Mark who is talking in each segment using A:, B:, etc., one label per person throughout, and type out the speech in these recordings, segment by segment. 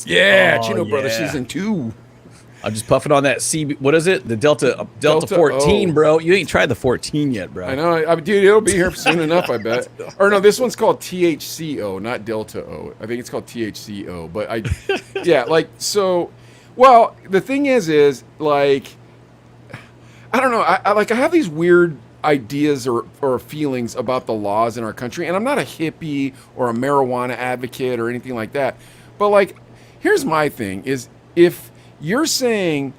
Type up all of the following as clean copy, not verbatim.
A: Yeah,
B: Oh,
A: Chino Brothers
B: yeah.
A: season 2.
B: I'm just puffing on that what is it? The Delta
A: Delta
B: 14,
A: O.
B: bro. You ain't tried the 14 yet, bro.
A: I know, dude. It'll be here soon enough, I bet. Or no, this one's called THCO, not Delta O. I think it's called THCO. But yeah, like so. Well, the thing is like, I don't know. I have these weird ideas or feelings about the laws in our country, and I'm not a hippie or a marijuana advocate or anything like that. But like, here's my thing: is if you're saying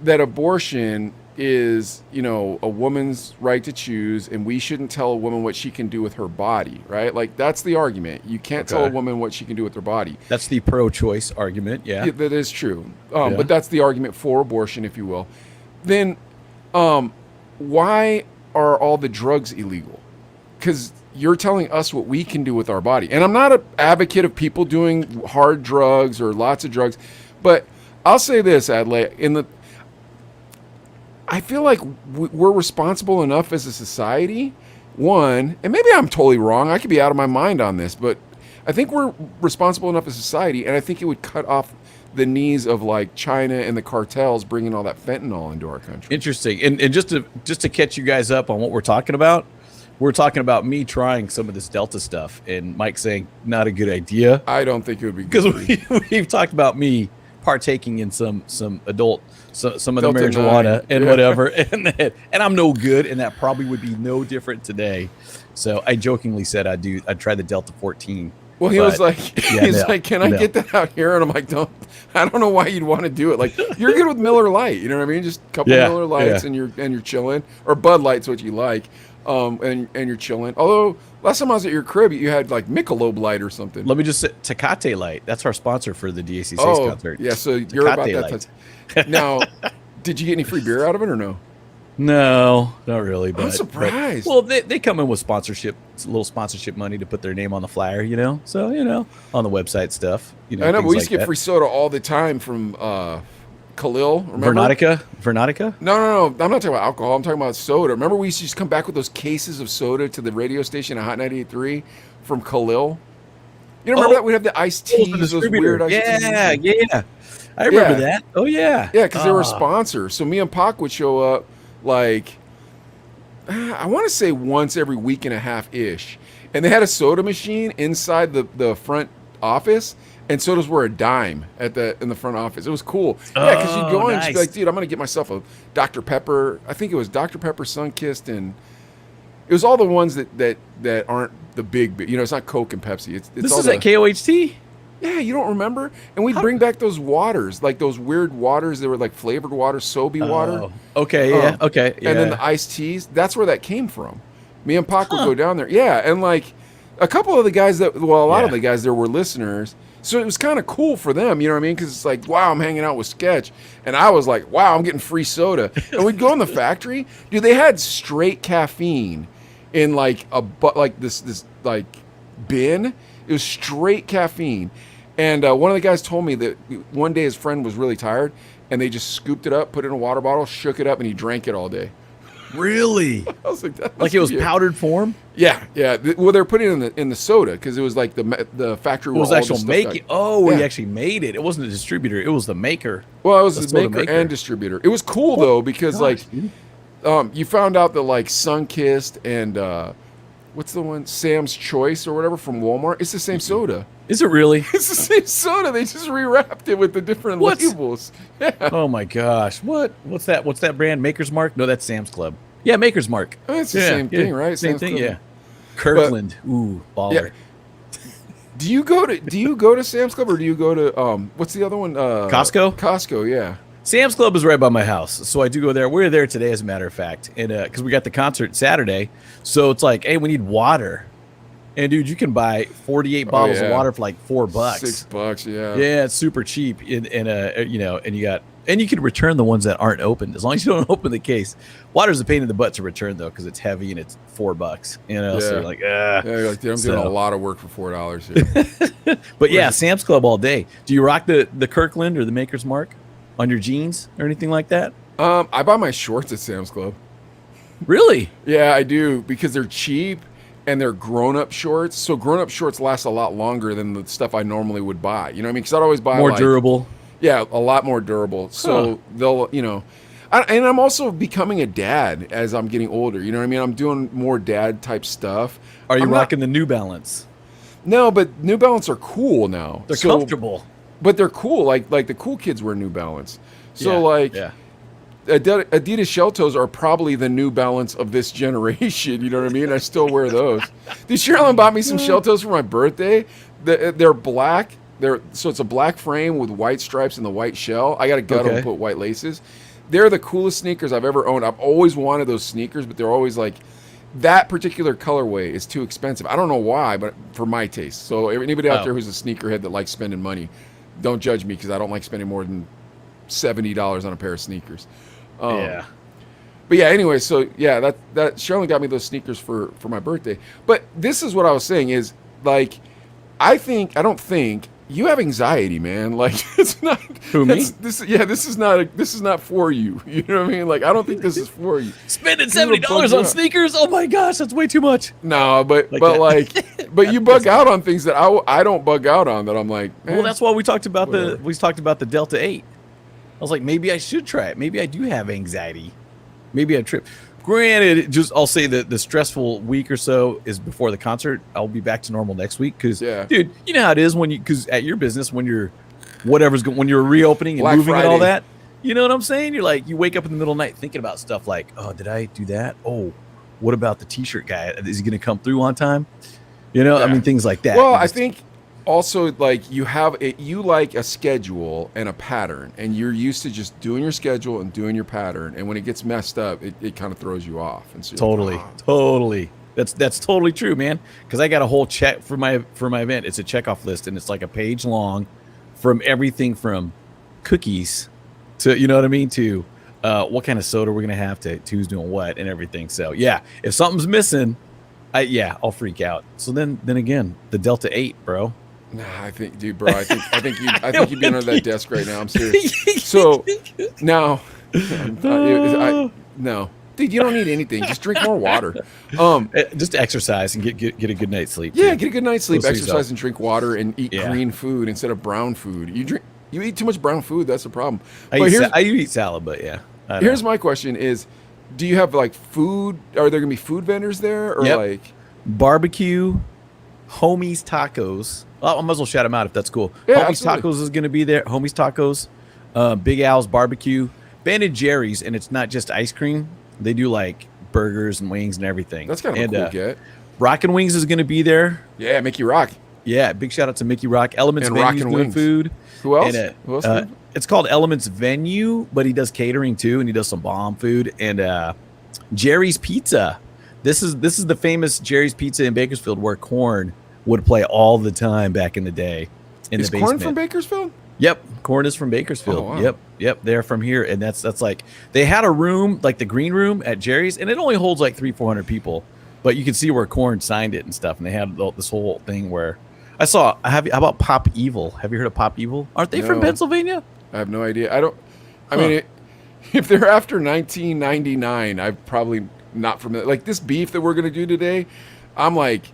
A: that abortion is, a woman's right to choose, and we shouldn't tell a woman what she can do with her body, right? Like, that's the argument. You can't tell a woman what she can do with her body.
B: That's the pro-choice argument, yeah.
A: That is true. But that's the argument for abortion, if you will. Then, why are all the drugs illegal? Because you're telling us what we can do with our body. And I'm not an advocate of people doing hard drugs or lots of drugs, but I'll say this, Adlai, I feel like we're responsible enough as a society, one, and maybe I'm totally wrong, I could be out of my mind on this, but I think we're responsible enough as a society, and I think it would cut off the knees of like China and the cartels bringing all that fentanyl into our country.
B: Interesting. And just to catch you guys up on what we're talking about me trying some of this Delta stuff, and Mike saying not a good idea.
A: I don't think it would be good.
B: Because we've talked about me partaking in some adult some of the
A: Delta
B: marijuana
A: 9.
B: and whatever, and I'm no good, and that probably would be no different today. So I jokingly said I'd try the Delta 14.
A: Well, he was like, can I get that out here? And I'm like, I don't know why you'd want to do it. Like, you're good with Miller Lite, you know what I mean? Just a couple Miller Lights and you're chilling, or Bud Light's what you like. And you're chilling. Although last time I was at your crib, you had like Michelob Light or something.
B: Let me just say, Tecate Light. That's our sponsor for the DAC6 concert.
A: Yeah, so you're about that. Now, did you get any free beer out of it or no?
B: No, not really.
A: I'm surprised.
B: Well, they come in with sponsorship, a little sponsorship money to put their name on the flyer, So, on the website stuff.
A: I know, but we used to get free soda all the time from Khalil, remember?
B: Vernatica?
A: No. I'm not talking about alcohol. I'm talking about soda. Remember we used to just come back with those cases of soda to the radio station at Hot 98.3 from Khalil? You remember that? We'd have the iced teas, those weird iced teas.
B: Yeah. I remember that. Oh, yeah.
A: Yeah, because they were sponsors. So me and Pac would show up, like, I want to say once every week and a half-ish. And they had a soda machine inside the front office, and sodas were a dime in the front office. It was cool. Yeah, because you'd go in and you'd be like, dude, I'm going to get myself a Dr. Pepper. I think it was Dr. Pepper, Sunkist, and it was all the ones that aren't the big, it's not Coke and Pepsi. It's
B: this
A: all
B: is at KOHT?
A: Yeah, you don't remember? And we'd bring back those waters, like those weird waters. They were like flavored water, Sobe water.
B: Okay, yeah, okay. Yeah.
A: And then the iced teas. That's where that came from. Me and Pac would go down there. Yeah, and like a couple of the guys a lot of the guys there were listeners. So it was kind of cool for them, you know what I mean? Because it's like, wow, I'm hanging out with Sketch. And I was like, wow, I'm getting free soda. And we'd go in the factory. Dude, they had straight caffeine in like this like bin. It was straight caffeine. And one of the guys told me that one day his friend was really tired, and they just scooped it up, put it in a water bottle, shook it up, and he drank it all day.
B: Really?
A: I was
B: like it was powdered form?
A: Yeah. Well, they're putting it in the soda because it was like the factory.
B: It was actual making. He actually made it. It wasn't a distributor. It was the maker.
A: Well, it was the maker and distributor. It was cool though because you found out that like Sunkist and what's the one, Sam's Choice or whatever from Walmart. It's the same soda.
B: Is it really?
A: It's the same soda. They just rewrapped it with the different labels. Yeah.
B: Oh my gosh. What's that? What's that brand? Maker's Mark? No, that's Sam's Club. Yeah, Maker's Mark.
A: It's the same thing, right?
B: Same thing, yeah. Kirkland. Ooh, baller.
A: Yeah. Do you go to Sam's Club or do you go to what's the other one?
B: Costco?
A: Costco, yeah.
B: Sam's Club is right by my house, so I do go there. We're there today, as a matter of fact, and because we got the concert Saturday, so it's like, hey, we need water. And dude, you can buy 48 bottles of water for like $4.
A: $6, yeah.
B: Yeah, it's super cheap. And you can return the ones that aren't opened as long as you don't open the case. Water's a pain in the butt to return though, because it's heavy and it's $4. So you're like,
A: you're like, dude, I'm doing a lot of work for $4
B: here. But yeah, Sam's Club all day. Do you rock the Kirkland or the Maker's Mark on your jeans or anything like that?
A: I buy my shorts at Sam's Club.
B: Really?
A: Yeah, I do, because they're cheap. and they're grown-up shorts. So grown-up shorts last a lot longer than the stuff I normally would buy. You know what I mean? Because I'd always buy
B: More
A: like,
B: durable.
A: yeah, a lot more durable. So they'll, and I'm also becoming a dad as I'm getting older. You know what I mean? I'm doing more dad type stuff.
B: Are you
A: I'm
B: rocking the New Balance?
A: No, but New Balance are cool now.
B: They're comfortable.
A: But they're cool. Like the cool kids wear New Balance. So
B: yeah.
A: Adidas shell toes are probably the New Balance of this generation. You know what I mean? I still wear those. Dude, Sherilyn bought me some shell toes for my birthday. They're black. So it's a black frame with white stripes and the white shell. I got to gut them and put white laces. They're the coolest sneakers I've ever owned. I've always wanted those sneakers, but they're always like, that particular colorway is too expensive. I don't know why, but for my taste. So anybody out there who's a sneakerhead that likes spending money, don't judge me because I don't like spending more than $70 on a pair of sneakers. But yeah, anyway, so yeah, that Sherilyn got me those sneakers for my birthday. But this is what I was saying is like, I don't think you have anxiety, man. Like it's not.
B: Who, me?
A: This is not for you. You know what I mean? Like I don't think this is for you.
B: Spending $70 on sneakers? Oh my gosh, that's way too much.
A: No, but you bug out on things that I don't bug out on. That I'm like,
B: well, that's why we talked about the Delta 8. I was like, maybe I should try it. Maybe I do have anxiety. Maybe I trip. Granted, I'll say that the stressful week or so is before the concert. I'll be back to normal next week because, dude, you know how it is because at your business when you're when you're reopening and
A: Black
B: moving
A: Friday.
B: and all that. You know what I'm saying? You're like, you wake up in the middle of the night thinking about stuff like, oh, did I do that? Oh, what about the T-shirt guy? Is he going to come through on time? You know, I mean, things like that.
A: Well, I think also like you like a schedule and a pattern, and you're used to just doing your schedule and doing your pattern, and when it gets messed up, it kind of throws you off. And so
B: totally. That's totally true, man. Because I got a whole check for my event. It's a checkoff list, and it's like a page long, from everything from cookies to you know what I mean to what kind of soda we're gonna have to who's doing what and everything. So yeah, if something's missing, I'll freak out. So then again, the Delta 8, bro.
A: Nah, I think you'd be under that desk right now. I'm serious. So now, no, dude, you don't need anything. Just drink more water.
B: Just exercise and get a good night's sleep.
A: Yeah, get a good night's sleep. Exercise and drink water and eat green food instead of brown food. You eat too much brown food. That's the problem.
B: I eat salad, but yeah.
A: Here's my question: is, do you have like food? Are there gonna be food vendors there, or like
B: barbecue? Homies Tacos. Well, I might as well shout them out if that's cool.
A: Yeah,
B: Homies Tacos is going to be there. Homies Tacos, Big Al's Barbecue, Ben & Jerry's, and it's not just ice cream. They do like burgers and wings and everything.
A: That's kind of a cool get.
B: Rockin' Wings is going to be there.
A: Yeah, Mickey Rock.
B: Yeah, big shout out to Mickey Rock. Elements
A: and
B: Venue's doing food.
A: Who else?
B: It's called Elements Venue, but he does catering too, and he does some bomb food. And Jerry's Pizza. This is the famous Jerry's Pizza in Bakersfield where Korn would play all the time back in the day.
A: Is Korn from Bakersfield?
B: Yep, Korn is from Bakersfield.
A: Oh, wow.
B: Yep, they're from here, and that's like they had a room like the green room at Jerry's, and it only holds like 300-400 people, but you can see where Korn signed it and stuff, and they had this whole thing where how about Pop Evil? Have you heard of Pop Evil? Aren't they from Pennsylvania?
A: I have no idea. I mean, if they're after 1999, I've probably not familiar. Like this beef that we're gonna do today, I'm like,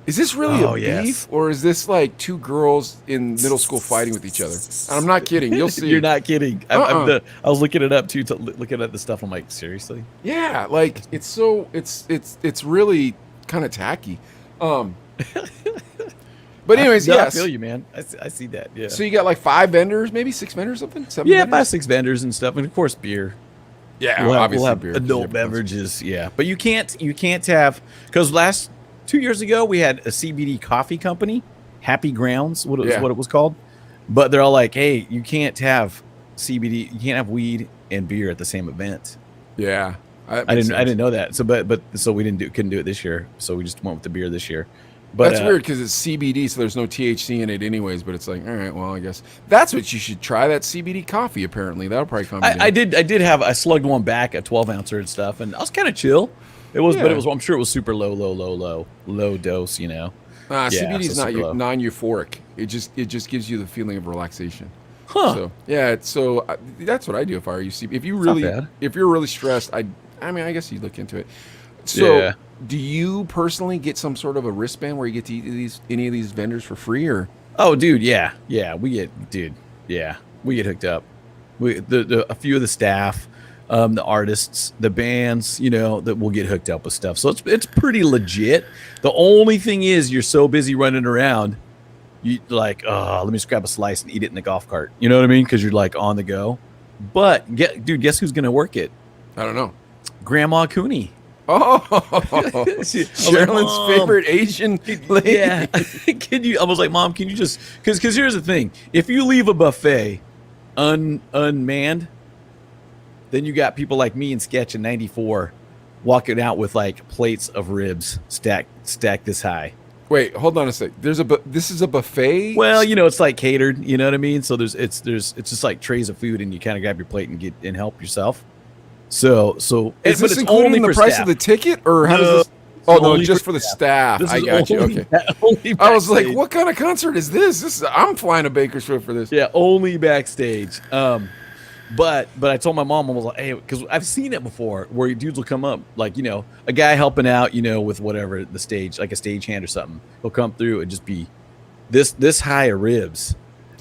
A: is this really a beef or is this like two girls in middle school fighting with each other? And I'm not kidding. You'll see.
B: You're not kidding. I was looking it up too, looking at the stuff. I'm like, seriously?
A: Yeah, like it's really kind of tacky. But anyways,
B: I
A: yes.
B: feel you, man. I see that. Yeah.
A: So you got like 5 vendors, maybe 6 vendors, something. 7 vendors?
B: 5-6 vendors and stuff, and of course beer.
A: Yeah,
B: we'll have
A: beer.
B: adult beverages. Yeah, but you can't have because 2 years ago we had a CBD coffee company, Happy Grounds, what it was called. But they're all like, hey, you can't have CBD, you can't have weed and beer at the same event.
A: Yeah,
B: I didn't know that. So so we couldn't do it this year. So we just went with the beer this year. But
A: that's weird because it's CBD, so there's no THC in it anyways. But it's like, all right, well, I guess that's what you should try. That CBD coffee, apparently, that'll probably come.
B: I slugged one back, a 12-ouncer and stuff, and I was kind of chill. It was, but it was. I'm sure it was super low dose. You know.
A: CBD is not non-euphoric. It just gives you the feeling of relaxation.
B: Huh.
A: So that's what I do if I were you. If you're really stressed, I guess you look into it. So,
B: Yeah.
A: do you personally get some sort of a wristband where you get to eat any of these vendors for free, or?
B: Oh, dude, yeah, we get hooked up. A few of the staff, the artists, the bands, that will get hooked up with stuff. So it's pretty legit. The only thing is, you're so busy running around, you like, oh, let me just grab a slice and eat it in the golf cart. You know what I mean? Because you're like on the go. But guess who's gonna work it?
A: I don't know.
B: Grandma Cooney.
A: Oh,
B: Sherilyn's
A: Sherilyn's favorite Asian lady.
B: Yeah. I was like, Mom, can you just, because here's the thing. If you leave a buffet unmanned, then you got people like me and Sketch in 94 walking out with like plates of ribs stacked this high.
A: Wait, hold on a sec. This is a buffet?
B: Well, it's like catered, you know what I mean? So it's just like trays of food, and you kind of grab your plate and help yourself. So
A: Is
B: but
A: this
B: it's
A: including
B: only
A: the
B: for
A: price
B: staff.
A: of the ticket, or how
B: No,
A: does this? Oh no,
B: only
A: just
B: for
A: for the staff.
B: This
A: I
B: is
A: got you.
B: only
A: Okay.
B: only
A: I was like,
B: backstage.
A: what kind of concert is this? I'm flying to Bakersfield for this.
B: Yeah, only backstage. But I told my mom, I was like, hey, because I've seen it before where dudes will come up, like, a guy helping out, with whatever the stage, like a stagehand or something. He'll come through and just be this high of ribs.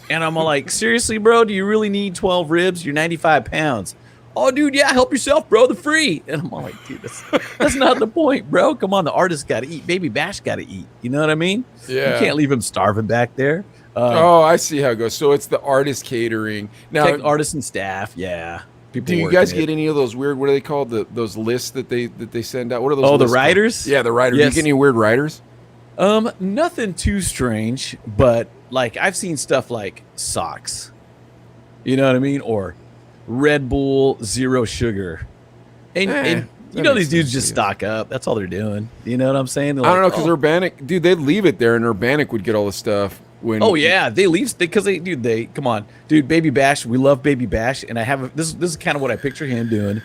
B: And I'm all like, seriously, bro, do you really need 12 ribs? You're 95 pounds. Oh, dude, yeah, help yourself, bro. They're free. And I'm all like, dude, that's not the point, bro. Come on, the artist got to eat. Baby Bash got to eat. You know what I mean?
A: Yeah.
B: You can't leave him starving back there.
A: I see how it goes. So it's the artist catering. Now,
B: Artists and staff, yeah. People
A: do you
B: working
A: guys
B: it.
A: get any of those weird? What are they called? Those lists that they send out. What are those?
B: Oh, the
A: lists called?
B: riders?
A: Yeah, the riders.
B: Yes.
A: Do you get any weird riders?
B: Nothing too strange, but like I've seen stuff like socks. You know what I mean? Or Red Bull Zero Sugar. And
A: that
B: these
A: makes
B: dudes
A: sense,
B: just
A: yeah.
B: stock up. That's all they're doing. You know what I'm saying? They're
A: I don't know,
B: like,
A: because Urbanic, dude, they'd leave it there, and Urbanic would get all the stuff.
B: Oh yeah, they leave because they come on, dude. Baby Bash, we love Baby Bash, and I have this is kind of what I picture him doing,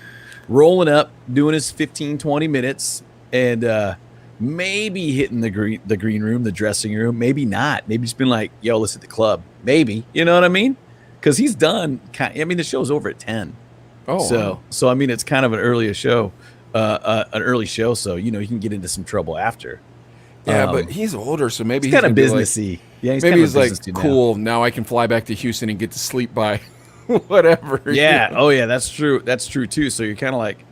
B: rolling up, doing his 15-20 minutes, and maybe hitting the green room, the dressing room, maybe not, maybe just being like, yo, let's hit the club, maybe, you know what I mean? Because he's done. The show's over at 10.
A: Oh,
B: so I mean, it's kind of an early show, so you can get into some trouble after.
A: yeah, but he's older, so maybe
B: He's kind of
A: gonna be like-
B: businessy. Yeah,
A: maybe
B: kind of
A: he's
B: a
A: like,
B: business dude now.
A: cool. Now I can fly back to Houston and get to sleep by whatever.
B: Yeah. Oh, yeah. That's true. That's true too. So you're kind of like,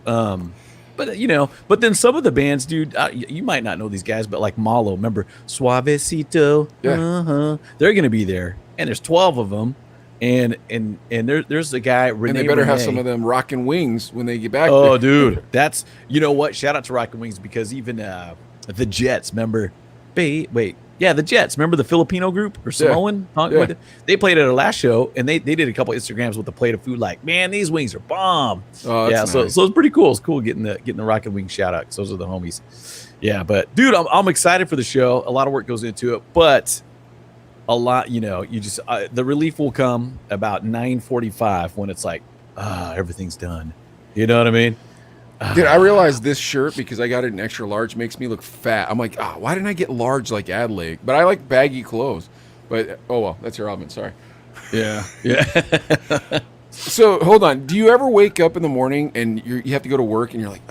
B: but then some of the bands, dude, you might not know these guys, but like Malo, remember Suavecito?
A: Yeah.
B: They're gonna be there, and there's 12 of them, and there's a guy.
A: And they better have some of them rocking wings when they get back.
B: Oh,
A: there.
B: dude, that's what. Shout out to Rocket Wings because even the Jets, remember? The Jets. Remember the Filipino group or Samoan?
A: Yeah.
B: They played at our last show, and they did a couple Instagrams with a plate of food. Like, man, these wings are bomb.
A: Oh,
B: Yeah,
A: that's
B: so
A: nice.
B: it's pretty cool. It's cool getting the Rocket Wings shout out. 'Cause those are the homies. Yeah, but dude, I'm excited for the show. A lot of work goes into it, but a lot, you just the relief will come about 9:45 when it's like, everything's done. You know what I mean?
A: Dude, I realized this shirt, because I got it in extra large, makes me look fat. I'm like, why didn't I get large like Adelaide? But I like baggy clothes. But, oh well, that's irrelevant. Sorry.
B: Yeah.
A: So, hold on. Do you ever wake up in the morning and you have to go to work and you're like,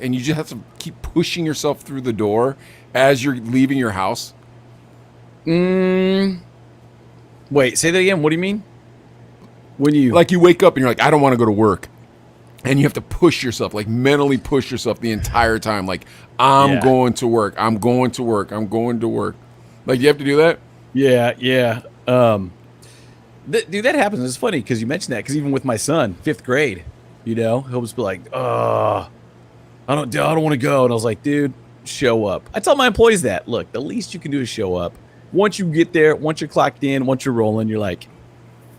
A: and you just have to keep pushing yourself through the door as you're leaving your house?
B: Wait, say that again. What do you mean? When you
A: Like you wake up and you're like, I don't want to go to work. And you have to push yourself, like mentally push yourself the entire time. Like, I'm going to work. I'm going to work. I'm going to work. Like, you have to do that?
B: Yeah. Dude, that happens. It's funny because you mentioned that. Because even with my son, 5th grade, he'll just be like, I don't want to go. And I was like, dude, show up. I tell my employees that. Look, the least you can do is show up. Once you get there, once you're clocked in, once you're rolling, you're like,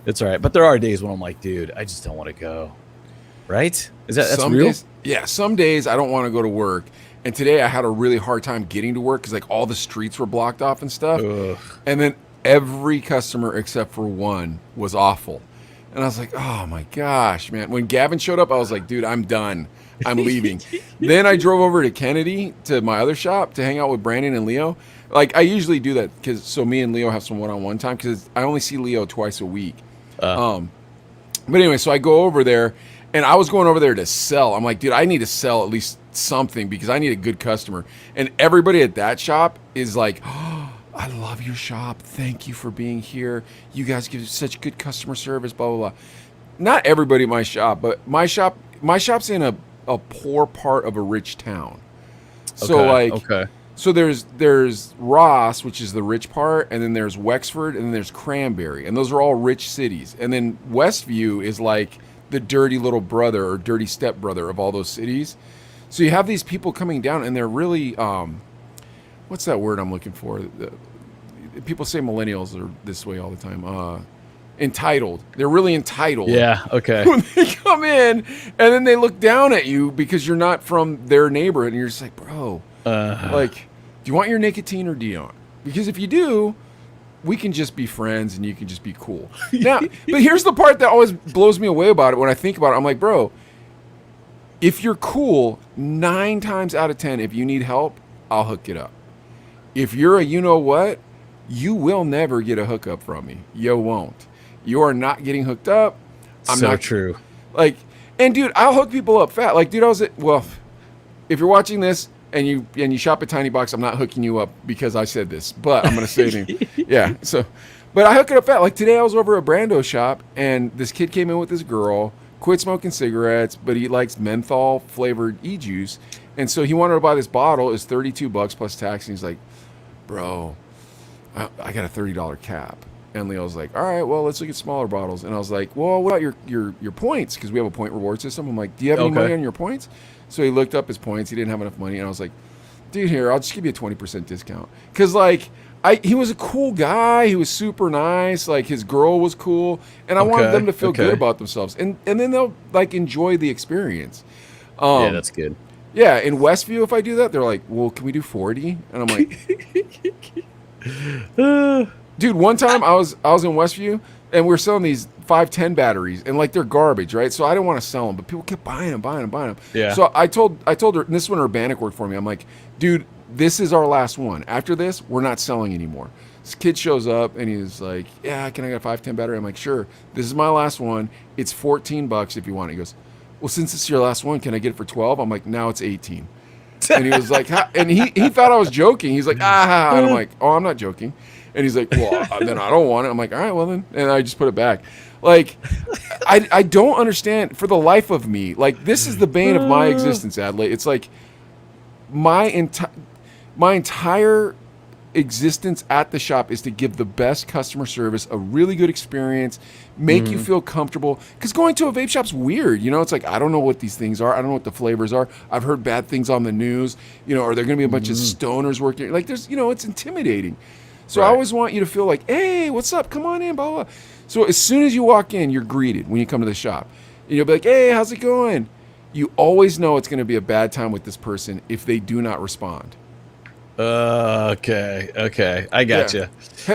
B: it's all right. But there are days when I'm like, dude, I just don't want to go. Right? That's
A: some
B: real?
A: Days, yeah, some days I don't want to go to work. And today I had a really hard time getting to work because like all the streets were blocked off and stuff.
B: Ugh.
A: And then every customer except for one was awful. And I was like, oh my gosh, man. When Gavin showed up, I was like, dude, I'm done. I'm leaving. Then I drove over to Kennedy to my other shop to hang out with Brandon and Leo. Like I usually do that so me and Leo have some one-on-one time because I only see Leo twice a week. But anyway, so I go over there. And I was going over there to sell. I'm like, dude, I need to sell at least something because I need a good customer. And everybody at that shop is like, oh, I love your shop. Thank you for being here. You guys give such good customer service, blah, blah, blah. Not everybody at my shop, but my shop's in a poor part of a rich town. So so there's Ross, which is the rich part, and then there's Wexford, and then there's Cranberry, and those are all rich cities. And then Westview is like the dirty little brother or dirty stepbrother of all those cities. So you have these people coming down, and they're really what's that word I'm looking for? People say millennials are this way all the time. Entitled. They're really entitled.
B: Yeah, okay.
A: When they come in, and then they look down at you because you're not from their neighborhood, and you're just like, bro, like, do you want your nicotine or Dion? Because if you do, we can just be friends, and you can just be cool. Now, but here's the part that always blows me away about it when I think about it. I'm like, bro, if you're cool, 9 times out of 10, if you need help, I'll hook it up. If you're a you-know-what, you will never get a hookup from me. You won't. You are not getting hooked up. I'm
B: so
A: not
B: true.
A: Like, and dude, I'll hook people up fat. Like, dude, if you're watching this and you shop at Tiny Box, I'm not hooking you up because I said this, but I'm gonna say it. Yeah. So, but I hook it up fat. Like today, I was over at Brando shop, and this kid came in with this girl, quit smoking cigarettes, but he likes menthol flavored e-juice, and so he wanted to buy this bottle. It's $32 plus tax, and he's like, bro, I got a $30 cap. And Leo was like, all right, well, let's look at smaller bottles. And I was like, well, what about your points? Because we have a point reward system. I'm like, do you have any money on your points? So he looked up his points. He didn't have enough money. And I was like, dude, here, I'll just give you a 20% discount. Because, like, he was a cool guy. He was super nice. Like, his girl was cool. And I wanted them to feel good about themselves. And then they'll, like, enjoy the experience.
B: Yeah, that's good.
A: Yeah, in Westview, if I do that, they're like, well, can we do 40? And I'm like... Dude, one time I was in Westview, and we were selling these 510 batteries, and like they're garbage, right? So I didn't want to sell them, but people kept buying them.
B: Yeah.
A: So I told her, and this is when Urbanic worked for me. I'm like, dude, this is our last one. After this, we're not selling anymore. This kid shows up, and he's like, yeah, can I get a 510 battery? I'm like, sure. This is my last one. It's $14 if you want it. He goes, well, since it's your last one, can I get it for 12? I'm like, now it's 18. And he was like, and he thought I was joking. He's like, and I'm like, oh, I'm not joking. And he's like, well, then I don't want it. I'm like, all right, well then. And I just put it back. Like, I don't understand for the life of me. Like, this is the bane of my existence, Adley. It's like my entire existence at the shop is to give the best customer service, a really good experience, make you feel comfortable. Because going to a vape shop's weird. You know, it's like, I don't know what these things are. I don't know what the flavors are. I've heard bad things on the news. You know, are there going to be a bunch of stoners working? Like, there's, you know, it's intimidating. So I always want you to feel like, hey, what's up? Come on in, blah, blah, blah. So as soon as you walk in, you're greeted when you come to the shop. And you'll be like, hey, how's it going? You always know it's going to be a bad time with this person if they do not respond.
B: Okay. I got you.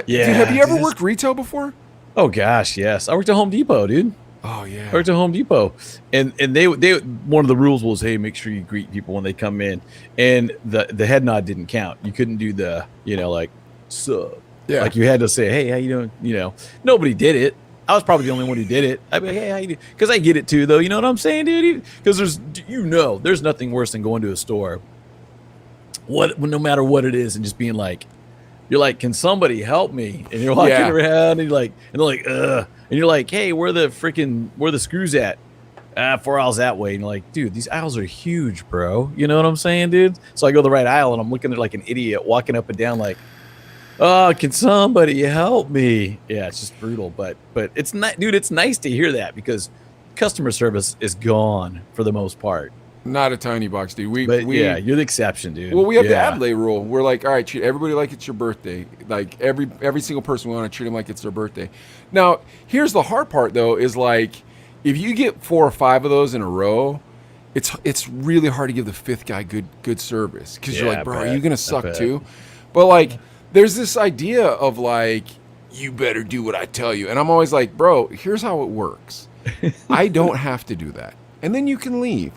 A: Yeah. Dude, have you ever worked retail before?
B: Oh, gosh, yes. I worked at Home Depot, dude.
A: Oh, yeah.
B: I worked at Home Depot. And they one of the rules was, hey, make sure you greet people when they come in. And the head nod didn't count. You couldn't do the, you know, like, so
A: yeah,
B: like you had to say, hey, how you doing? You know, nobody did it. I was probably the only one who did it. I'd be like, hey, how you doing? Because I get it too, though. You know what I'm saying, dude? Because there's nothing worse than going to a store, no matter what it is, and just being like, you're like, can somebody help me? And you're walking around, and they're like, ugh, and you're like, hey, where the screws at? 4 aisles that way. And you're like, dude, these aisles are huge, bro. You know what I'm saying, dude? So I go the right aisle, and I'm looking at like an idiot walking up and down, like, oh, can somebody help me? Yeah, it's just brutal, but it's not, dude. It's nice to hear that because customer service is gone for the most part.
A: Not a Tiny Box, dude.
B: Yeah, you're the exception, dude.
A: Well, we have the Adley rule. We're like, all right, treat everybody like it's your birthday. Like every single person, we want to treat them like it's their birthday. Now, here's the hard part though: is like if you get 4 or 5 of those in a row, it's really hard to give the 5th guy good service because you're like, bro, are you gonna suck too? But like. There's this idea of like, you better do what I tell you. And I'm always like, bro, here's how it works. I don't have to do that. And then you can leave.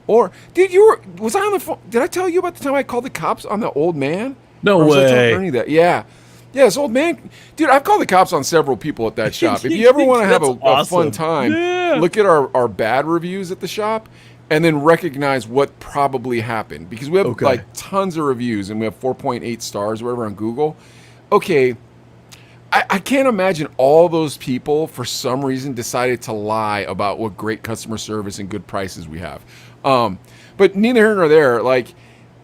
A: Or, dude, was I on the phone? Did I tell you about the time I called the cops on the old man?
B: No way. I tell
A: Ernie that? Yeah. Yeah, this old man. Dude, I've called the cops on several people at that shop. If you ever want to have a fun time, look at our bad reviews at the shop. and then recognize what probably happened, because we have
B: Okay.
A: like tons of reviews and we have 4.8 stars or whatever on Google. Okay, I can't imagine all those people for some reason decided to lie about what great customer service and good prices we have. But neither here nor there. Like,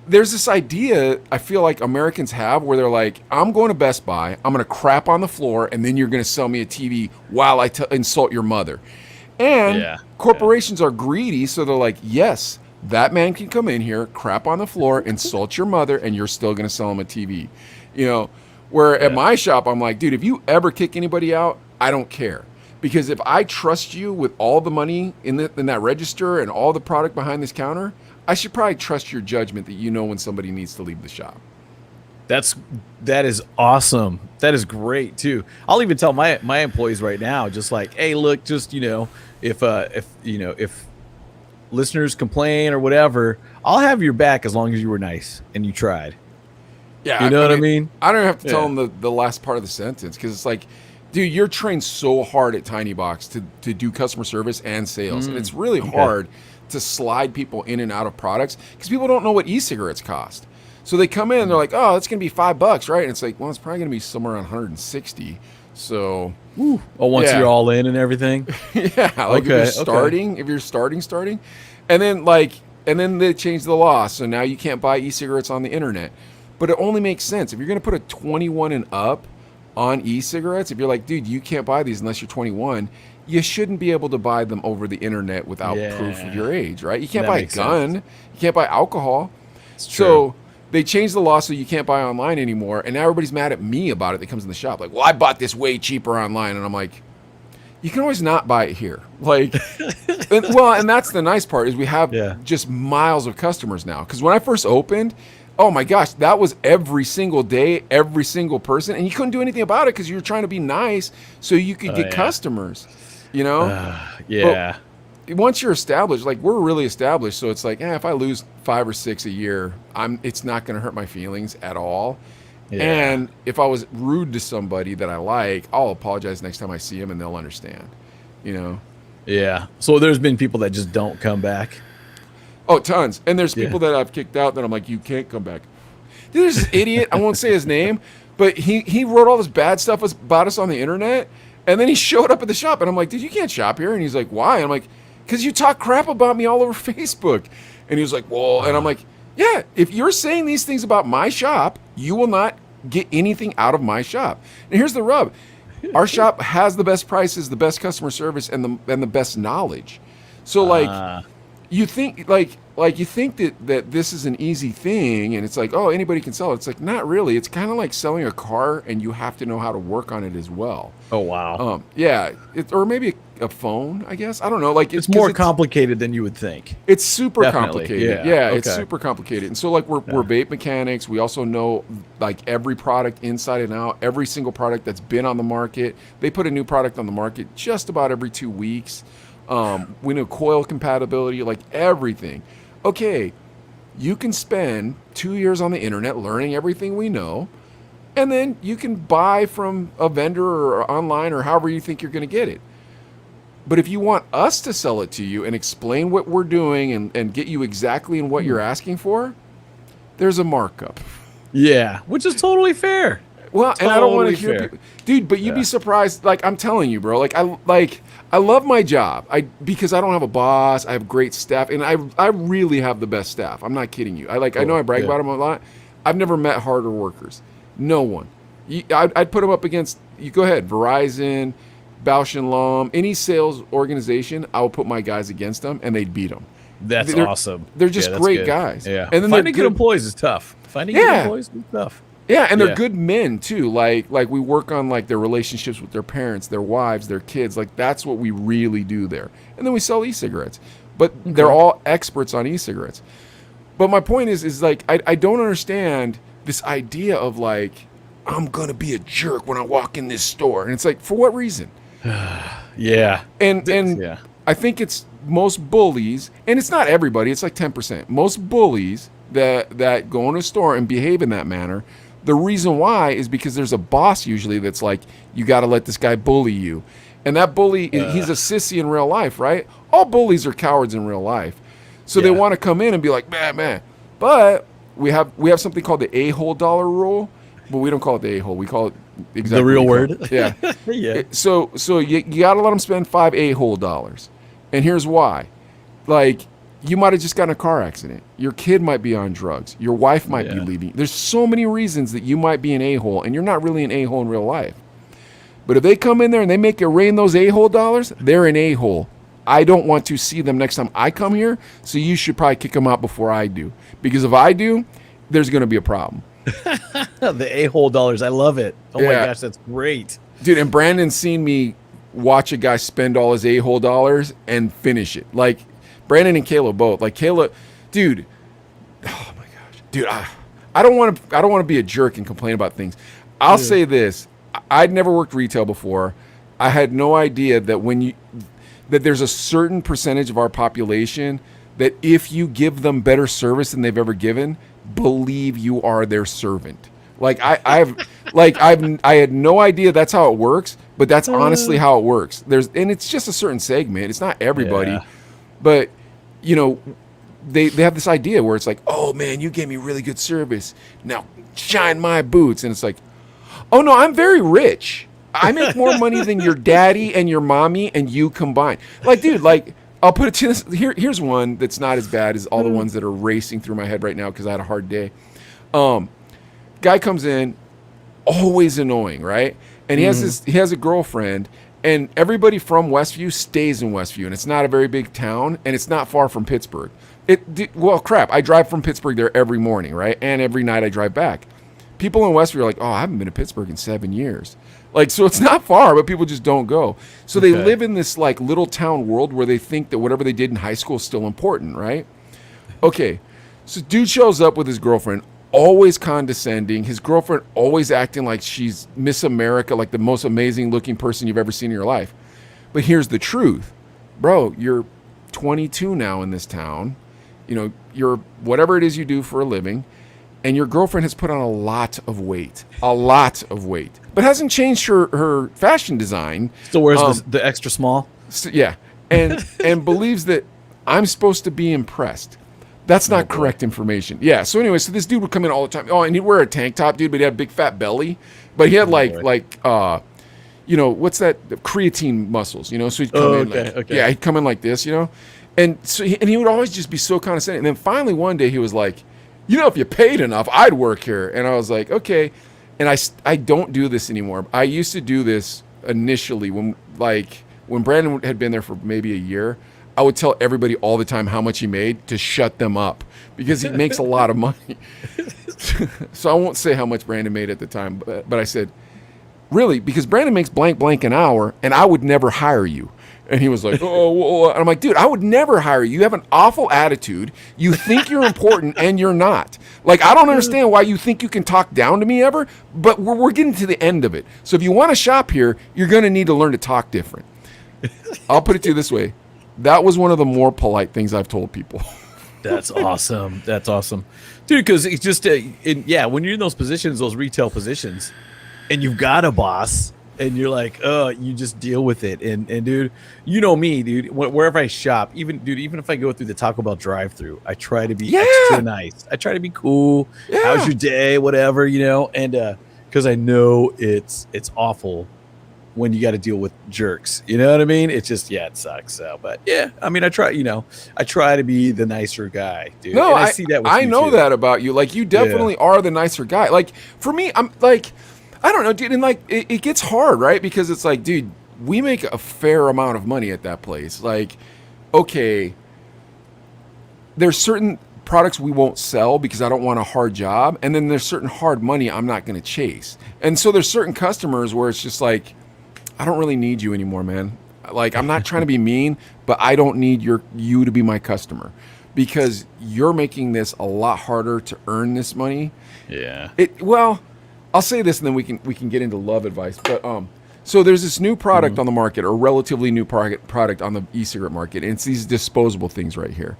A: there's this idea I feel like Americans have where they're like, I'm going to Best Buy, I'm going to crap on the floor, and then you're going to sell me a TV while I insult your mother. And corporations are greedy, so they're like, yes, that man can come in here, crap on the floor, insult your mother, and you're still going to sell him a TV. You know, where at my shop, I'm like, dude, if you ever kick anybody out, I don't care. Because if I trust you with all the money in that register and all the product behind this counter, I should probably trust your judgment that you know when somebody needs to leave the shop.
B: That is awesome. That is great too. I'll even tell my employees right now, just like, hey, look, just, if listeners complain or whatever, I'll have your back as long as you were nice and you tried.
A: Yeah,
B: you know what I mean?
A: I don't have to tell them the last part of the sentence, because it's like, dude, you're trained so hard at Tiny Box to do customer service and sales, and it's really hard to slide people in and out of products because people don't know what e-cigarettes cost. So they come in and they're like, oh, it's going to be $5, right? And it's like, well, it's probably going to be somewhere around 160. So,
B: once you're all in and everything.
A: Like if you're starting, and then they change the law, so now you can't buy e-cigarettes on the internet. But it only makes sense if you're going to put a 21 and up on e-cigarettes. If you're like, dude, you can't buy these unless you're 21, you shouldn't be able to buy them over the internet without proof of your age, right? You can't buy a gun, you can't buy alcohol. So they changed the law so you can't buy online anymore, and now everybody's mad at me about it that comes in the shop. Like, well, I bought this way cheaper online, and I'm like, you can always not buy it here. Like, and that's the nice part is we have just miles of customers now. Because when I first opened, oh my gosh, that was every single day, every single person, and you couldn't do anything about it because you were trying to be nice so you could get customers, you know? But once you're established, like we're really established, so it's like, if I lose 5 or 6 a year, it's not going to hurt my feelings at all. And if I was rude to somebody that I like, I'll apologize next time I see them, and they'll understand, you know?
B: Yeah. So there's been people that just don't come back.
A: Oh, tons. And there's people that I've kicked out that I'm like, you can't come back. Dude, there's this idiot, I won't say his name, but he wrote all this bad stuff about us on the internet, and then he showed up at the shop, and I'm like, dude, you can't shop here. And he's like, why? And I'm like, because you talk crap about me all over Facebook. And he was like, well, and I'm like, yeah, if you're saying these things about my shop, you will not get anything out of my shop. And here's the rub. Our shop has the best prices, the best customer service, and the best knowledge. So like, you think you think that this is an easy thing, and it's like, oh, anybody can sell it. It's like, not really. It's kind of like selling a car, and you have to know how to work on it as well.
B: Oh wow.
A: Or maybe a phone, I guess. I don't know. Like
B: it's more complicated than you would think.
A: It's super
B: Definitely.
A: complicated. It's super complicated. And so like we're vape mechanics. We also know like every product inside and out, every single product that's been on the market. They put a new product on the market just about every 2 weeks. We know coil compatibility, like everything. Okay, you can spend 2 years on the internet learning everything we know, and then you can buy from a vendor or online or however you think you're going to get it. But if you want us to sell it to you and explain what we're doing and get you exactly in what you're asking for, there's a markup.
B: Yeah, which is totally fair.
A: Well, and I don't want to hear people, dude, but you'd be surprised. Like, I'm telling you, bro, I love my job. Because I don't have a boss. I have great staff, and I really have the best staff. I'm not kidding you. I know I brag about them a lot. I've never met harder workers. No one. I'd put them up against, you go ahead, Verizon, Bausch & Lomb, any sales organization, I would put my guys against them, and they'd beat them.
B: That's awesome.
A: They're just great guys.
B: Yeah.
A: And then
B: finding good employees is tough. Finding good employees is tough.
A: Yeah, and they're good men too. Like we work on like their relationships with their parents, their wives, their kids. Like that's what we really do there. And then we sell e-cigarettes. But they're all experts on e-cigarettes. But my point is like I don't understand this idea of like, I'm gonna be a jerk when I walk in this store. And it's like, for what reason? And I think it's most bullies, and it's not everybody, it's like 10%. Most bullies that go in a store and behave in that manner, the reason why is because there's a boss usually that's like, you got to let this guy bully you. And that bully, he's a sissy in real life, right? All bullies are cowards in real life. So they want to come in and be like, man. But we have something called the a-hole dollar rule, but we don't call it the a-hole. We call it exactly
B: the real word.
A: Yeah.
B: Yeah.
A: So you got to let them spend 5 a-hole dollars. And here's why. Like, you might have just gotten in a car accident. Your kid might be on drugs. Your wife might be leaving. There's so many reasons that you might be an a-hole, and you're not really an a-hole in real life. But if they come in there and they make it rain those a-hole dollars, they're an a-hole. I don't want to see them next time I come here, so you should probably kick them out before I do. Because if I do, there's going to be a problem.
B: The a-hole dollars. I love it. Oh my gosh, that's great.
A: Dude, and Brandon's seen me watch a guy spend all his a-hole dollars and finish it. Like, Brandon and Kayla both. Like, Kayla, dude, oh my gosh. Dude, I don't want to be a jerk and complain about things. I'll say this. I'd never worked retail before. I had no idea that that there's a certain percentage of our population that if you give them better service than they've ever given, believe you are their servant. Like I had no idea that's how it works, but that's honestly how it works. And it's just a certain segment. It's not everybody, but you know, they have this idea where it's like, oh man, you gave me really good service. Now shine my boots, and it's like, oh no, I'm very rich. I make more money than your daddy and your mommy and you combined. Like, dude, like, I'll put it to this. Here's one that's not as bad as all the ones that are racing through my head right now because I had a hard day. Guy comes in, always annoying, right? And he has a girlfriend, and everybody from Westview stays in Westview, and it's not a very big town, and it's not far from Pittsburgh. Well, crap, I drive from Pittsburgh there every morning, right? And every night I drive back. People in Westview are like, oh, I haven't been to Pittsburgh in 7 years. Like, so it's not far, but people just don't go. So they live in this like little town world where they think that whatever they did in high school is still important, right? Okay, so dude shows up with his girlfriend, always condescending. His girlfriend always acting like she's Miss America, like the most amazing looking person you've ever seen in your life. But here's the truth. Bro, you're 22 now in this town. You know, you're whatever it is you do for a living. And your girlfriend has put on a lot of weight, but hasn't changed her fashion design.
B: Still wears the extra small.
A: Yeah, and believes that I'm supposed to be impressed. That's not correct information. Yeah. So anyway, so this dude would come in all the time. Oh, and he'd wear a tank top, dude, but he had a big fat belly. But he had you know, what's that? Creatine muscles. You know, so he'd come in. Yeah, he'd come in like this. You know, and so he would always just be so condescending. And then finally one day he was like, you know, if you paid enough, I'd work here. And I was like, okay. And I don't do this anymore. I used to do this initially when Brandon had been there for maybe a year. I would tell everybody all the time how much he made to shut them up because he makes a lot of money. So I won't say how much Brandon made at the time, but I said, really, because Brandon makes blank an hour and I would never hire you. And he was like, oh, well. And I'm like, dude, I would never hire you. You have an awful attitude. You think you're important and you're not. Like, I don't understand why you think you can talk down to me ever, but we're getting to the end of it. So if you want to shop here, you're going to need to learn to talk different. I'll put it to you this way. That was one of the more polite things I've told people.
B: That's awesome. That's awesome. Dude, because it's just, when you're in those positions, those retail positions, and you've got a boss, and you're like, oh, you just deal with it. And dude, you know me, dude, wherever I shop, even if I go through the Taco Bell drive-thru, I try to be extra nice. I try to be cool. Yeah. How's your day? Whatever, you know? And because I know it's awful when you got to deal with jerks. You know what I mean? It's just, it sucks. So, but yeah, I mean, I try to be the nicer guy, dude.
A: No,
B: and I see that with
A: I
B: you
A: know
B: too.
A: that about you. Like, you definitely are the nicer guy. Like, for me, I'm like, I don't know, dude, and like it gets hard, right? Because it's like, dude, we make a fair amount of money at that place. Like, okay, there's certain products we won't sell because I don't want a hard job, and then there's certain hard money I'm not going to chase. And so there's certain customers where it's just like, I don't really need you anymore, man. Like, I'm not trying to be mean, but I don't need you to be my customer because you're making this a lot harder to earn this money.
B: Yeah.
A: I'll say this and then we can get into love advice. But so there's this new product on the market, or relatively new product on the e-cigarette market, and it's these disposable things right here.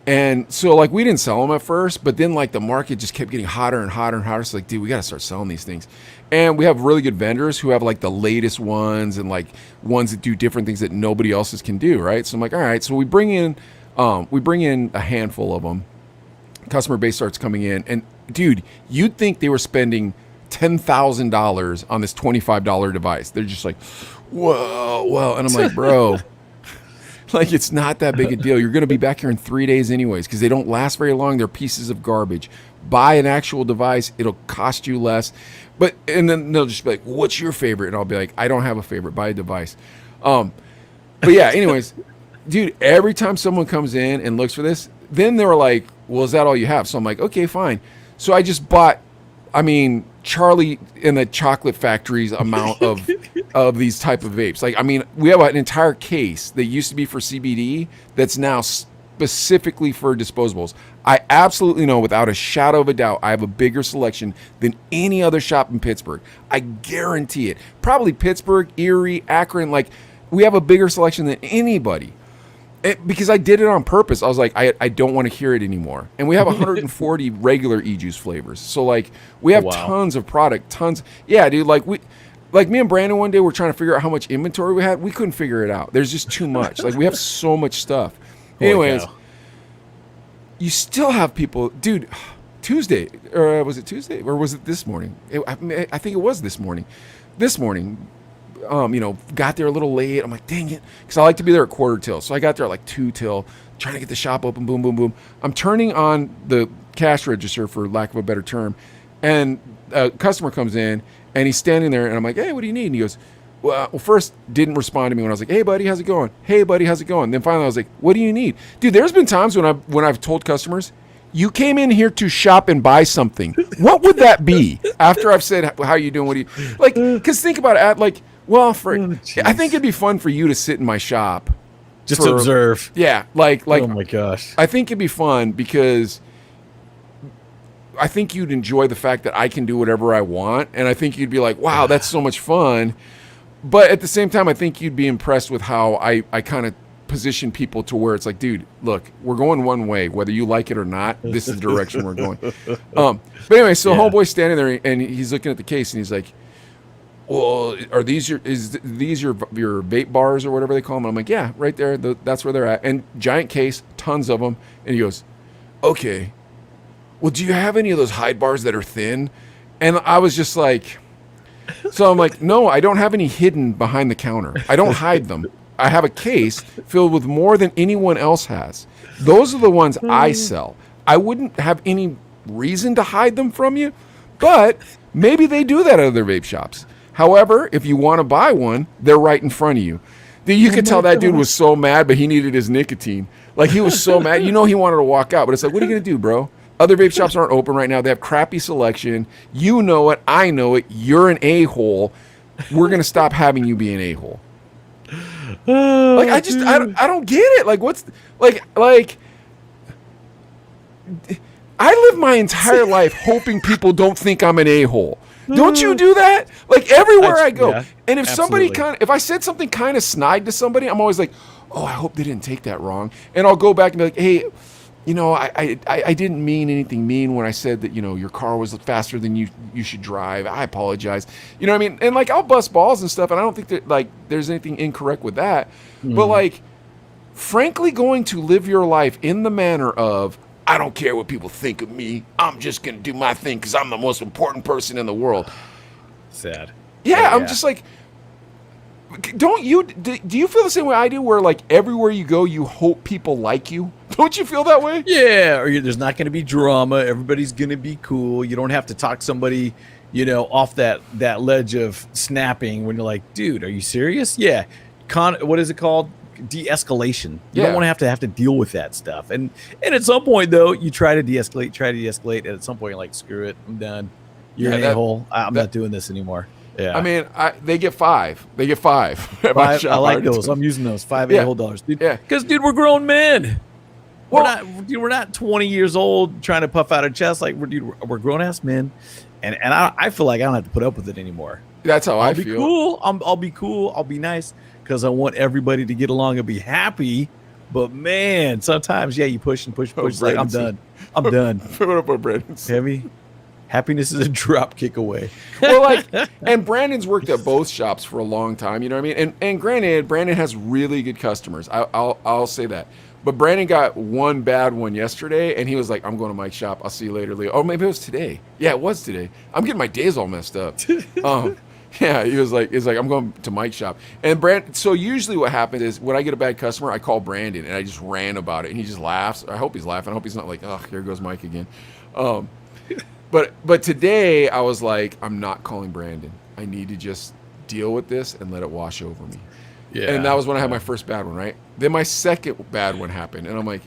A: And so like we didn't sell them at first, but then like the market just kept getting hotter and hotter and hotter. So like, dude, we got to start selling these things. And we have really good vendors who have like the latest ones and like ones that do different things that nobody else can do, right? So I'm like, all right. So we bring in We bring in a handful of them. Customer base starts coming in, and dude, you'd think they were spending $10,000 on this $25 device. They're just like, whoa, and I'm like, bro, like it's not that big a deal. You're going to be back here in 3 days anyways, because they don't last very long. They're pieces of garbage. Buy an actual device; it'll cost you less. And then they'll just be like, "What's your favorite?" And I'll be like, "I don't have a favorite. Buy a device." But yeah, anyways, dude, every time someone comes in and looks for this, then they were like, well, is that all you have? So I'm like, okay, fine. So I just bought, Charlie in the Chocolate Factory's amount of these type of vapes. Like, we have an entire case that used to be for CBD that's now specifically for disposables. I absolutely know without a shadow of a doubt I have a bigger selection than any other shop in Pittsburgh. I guarantee it. Probably Pittsburgh, Erie, Akron, like we have a bigger selection than anybody. Because I did it on purpose. I was like, I don't want to hear it anymore. And we have 140 regular e-juice flavors. So like we have tons of product, tons. Yeah, dude, like me and Brandon one day were trying to figure out how much inventory we had. We couldn't figure it out. There's just too much. Like we have so much stuff. Anyways, you still have people, dude, Tuesday, or was it Tuesday? Or was it this morning? I think it was this morning. Got there a little late. I'm like, dang it. Because I like to be there at 1:45. So I got there at like 2:00, trying to get the shop open, boom, boom, boom. I'm turning on the cash register, for lack of a better term. And a customer comes in, and he's standing there, and I'm like, hey, what do you need? And he goes, well, first didn't respond to me when I was like, hey, buddy, how's it going? Hey, buddy, how's it going? Then finally I was like, what do you need? Dude, there's been times when I've told customers, you came in here to shop and buy something. What would that be? After I've said, how you doing? What do you, like, because think about it, like, well, I think it'd be fun for you to sit in my shop.
B: Just to observe.
A: Yeah. Like,
B: oh my gosh.
A: I think it'd be fun because I think you'd enjoy the fact that I can do whatever I want. And I think you'd be like, wow, that's so much fun. But at the same time, I think you'd be impressed with how I kind of position people to where it's like, dude, look, we're going one way, whether you like it or not. This is the direction we're going. But anyway, so homeboy's standing there and he's looking at the case and he's like, well, are these your vape bars or whatever they call them? I'm like, yeah, right there. That's where they're at. And giant case, tons of them. And he goes, okay, well, do you have any of those Hyde bars that are thin? And I was just like, so I'm like, no, I don't have any hidden behind the counter. I don't hide them. I have a case filled with more than anyone else has. Those are the ones I sell. I wouldn't have any reason to hide them from you, but maybe they do that at other vape shops. However, if you want to buy one, they're right in front of you. You could tell that dude was so mad, but he needed his nicotine. Like, he was so mad. You know he wanted to walk out, but it's like, what are you going to do, bro? Other vape shops aren't open right now. They have crappy selection. You know it. I know it. You're an a-hole. We're going to stop having you be an a-hole. Like, I don't get it. Like, what's... Like... I live my entire life hoping people don't think I'm an a-hole. Don't you do that? Like, everywhere I go. Yeah, and if somebody if I said something kind of snide to somebody, I'm always like, oh, I hope they didn't take that wrong. And I'll go back and be like, hey, I didn't mean anything mean when I said that, your car was faster than you should drive. I apologize. You know what I mean? And like, I'll bust balls and stuff. And I don't think that like there's anything incorrect with that. But like, frankly, going to live your life in the manner of, I don't care what people think of me. I'm just going to do my thing because I'm the most important person in the world.
B: Sad.
A: Yeah, I'm just like, do you feel the same way I do where like everywhere you go, you hope people like you? Don't you feel that way?
B: Yeah, or there's not going to be drama. Everybody's going to be cool. You don't have to talk somebody, off that ledge of snapping when you're like, dude, are you serious? Yeah. What is it called? De-escalation. You don't want to have to deal with that stuff. And at some point though, you try to de-escalate, and at some point you're like, screw it, I'm done. You're an a-hole. I'm not doing this anymore. Yeah.
A: I mean, they get five. They get five.
B: Five, I like those. I'm using those. $5 a-hole dollars, dude. Yeah. Because dude, we're grown men. We're not 20 years old trying to puff out our chest. Like we're grown ass men, and I feel like I don't have to put up with it anymore.
A: That's how I feel.
B: I'll be cool. I'll be nice because I want everybody to get along and be happy. But man, sometimes you push and push. It's like, I'm done. What
A: up, Brandon?
B: Heavy. Happiness is a drop kick away.
A: Well, and Brandon's worked at both shops for a long time. You know what I mean? And granted, Brandon has really good customers. I'll say that. But Brandon got one bad one yesterday, and he was like, "I'm going to Mike's shop. I'll see you later, Leo." Oh, maybe it was today. Yeah, it was today. I'm getting my days all messed up. Yeah, he was like, "I'm going to Mike's shop." And so usually what happens is when I get a bad customer, I call Brandon and I just rant about it, and he just laughs. I hope he's laughing. I hope he's not like, "Oh, here goes Mike again." But today I was like, I'm not calling Brandon. I need to just deal with this and let it wash over me. Yeah. And that was when I had my first bad one, right? Then my second bad one happened, and I'm like,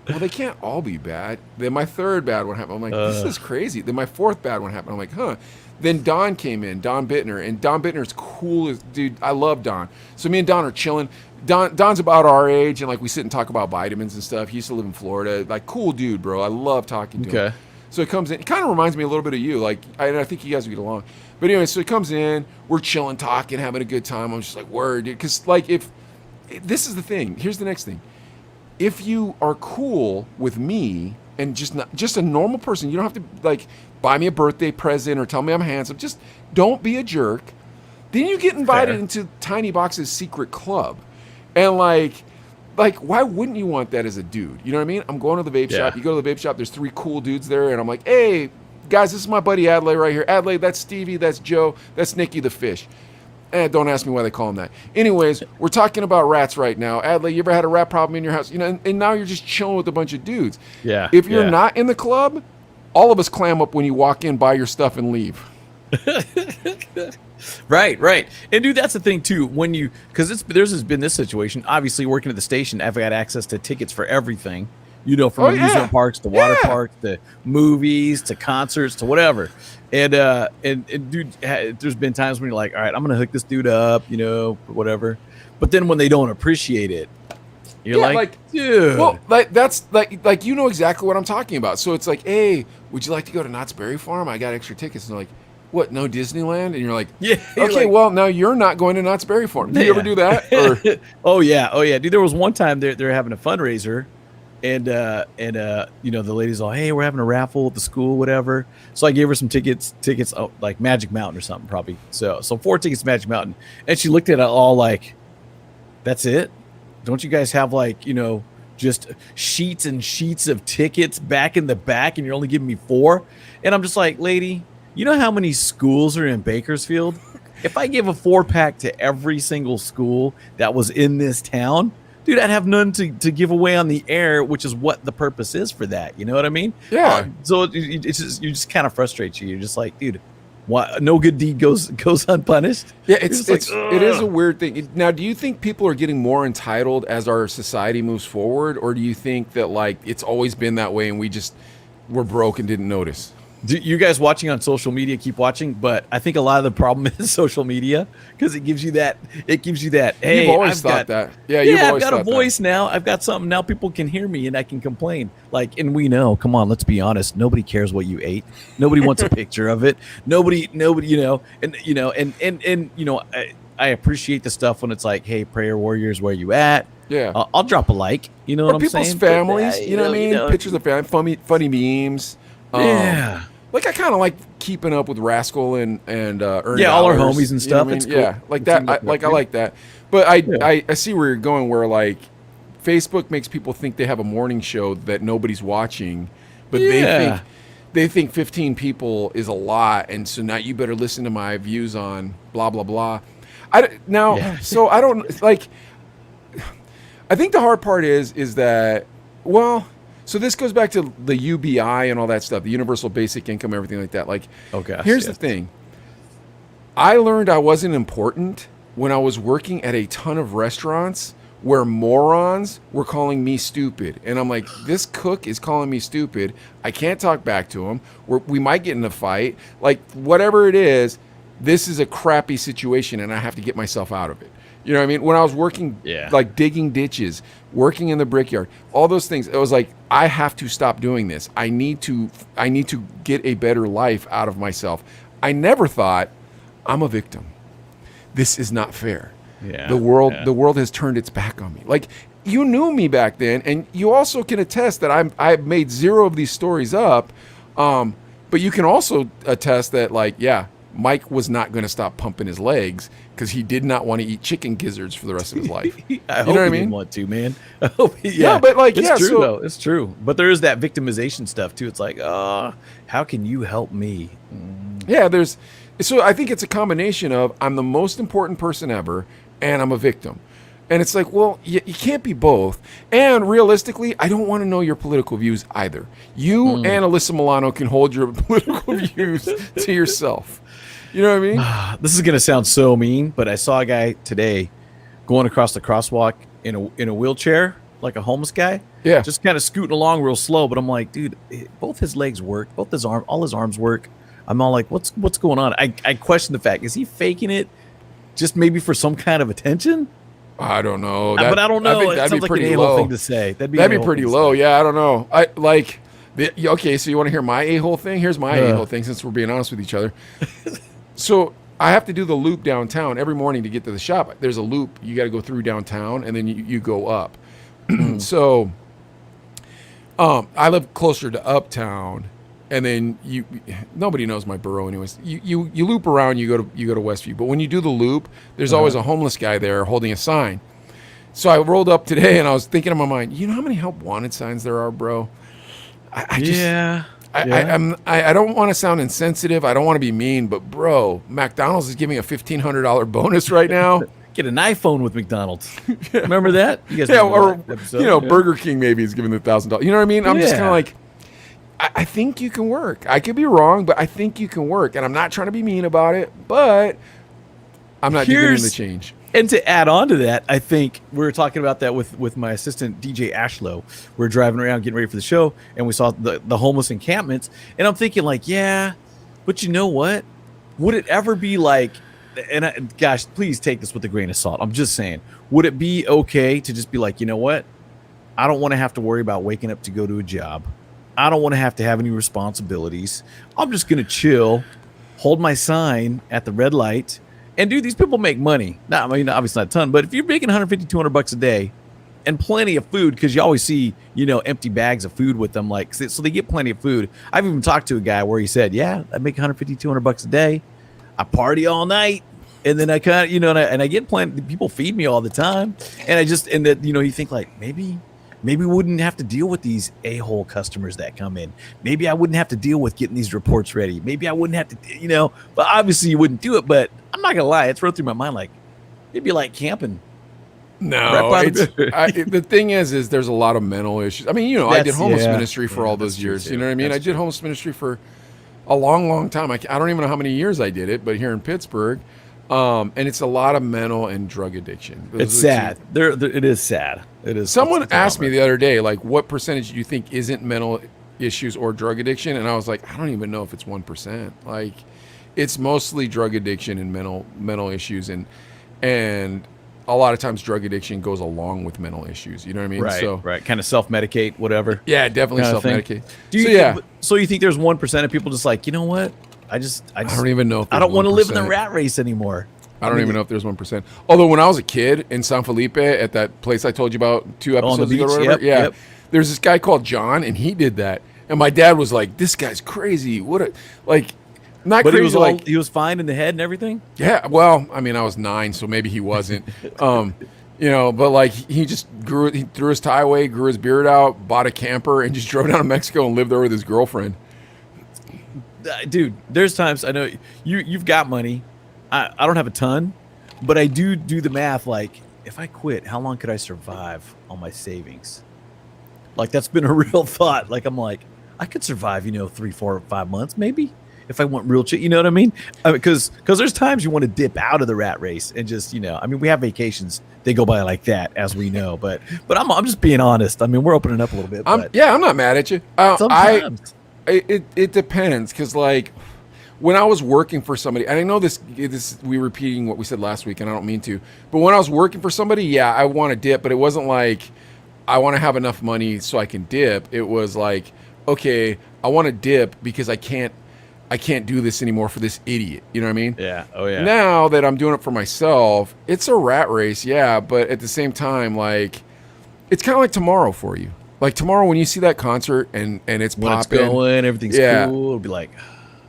A: well, they can't all be bad. Then my third bad one happened. I'm like, this is crazy. Then my fourth bad one happened. I'm like, huh. Then Don came in, Don Bittner, and Don Bittner's cool as dude. I love Don. So me and Don are chilling. Don's about our age, and like we sit and talk about vitamins and stuff. He used to live in Florida. Like, cool dude, bro. I love talking to him. So it comes in. It kind of reminds me a little bit of you. Like, I think you guys would get along. But anyway, so it comes in. We're chilling, talking, having a good time. I'm just like, word, dude. Because like, this is the thing. Here's the next thing. If you are cool with me and just a normal person, you don't have to like buy me a birthday present or tell me I'm handsome. Just don't be a jerk. Then you get invited into Tiny Box's secret club, and like, why wouldn't you want that as a dude? You know what I mean? I'm going to the vape shop. You go to the vape shop. There's 3 cool dudes there, and I'm like, hey, guys, this is my buddy Adlai right here. Adlai, that's Stevie, that's Joe, that's Nicky the fish. Don't ask me why they call him that. Anyways, we're talking about rats right now. Adlai, you ever had a rat problem in your house? You know, and now you're just chilling with a bunch of dudes. Yeah. If you're not in the club, all of us clam up when you walk in, buy your stuff, and leave.
B: Right. And dude, that's the thing too. When you, because there's been this situation. Obviously, working at the station, I've got access to tickets for everything. You know, from amusement parks to water parks to movies to concerts to whatever. And dude, there's been times when you're like, all right, I'm gonna hook this dude up, you know, or whatever. But then when they don't appreciate it, you're like, dude.
A: Well, like that's like you know exactly what I'm talking about. So it's like, hey, would you like to go to Knott's Berry Farm? I got extra tickets. And they're like, what? No Disneyland? And you're like, yeah. Okay, like, well now you're not going to Knott's Berry Farm. Do you ever do that? Or?
B: Oh yeah, dude. There was one time they're having a fundraiser. And you know, the lady's all, hey, we're having a raffle at the school, whatever. So I gave her some tickets, like Magic Mountain or something, probably. So 4 tickets to Magic Mountain. And she looked at it all like, that's it? Don't you guys have like, you know, just sheets and sheets of tickets back in the back and you're only giving me 4? And I'm just like, lady, you know how many schools are in Bakersfield? If I give a 4-pack to every single school that was in this town, dude, I'd have none to give away on the air, which is what the purpose is for that. You know what I mean?
A: Yeah.
B: So it's just kind of frustrates you. You're just like, dude, what? No good deed goes unpunished.
A: Yeah, it is a weird thing. Now, do you think people are getting more entitled as our society moves forward, or do you think that like it's always been that way and we're broke and didn't notice?
B: You guys watching on social media, keep watching, but I think a lot of the problem is social media because it gives you that. Hey,
A: you've always thought that. Yeah, you've always
B: I've got a voice now. I've got something now. People can hear me and I can complain. Like, and we know. Come on, let's be honest. Nobody cares what you ate. Nobody wants a picture of it. Nobody. You know, and you know, I appreciate the stuff when it's like, hey, prayer warriors, where you at?
A: Yeah,
B: I'll drop a like. You know what I'm saying?
A: People's families. You know what I mean? Pictures of family, funny memes.
B: Yeah.
A: Like I kind of like keeping up with Rascal and Ernie
B: all our
A: Dollars,
B: homies and stuff.
A: You know
B: it's
A: cool.
B: Yeah,
A: like that. I like that. But I see where you're going. Where like Facebook makes people think they have a morning show that nobody's watching, but they think 15 people is a lot, and so now you better listen to my views on blah blah blah. So I don't like. I think the hard part is that So this goes back to the UBI and all that stuff, the universal basic income, everything like that. Like, here's the thing. I learned I wasn't important when I was working at a ton of restaurants where morons were calling me stupid. And I'm like, this cook is calling me stupid. I can't talk back to him. We might get in a fight. Like, whatever it is, this is a crappy situation and I have to get myself out of it. You know what I mean? When I was working, like digging ditches, working in the brickyard, all those things, it was like, I have to stop doing this. I need to get a better life out of myself. I never thought, I'm a victim. This is not fair. Yeah, the world has turned its back on me. Like, you knew me back then, and you also can attest that I've made 0 of these stories up. But you can also attest that, like, Mike was not going to stop pumping his legs because he did not want to eat chicken gizzards for the rest of his life.
B: I hope he didn't want to, man. I hope
A: but like,
B: it's true though. It's true. But there is that victimization stuff too. It's like, how can you help me?
A: Yeah, so I think it's a combination of I'm the most important person ever and I'm a victim. And it's like, well, you can't be both. And realistically, I don't want to know your political views either. You and Alyssa Milano can hold your political views to yourself. You know what I mean?
B: This is going to sound so mean, but I saw a guy today going across the crosswalk in a wheelchair, like a homeless guy.
A: Yeah.
B: Just kind of scooting along real slow. But I'm like, dude, both his legs work. All his arms work. I'm all like, what's going on? I question the fact. Is he faking it just maybe for some kind of attention?
A: I don't know.
B: But I don't know.
A: I think
B: that'd be pretty low thing to say. That'd be
A: pretty low. Yeah, I don't know. Okay, so you want to hear my a-hole thing? Here's my a-hole thing since we're being honest with each other. So I have to do the loop downtown every morning to get to the shop. There's a loop. You got to go through downtown, and then you go up. So I live closer to uptown, and then nobody knows my borough anyways. You loop around, you go to Westview. But when you do the loop, there's always a homeless guy there holding a sign. So I rolled up today, and I was thinking in my mind, you know how many help wanted signs there are, bro? I don't want to sound insensitive. I don't want to be mean, but bro, McDonald's is giving a $1,500 bonus right now.
B: Get an iPhone with McDonald's. Remember that? You guys
A: Burger King maybe is giving the $1,000. You know what I mean? I'm just kind of like, I think you can work. I could be wrong, but I think you can work. And I'm not trying to be mean about it, but I'm not giving the change.
B: And to add on to that, I think we were talking about that with my assistant, DJ Ashlow. We're driving around getting ready for the show, and we saw the homeless encampments. And I'm thinking like, yeah, but you know what? Would it ever be like, gosh, please take this with a grain of salt. I'm just saying, would it be okay to just be like, you know what? I don't want to have to worry about waking up to go to a job. I don't want to have any responsibilities. I'm just going to chill, hold my sign at the red light. And dude, these people make money. Now, I mean, obviously not a ton, but if you're making $150, $200 a day and plenty of food, because you always see, empty bags of food with them, like, so they get plenty of food. I've even talked to a guy where he said, yeah, I make $150, $200 a day. I party all night. And then I kind of, and I get plenty, people feed me all the time. And you think like, maybe we wouldn't have to deal with these a-hole customers that come in. Maybe I wouldn't have to deal with getting these reports ready. Maybe I wouldn't have to, but obviously you wouldn't do it. But I'm not going to lie. It's run through my mind like, it'd be like camping.
A: No, the thing is there's a lot of mental issues. I mean, I did homeless ministry for all those years. You know what I mean? I did homeless ministry for a long, long time. I don't even know how many years I did it, but here in Pittsburgh. And it's a lot of mental and drug addiction.
B: It's sad. It is sad. It is.
A: Someone asked me the other day, like, what percentage do you think isn't mental issues or drug addiction? And I was like, I don't even know if it's 1%. Like, it's mostly drug addiction and mental issues, and a lot of times drug addiction goes along with mental issues. You know what I mean?
B: Right. Kind of self-medicate, whatever.
A: Yeah, definitely self-medicate.
B: So you think there's 1% of people just like, you know what? I
A: don't even know if
B: I don't want to live in the rat race anymore.
A: I don't even know if there's 1%. Although when I was a kid in San Felipe at that place I told you about 2 episodes ago or whatever,
B: yep.
A: There's this guy called John, and he did that. And my dad was like, "This guy's crazy. Not
B: but
A: crazy."
B: He was fine in the head and everything.
A: Yeah. Well, I mean, I was 9, so maybe he wasn't. But like he just he threw his tie away, grew his beard out, bought a camper, and just drove down to Mexico and lived there with his girlfriend.
B: Dude, there's times I know you've got money. I don't have a ton, but I do the math. Like, if I quit, how long could I survive on my savings? Like, that's been a real thought. Like, I'm like, I could survive, 3, 4, 5 months, maybe, if I want real shit. You know what I mean? Because there's times you want to dip out of the rat race and just, I mean, we have vacations. They go by like that, as we know. But I'm just being honest. I mean, we're opening up a little bit.
A: I'm not mad at you.
B: Sometimes.
A: It depends, because like when I was working for somebody, and I know this we repeating what we said last week, and I don't mean to, but when I was working for somebody, I want to dip, but it wasn't like I want to have enough money so I can dip. It was like, okay, I want to dip because I can't do this anymore for this idiot. You know what I mean?
B: Yeah. Oh yeah.
A: Now that I'm doing it for myself, it's a rat race, but at the same time, like, it's kind of like tomorrow for you. Like tomorrow when you see that concert and it's
B: when
A: popping,
B: it's going, everything's cool, it'll be like,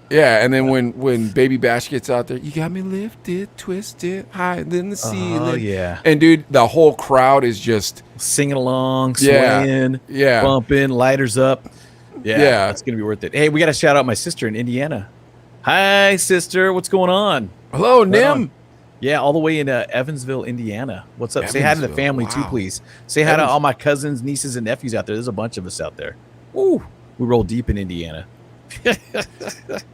A: Yeah, and then when Baby Bash gets out there, you got me lifted, twisted, higher than the ceiling.
B: Oh yeah.
A: And dude, the whole crowd is just
B: Singing along,
A: Yeah,
B: swaying,
A: yeah.
B: bumping, lighters up. Yeah,
A: Yeah.
B: that's gonna be worth it. Hey, we gotta shout out my sister in Indiana. Hi, sister. What's going on?
A: hello,
B: Right
A: Nim.
B: on. Yeah, all the way in Evansville, Indiana. What's up? Say hi to the
A: Evansville,
B: family too,
A: wow.
B: please. Say hi to
A: Evans-
B: all my cousins, nieces, and nephews out there. There's a bunch of us out there. Woo, we roll deep in Indiana.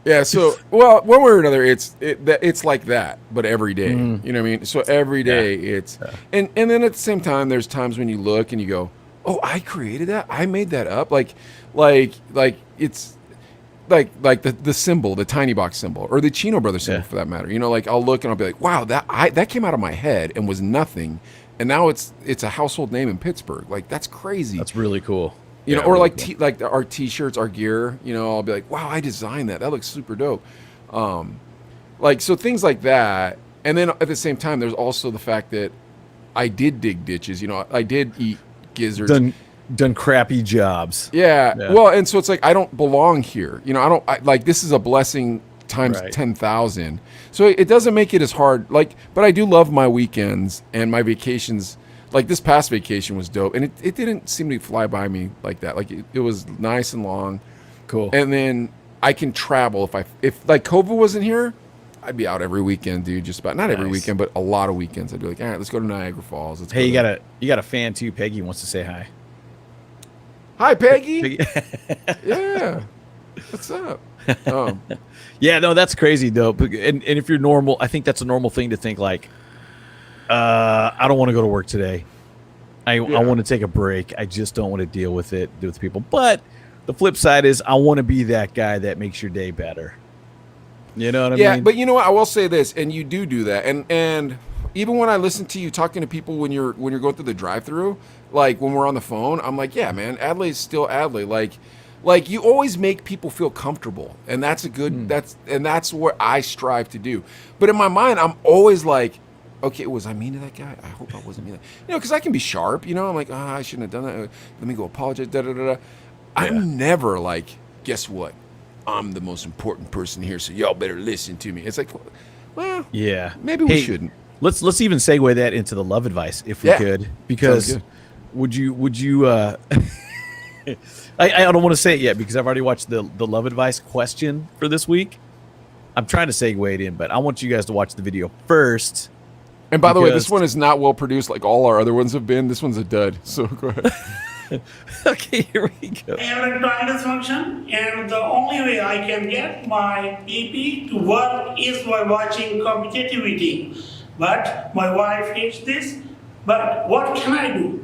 A: Yeah, so well, one way or another, it's like that, but every day.
B: Mm.
A: You know what I mean? So every day it's and then at the same time, there's times when you look and you go, "Oh, I created that. I made that up." Like it's like the symbol, the tiny box symbol, or the Chino Brothers symbol for that matter. You know, like I'll look and I'll be like, "Wow, that came out of my head and was nothing, and now it's a household name in Pittsburgh. Like that's crazy."
B: That's really cool.
A: You know,
B: Yeah,
A: or
B: really
A: like
B: cool.
A: like our T-shirts, our gear. You know, I'll be like, "Wow, I designed that. That looks super dope." Like so things like that. And then at the same time, there's also the fact that I did dig ditches. You know, I did eat gizzards.
B: done crappy jobs.
A: Yeah.
B: Yeah.
A: Well, and so it's like I don't belong here. You know, like this is a blessing times
B: Right.
A: 10,000. So it doesn't make it as hard. Like, but I do love my weekends and my vacations. Like this past vacation was dope, and it didn't seem to fly by me like that. Like it was nice and long,
B: Cool.
A: and then I can travel if like COVID wasn't here, I'd be out every weekend, dude. Just about not every
B: Nice.
A: weekend, but a lot of weekends. I'd be like, all right, let's go to Niagara Falls. Let's
B: Hey,
A: go
B: you got a fan too. Peggy wants to say hi.
A: Hi, Peggy.
B: Peggy-
A: Yeah, what's up?
B: Yeah, no, that's crazy though. And if you're normal, I think that's a normal thing to think like, I don't want to go to work today. I want to take a break. I just don't want to deal with people. But the flip side is I want to be that guy that makes your day better. You know what I
A: Yeah,
B: mean?
A: but you know what? I will say this, and you do that, and even when I listen to you talking to people when you're going through the drive-through, like when we're on the phone, I'm like, yeah, man, Adley's still Adley. Like you always make people feel comfortable, and that's a good that's what I strive to do. But in my mind, I'm always like, okay, was I mean to that guy? I hope I wasn't mean. You know, because I can be sharp. You know, I'm like, I shouldn't have done that. Let me go apologize. Da da da da. I'm never like, guess what? I'm the most important person here, so y'all better listen to me. It's like, well,
B: yeah,
A: maybe we shouldn't.
B: Let's even segue that into the love advice if we could, because
A: Sounds
B: would you I don't want to say it yet because I've already watched the love advice question for this week. I'm trying to segue it in, but I want you guys to watch the video first.
A: And by the way, this
B: because-
A: one is not well produced like all our other ones have been. This one's a dud. So go ahead.
B: Okay, here we go.
C: Erectile dysfunction, and the only way I can get my EP to work is by watching competitive eating. But my wife hates this. But what can I do?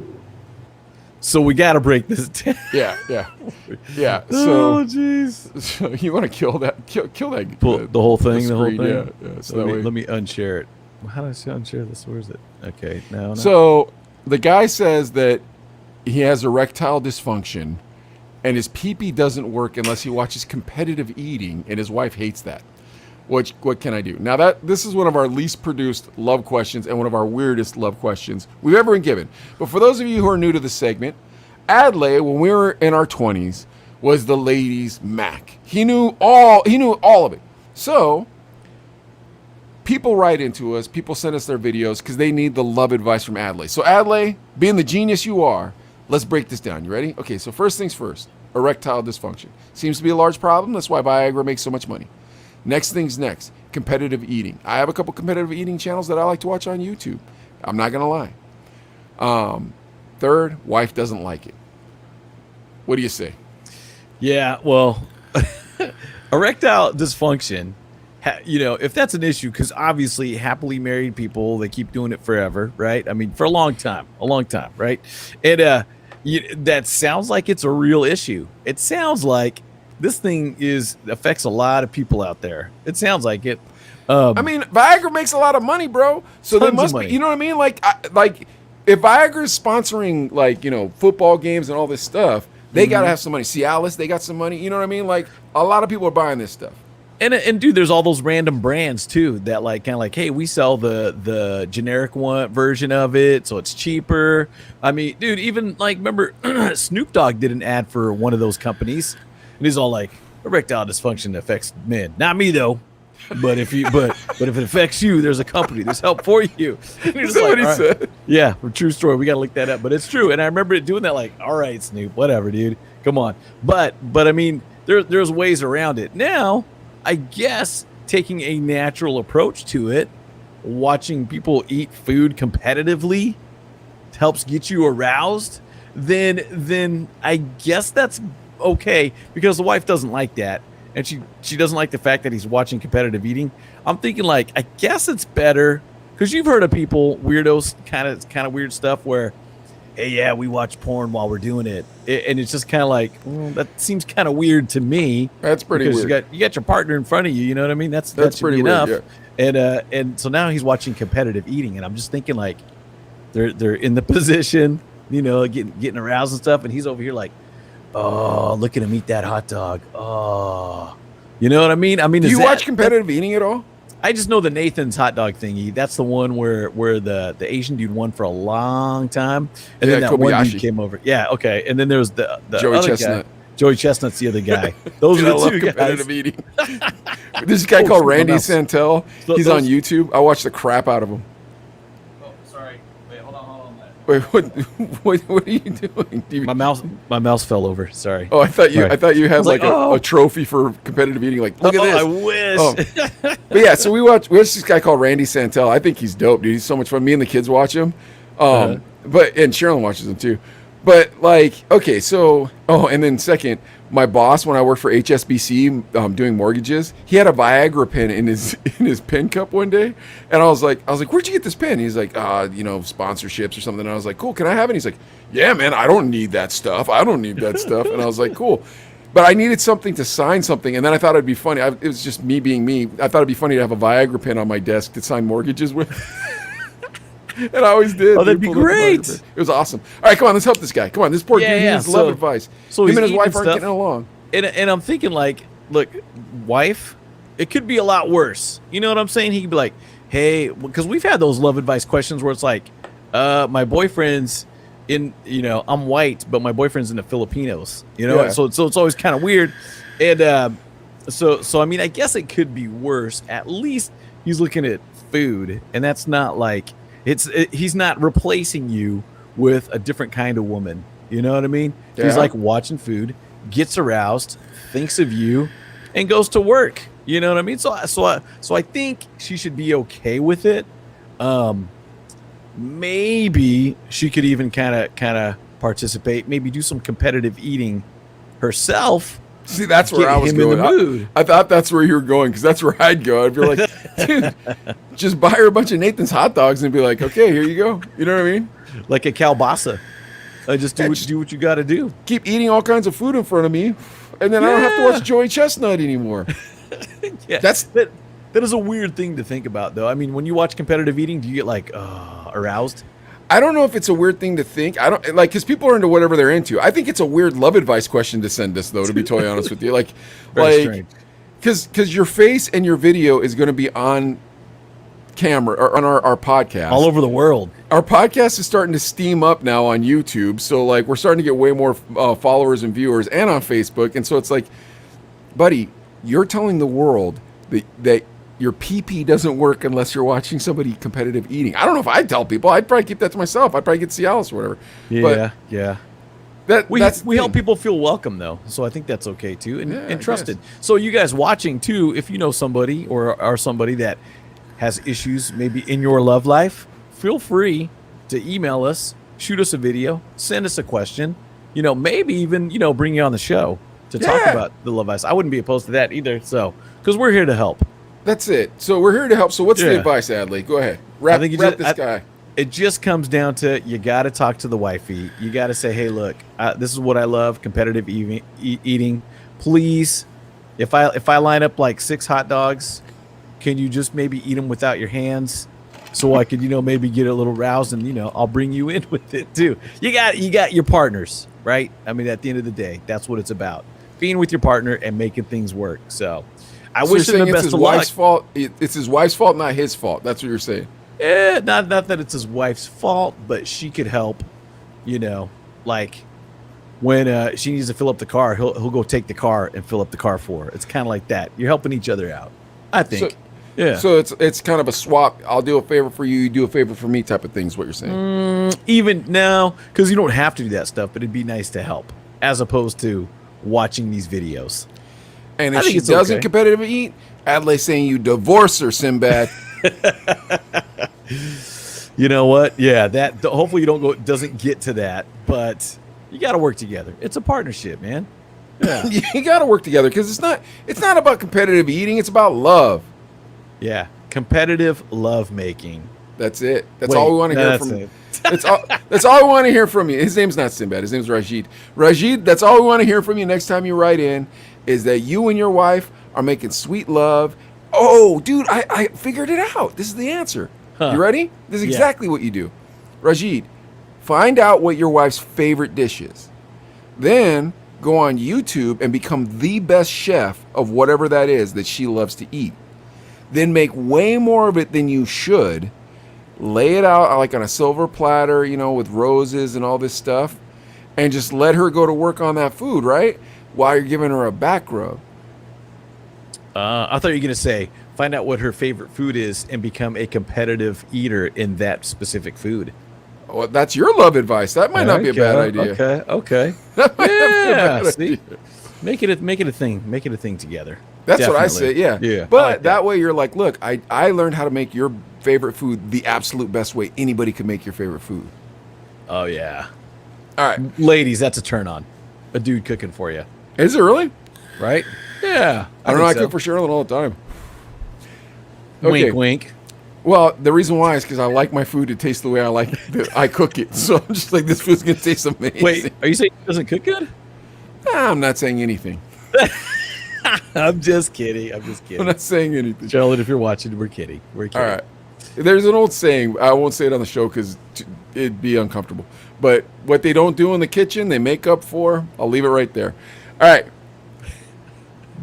B: So we got to break this down.
A: Yeah.
B: Oh,
A: So,
B: jeez.
A: so you want to kill that? Kill that?
B: The whole thing. The whole
A: screen,
B: thing.
A: Yeah. So that way.
B: Let me unshare it. How do I unshare this? Where is it? Okay, no.
A: So the guy says that he has erectile dysfunction, and his pee-pee doesn't work unless he watches competitive eating, and his wife hates that. What can I do? Now this is one of our least produced love questions and one of our weirdest love questions we've ever been given. But for those of you who are new to the segment, Adley, when we were in our 20s, was the ladies' Mac. He knew all of it. So people write into us, people send us their videos because they need the love advice from Adley. So Adley, being the genius you are, let's break this down. You ready? Okay, so first things first, erectile dysfunction. Seems to be a large problem. That's why Viagra makes so much money. Next things next, competitive eating. I have a couple competitive eating channels that I like to watch on YouTube. I'm not going to lie. Third, wife doesn't like it. What do you say?
B: Yeah, well, erectile dysfunction, if that's an issue, because obviously happily married people, they keep doing it forever, right? I mean, for a long time, right? And that sounds like it's a real issue. It sounds like this thing affects a lot of people out there. It sounds like it.
A: I mean, Viagra makes a lot of money, bro. So they
B: Tons of
A: must
B: money.
A: be, you know what I mean? Like if Viagra is sponsoring football games and all this stuff, they got to have some money. Cialis, they got some money. You know what I mean? Like a lot of people are buying this stuff.
B: And dude, there's all those random brands too that hey, we sell the generic version of it, so it's cheaper. I mean, dude, even remember Snoop Dogg did an ad for one of those companies, and he's all like, erectile dysfunction affects men, not me though. But if it affects you, there's a company. There's help for you. And you're
A: Is
B: just
A: that
B: like,
A: what he
B: all right.
A: said?
B: Yeah, true story. We got to look that up, but it's true. And I remember it doing that. Like, all right, Snoop, whatever, dude. Come on. But I mean, there's ways around it. Now, I guess taking a natural approach to it, watching people eat food competitively helps get you aroused. Then I guess that's okay, because the wife doesn't like that. And she doesn't like the fact that he's watching competitive eating. I'm thinking, like, I guess it's better, because you've heard of people, weirdos, kind of weird stuff where, hey, yeah, we watch porn while we're doing it. And it's just kind of like, well, that seems kind of weird to me.
A: That's pretty weird.
B: You got your partner in front of you. You know what I mean? That's
A: pretty
B: enough.
A: weird, yeah.
B: And so now he's watching competitive eating, and I'm just thinking, like, they're in the position, you know, getting aroused and stuff, and he's over here like, oh, look at him eat that hot dog. Oh, you know what I mean?
A: Do you watch competitive eating at all?
B: I just know the Nathan's hot dog thingy. That's the one where the Asian dude won for a long time, and then that one
A: Kobayashi
B: dude came over. Yeah, okay. And then there was the
A: Joey
B: other
A: Chestnut.
B: guy. Joey Chestnut's the other guy. Those
A: Dude,
B: are
A: I
B: the
A: love
B: two
A: competitive
B: guys.
A: eating. This guy called Randy Santel. He's on YouTube. I watch the crap out of him.
B: Oh, sorry. Wait, hold on.
A: Wait, what are you doing?
B: My mouse fell over. Sorry.
A: Oh, I thought you had like
B: oh.
A: a trophy for competitive eating. Like, look at this.
B: I wish.
A: Oh. But yeah, so we watch this guy called Randy Santel. I think he's dope, dude. He's so much fun. Me and the kids watch him. And Sherilyn watches him too. But like, okay, so and then second, my boss, when I worked for HSBC doing mortgages, he had a Viagra pen in his pen cup one day, and I was like, where'd you get this pen? He's like, sponsorships or something. And I was like, cool, can I have it? And he's like, yeah, man, I don't need that stuff. And I was like, cool. But I needed something to sign something, and then I thought it'd be funny. It was just me being me. I thought it'd be funny to have a Viagra pen on my desk to sign mortgages with. And I always did.
B: Oh, that'd be great.
A: It was awesome. All right, come on, let's help this guy. Come on, this poor dude needs love advice.
B: So
A: him and his
B: eating
A: wife aren't
B: stuff,
A: getting along.
B: And I'm thinking, like, look, wife, it could be a lot worse. You know what I'm saying? He could be like, hey, because we've had those love advice questions where it's like, my boyfriend's in, I'm white, but my boyfriend's in the Filipinos.
A: Yeah.
B: So it's always kind of weird. And so I mean, I guess it could be worse. At least he's looking at food, and that's not like he's not replacing you with a different kind of woman. You know what I mean?
A: Yeah.
B: He's like watching food, gets aroused, thinks of you, and goes to work. You know what I mean? So I think she should be okay with it. Maybe she could even kind of participate. Maybe do some competitive eating herself.
A: See, that's where I was
B: him in
A: going.
B: the mood.
A: I thought that's where you were going, because that's where I'd go. I'd be like, dude, just buy her a bunch of Nathan's hot dogs and be like, okay, here you go. You know what I mean?
B: Like a kielbasa. Just do what you got to do.
A: Keep eating all kinds of food in front of me, and then I don't have to watch Joey Chestnut anymore.
B: Yeah, that is a weird thing to think about, though. I mean, when you watch competitive eating, do you get like aroused?
A: I don't know if it's a weird thing to think. I don't like, because people are into whatever they're into. I think it's a weird love advice question to send us, though, to be totally honest with you. Because your face and your video is going to be on camera or on our podcast
B: All over the world.
A: Our podcast is starting to steam up now on YouTube, so like we're starting to get way more followers and viewers, and on Facebook. And so it's like, buddy, you're telling the world that your PP doesn't work unless you're watching somebody competitive eating. I don't know if I'd tell people. I'd probably keep that to myself. I'd probably get Cialis or whatever.
B: Yeah.
A: But
B: We help people feel welcome, though, so I think that's okay too, and trusted. So you guys watching too, if you know somebody or are somebody that has issues maybe in your love life, feel free to email us, shoot us a video, send us a question. Maybe even bring you on the show to talk about the love advice. I wouldn't be opposed to that either. So because we're here to help.
A: That's it. So we're here to help. So what's the advice, Adley? Go ahead. Wrap this guy.
B: It just comes down to, you got to talk to the wifey. You got to say, hey, look, this is what I love, competitive eating. Please, if I line up like 6 hot dogs, can you just maybe eat them without your hands, so I could maybe get a little roused, and I'll bring you in with it too. You got your partners, right? I mean, at the end of the day, that's what it's about: being with your partner and making things work. So I wish him the best of luck.
A: Fault. It's his wife's fault, not his fault. That's what you're saying.
B: Not that it's his wife's fault, but she could help, like when she needs to fill up the car, he'll go take the car and fill up the car for her. It's kind of like that. You're helping each other out, I think. Yeah.
A: So it's kind of a swap. I'll do a favor for you, you do a favor for me type of thing is what you're saying.
B: Even now, because you don't have to do that stuff, but it'd be nice to help as opposed to watching these videos.
A: And if she doesn't competitive eat, Adelaide's saying you divorce her, Sinbad.
B: You know what? Yeah, hopefully you doesn't get to that, but you got to work together. It's a partnership, man. Yeah.
A: You got to work together because it's not about competitive eating. It's about love.
B: Yeah, competitive love making.
A: That's it. That's all we want to hear from you. That's all we want to hear from you. His name's not Sinbad. His name's Rajid. Rajid, that's all we want to hear from you next time you write in is that you and your wife are making sweet love. Oh, dude, I figured it out. This is the answer. Huh. You ready? This is exactly what you do. Rajid, find out what your wife's favorite dish is. Then go on YouTube and become the best chef of whatever that is that she loves to eat. Then make way more of it than you should. Lay it out like on a silver platter, with roses and all this stuff. And just let her go to work on that food, right? While you're giving her a back rub.
B: I thought you were going to say, find out what her favorite food is and become a competitive eater in that specific food.
A: Well, that's your love advice. That might not be a bad idea.
B: Okay.
A: That might not be a bad
B: see?
A: idea.
B: Make it a thing. Make it a thing together.
A: That's
B: Definitely.
A: what I say, yeah.
B: Yeah.
A: But
B: like
A: that way you're like, look, I learned how to make your favorite food the absolute best way anybody can make your favorite food.
B: Oh, yeah.
A: All right.
B: Ladies, that's a turn on. A dude cooking for you.
A: Is it really?
B: Right? Yeah.
A: I don't know. I cook for Sherilyn all the time.
B: Okay. Wink, wink.
A: Well, the reason why is because I like my food to taste the way I cook it. So I'm just like, this food's going to taste amazing.
B: Wait, are you saying it doesn't cook good?
A: Nah, I'm not saying anything.
B: I'm just kidding.
A: I'm not saying anything.
B: Charlotte, if you're watching, we're kidding. All
A: right. There's an old saying. I won't say it on the show because it'd be uncomfortable. But what they don't do in the kitchen, they make up for. I'll leave it right there. All right.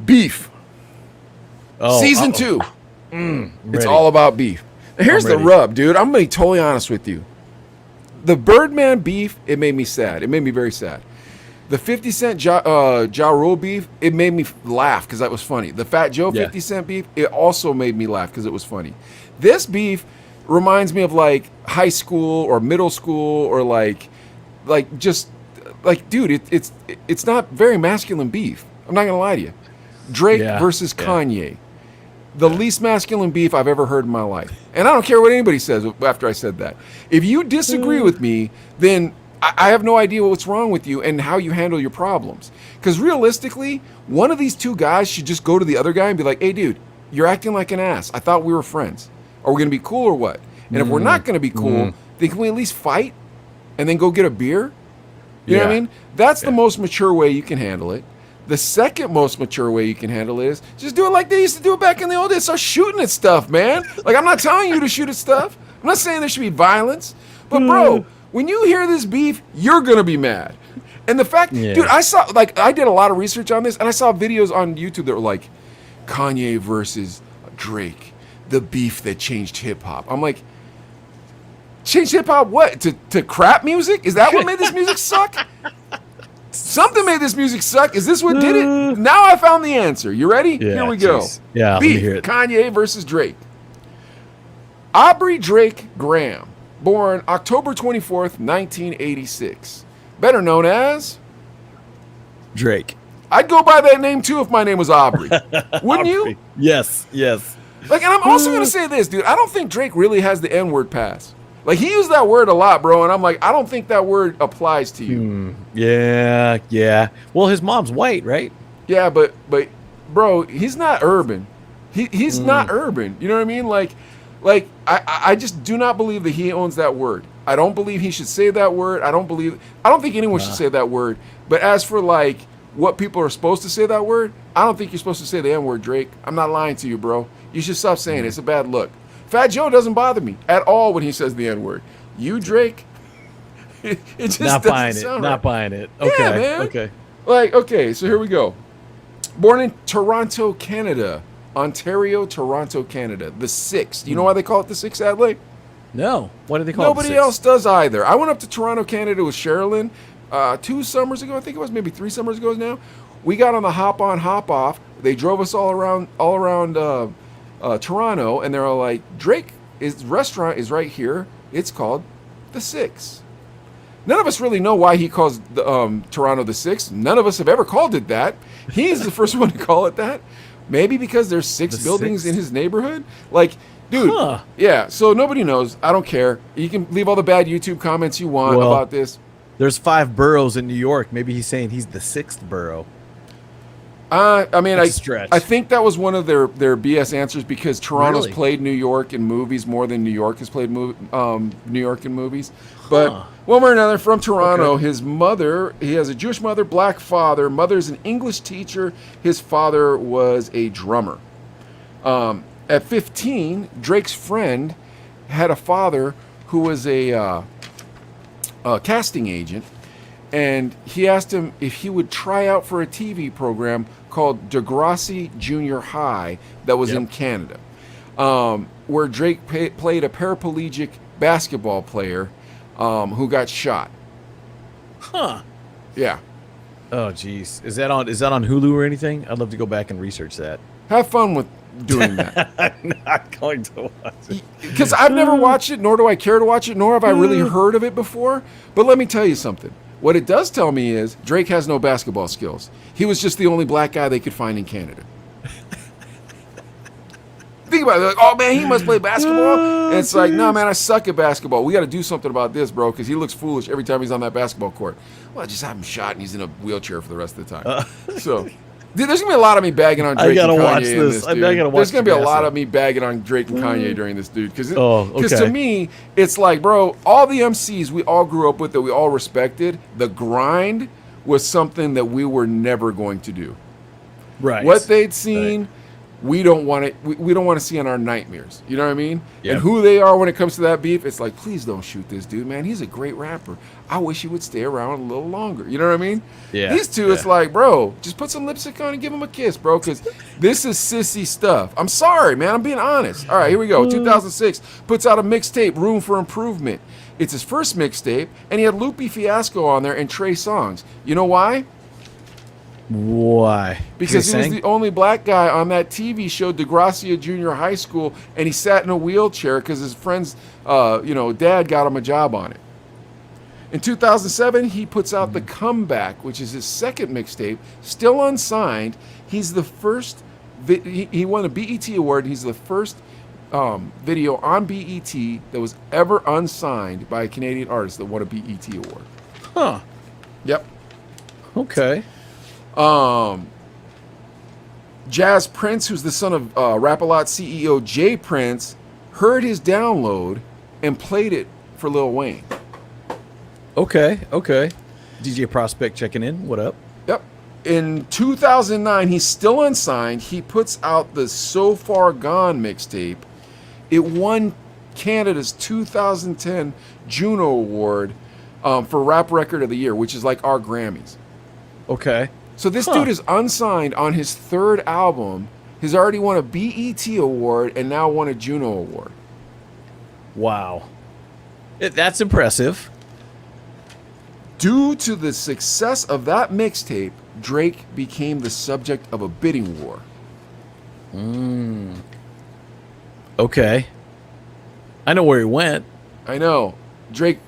A: Beef. Season 2. It's all about beef. Now, here's the rub, dude. I'm going to be totally honest with you. The Birdman beef, it made me sad. It made me very sad. The 50 Cent Ja Rule beef, it made me laugh because that was funny. The Fat Joe 50 Cent beef, it also made me laugh because it was funny. This beef reminds me of like high school or middle school or dude, it's not very masculine beef. I'm not gonna lie to you. Drake versus Kanye. The least masculine beef I've ever heard in my life. And I don't care what anybody says after I said that. If you disagree with me, then I have no idea what's wrong with you and how you handle your problems. Because realistically, one of these two guys should just go to the other guy and be like, hey, dude, you're acting like an ass. I thought we were friends. Are we going to be cool or what? And if we're not going to be cool, then can we at least fight and then go get a beer? You know what I mean? That's the most mature way you can handle it. The second most mature way you can handle it is just do it like they used to do it back in the old days. Start shooting at stuff, man. Like, I'm not telling you to shoot at stuff. I'm not saying there should be violence. But, bro, when you hear this beef, you're going to be mad. And the fact, dude, I did a lot of research on this, and I saw videos on YouTube that were like, Kanye versus Drake, the beef that changed hip-hop. I'm like, changed hip-hop what? To crap music? Is that what made this music suck? Something made this music suck. Is this what did it? Now I found the answer. You ready? Here we go.
B: Yeah,
A: beef,
B: let me hear it.
A: Kanye versus Drake. Aubrey Drake Graham, born October 24th, 1986. Better known as
B: Drake.
A: I'd go by that name too if my name was Aubrey. Wouldn't you?
B: Yes.
A: Like, and I'm also going to say this, dude. I don't think Drake really has the N-word pass. Like, he used that word a lot, bro, and I'm like, I don't think that word applies to you.
B: Yeah. Well, his mom's white, right?
A: Yeah, but bro, he's not urban. He's not urban. You know what I mean? Like I just do not believe that he owns that word. I don't believe he should say that word. I don't think anyone should say that word. But as for like what people are supposed to say that word, I don't think you're supposed to say the N-word, Drake. I'm not lying to you, bro. You should stop saying it. It's a bad look. Fat Joe doesn't bother me at all when he says the N-word. You, Drake, it just
B: not
A: doesn't
B: buying
A: sound
B: it.
A: right.
B: Not buying it. Okay.
A: Yeah, man.
B: Okay.
A: Like, okay, so here we go. Born in Toronto, Canada. Ontario, Toronto, Canada. The Six. Do you know why they call it the Six, Adley?
B: No. What do they call it?
A: Nobody else does either. I went up to Toronto, Canada with Sherilyn. 2 summers ago, I think it was, maybe 3 summers ago now. We got on the hop on, hop off. They drove us all around Toronto, and they're all like, Drake's restaurant is right here. It's called the Six. None of us really know why he calls Toronto the Six. None of us have ever called it that. He's the first one to call it that. Maybe because there's 6 buildings in his neighborhood. Like, dude, yeah. So nobody knows. I don't care. You can leave all the bad YouTube comments you want about this.
B: There's 5 boroughs in New York. Maybe he's saying he's the 6th borough.
A: I mean,
B: stretch.
A: I think that was one of their BS answers because Toronto's played New York in movies more than New York has played New York in movies. But one way or another, from Toronto, his mother, he has a Jewish mother, black father. Mother's an English teacher. His father was a drummer. At 15, Drake's friend had a father who was a casting agent. And he asked him if he would try out for a TV program called Degrassi Junior High that was in Canada, where Drake played a paraplegic basketball player who got shot.
B: Huh.
A: Yeah.
B: Oh, geez. Is that on Hulu or anything? I'd love to go back and research that.
A: Have fun with doing that.
B: I'm not going to watch it.
A: Because I've never watched it, nor do I care to watch it, nor have I really heard of it before. But let me tell you something. What it does tell me is Drake has no basketball skills. He was just the only black guy they could find in Canada. Think about it. Like, oh, man, he must play basketball. And it's like, no, man, I suck at basketball. We got to do something about this, bro, because he looks foolish every time he's on that basketball court. Well, just have him shot, and he's in a wheelchair for the rest of the time. So, dude, there's going to be a lot of me bagging on Drake and Kanye in this, dude. There's going to be a lot of me bagging on Drake and Kanye during this, dude. Because to me, it's like, bro, all the MCs we all grew up with that we all respected, the grind was something that we were never going to do.
B: Right.
A: What they'd seen, we don't want to. We don't want to see in our nightmares. You know what I mean?
B: Yep.
A: And who they are when it comes to that beef, it's like, please don't shoot this dude, man. He's a great rapper. I wish he would stay around a little longer. You know what I mean?
B: Yeah.
A: These two, it's like, bro, just put some lipstick on and give him a kiss, bro, because this is sissy stuff. I'm sorry, man. I'm being honest. All right, here we go. 2006 puts out a mixtape, Room for Improvement. It's his first mixtape, and he had Lupe Fiasco on there and Trey Songz. You know why?
B: Why?
A: Because he was the only black guy on that TV show, Degrassi Junior High School, and he sat in a wheelchair because his friend's, dad got him a job on it. In 2007, he puts out The Comeback, which is his second mixtape, still unsigned. He's the first, he won a BET award. He's the first video on BET that was ever unsigned by a Canadian artist that won a BET award.
B: Huh.
A: Yep.
B: Okay.
A: Jazz Prince, who's the son of Rap-A-Lot CEO Jay Prince, heard his download and played it for Lil Wayne.
B: Okay. DJ Prospect checking in. What up?
A: Yep. In 2009, he's still unsigned. He puts out the So Far Gone mixtape. It won Canada's 2010 Juno Award for Rap Record of the Year, which is like our Grammys.
B: Okay.
A: So this dude is unsigned on his third album. He's already won a BET award and now won a Juno Award.
B: Wow. That's impressive.
A: Due to the success of that mixtape, Drake became the subject of a bidding war.
B: Okay. I know where he went.
A: I know. Drake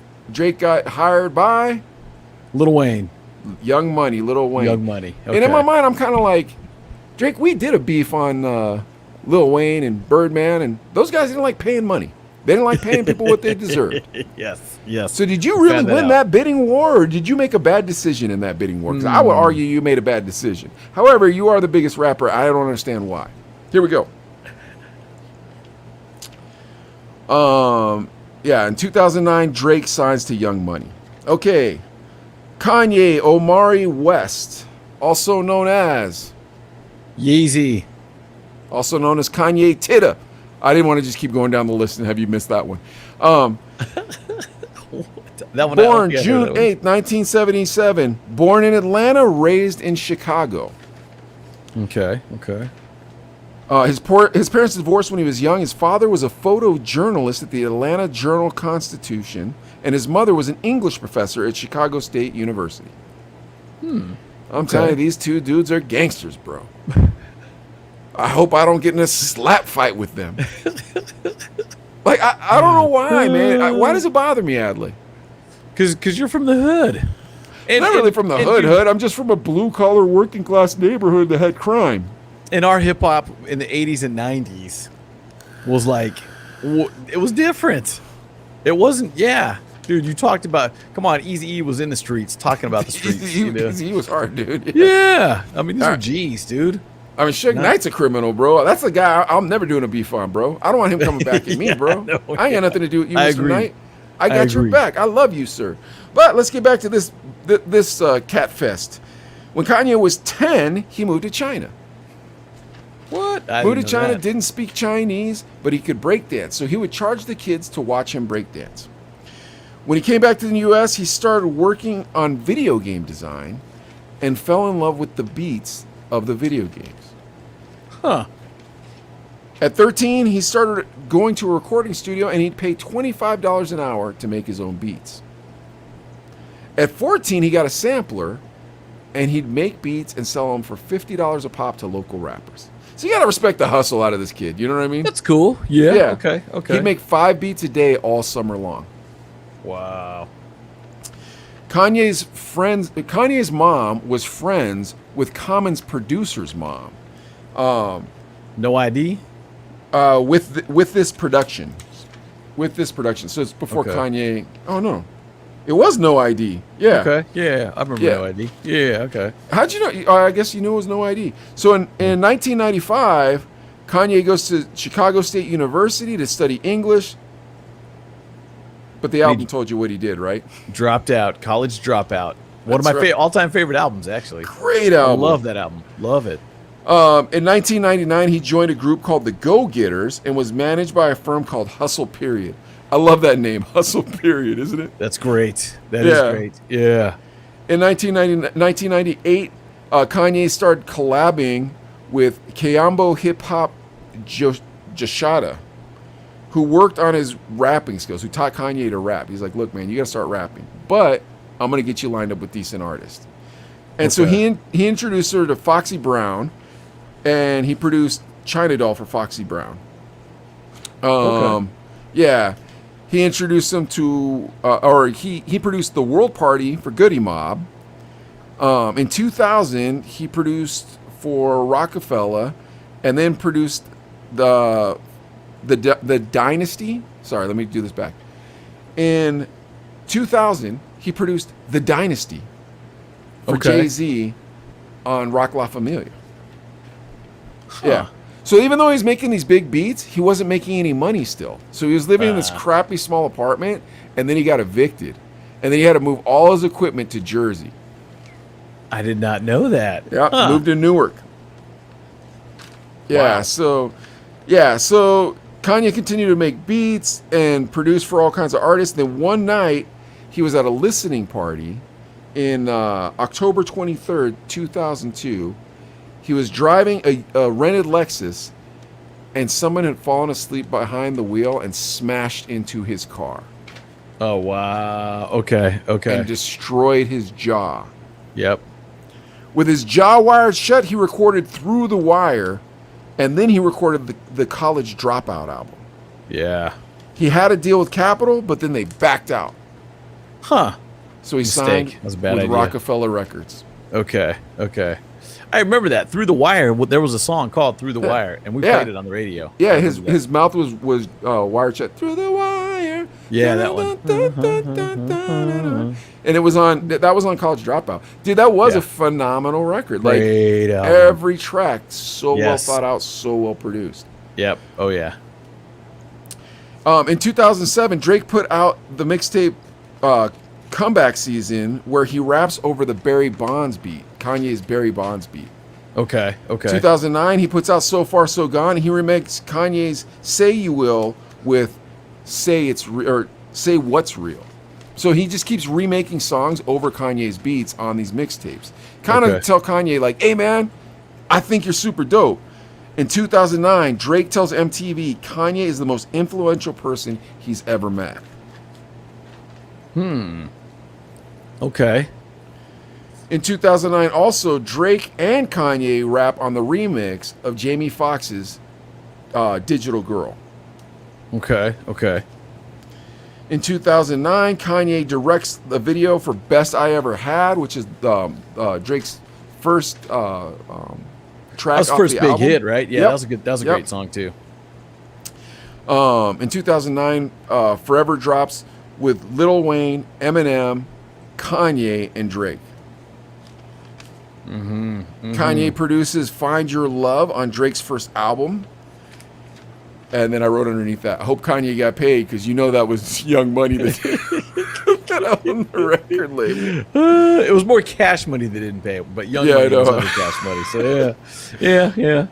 A: got hired by
B: Lil Wayne.
A: Young Money, Lil Wayne.
B: Young Money. Okay.
A: And in my mind, I'm kind of like, Drake, we did a beef on Lil Wayne and Birdman, and those guys didn't like paying money. They didn't like paying people what they deserved.
B: Yes.
A: So did you really win that bidding war, or did you make a bad decision in that bidding war? Because I would argue you made a bad decision. However, you are the biggest rapper. I don't understand why. Here we go. In 2009, Drake signs to Young Money. Okay. Kanye Omari West, also known as
B: Yeezy,
A: also known as Kanye Titta. I didn't want to just keep going down the list and have you miss that one.
B: That one
A: born June 8th, 1977. Born in Atlanta, raised in Chicago.
B: Okay.
A: His parents divorced when he was young. His father was a photojournalist at the Atlanta Journal-Constitution, and his mother was an English professor at Chicago State University. I'm telling you, these two dudes are gangsters, bro. I hope I don't get in a slap fight with them. Like, I don't know why, man. Why does it bother me, Adley?
B: Because you're from the hood.
A: Not really from the hood. I'm just from a blue-collar, working-class neighborhood that had crime.
B: And our hip-hop in the 80s and 90s was like, it was different. It wasn't, Dude, you talked about, come on, Eazy-E was in the streets talking about the streets.
A: Eazy-E was hard, dude.
B: Yeah. I mean, these are G's, dude.
A: I mean, Suge Knight's a criminal, bro. That's the guy I'm never doing a beef on, bro. I don't want him coming back at me, bro. I ain't got nothing to do with you, Mr. Knight. I got your back. I love you, sir. But let's get back to this cat fest. When Kanye was 10, he moved to China.
B: What?
A: Moved to China, didn't speak Chinese, but he could break dance. So he would charge the kids to watch him break dance. When he came back to the U.S., he started working on video game design and fell in love with the beats of the video games.
B: Huh.
A: At 13, he started going to a recording studio, and he'd pay $25 an hour to make his own beats. At 14, he got a sampler, and he'd make beats and sell them for $50 a pop to local rappers. So you got to respect the hustle out of this kid. You know what I mean?
B: That's cool. Yeah. Okay.
A: He'd make 5 beats a day all summer long.
B: Wow.
A: Kanye's mom was friends with Common's producer's mom.
B: No ID?
A: With this production. So it's before Kanye. Oh, no. It was No ID. Yeah.
B: Okay. Yeah, I remember No ID. Yeah, okay.
A: How'd you know? I guess you knew it was No ID. So in 1995, Kanye goes to Chicago State University to study English. But the album told you what he did, right?
B: Dropped out. College Dropout. One of my all-time favorite albums, actually.
A: Great album.
B: I love that album. Love it.
A: In 1999, he joined a group called the Go-Getters and was managed by a firm called Hustle Period. I love that name, Hustle Period, isn't it?
B: That's great. That is great. Yeah.
A: In 1998, Kanye started collabing with Kayambo Hip Hop Jashada, who worked on his rapping skills, who taught Kanye to rap. He's like, look, man, you got to start rapping, but I'm going to get you lined up with decent artists. And so he introduced her to Foxy Brown, and he produced China Doll for Foxy Brown. Yeah. He introduced them to, he produced The World Party for Goody Mob. In 2000, he produced for Rockefeller, and then produced the Dynasty. Sorry, let me do this back. In 2000, he produced The Dynasty for Jay-Z on Rock La Familia. Yeah. So even though he's making these big beats, he wasn't making any money still. So he was living in this crappy small apartment, and then he got evicted. And then he had to move all his equipment to Jersey.
B: I did not know that.
A: Yeah, moved to Newark. Yeah,
B: Wow.
A: so Kanye continued to make beats and produce for all kinds of artists. Then one night, he was at a listening party in October 23rd, 2002. He was driving a rented Lexus, and someone had fallen asleep behind the wheel and smashed into his car.
B: Oh, wow. Okay.
A: And destroyed his jaw.
B: Yep.
A: With his jaw wired shut, he recorded Through the Wire, and then he recorded the College Dropout album.
B: Yeah.
A: He had a deal with Capitol, but then they backed out.
B: Huh.
A: So he
B: Mistake.
A: signed
B: That was a bad
A: with
B: idea.
A: Rockefeller Records.
B: Okay. I remember that. Through the Wire. There was a song called Through the Wire, and we played it on the radio.
A: Yeah, his mouth was wired shut. Through the wire.
B: Yeah, that one.
A: And it was that was on College Dropout. Dude, that was a phenomenal record.
B: Great
A: like
B: album.
A: every track so well thought out, so well produced.
B: Yep. Oh yeah.
A: In 2007, Drake put out the mixtape Comeback Season, where he raps over the Barry Bonds beat, Kanye's Barry Bonds beat.
B: Okay.
A: 2009, he puts out So Far So Gone. He remakes Kanye's Say You Will with Say What's Real. So he just keeps remaking songs over Kanye's beats on these mixtapes. Kind of tell Kanye, like, hey man, I think you're super dope. In 2009, Drake tells MTV Kanye is the most influential person he's ever met.
B: Okay.
A: In 2009, also, Drake and Kanye rap on the remix of Jamie Foxx's Digital Girl.
B: Okay.
A: In 2009, Kanye directs the video for Best I Ever Had, which is Drake's first track
B: That was
A: off
B: first
A: the
B: big
A: album.
B: hit, right? Yeah,
A: Yep.
B: that was a great song too.
A: In 2009, Forever drops with Lil Wayne, Eminem, Kanye, and Drake. Kanye produces Find Your Love on Drake's first album. And then I wrote underneath that, I hope Kanye got paid, because you know that was Young Money that that out on the record label.
B: It was more Cash Money that didn't pay, but Young Money was other Cash Money. So yeah.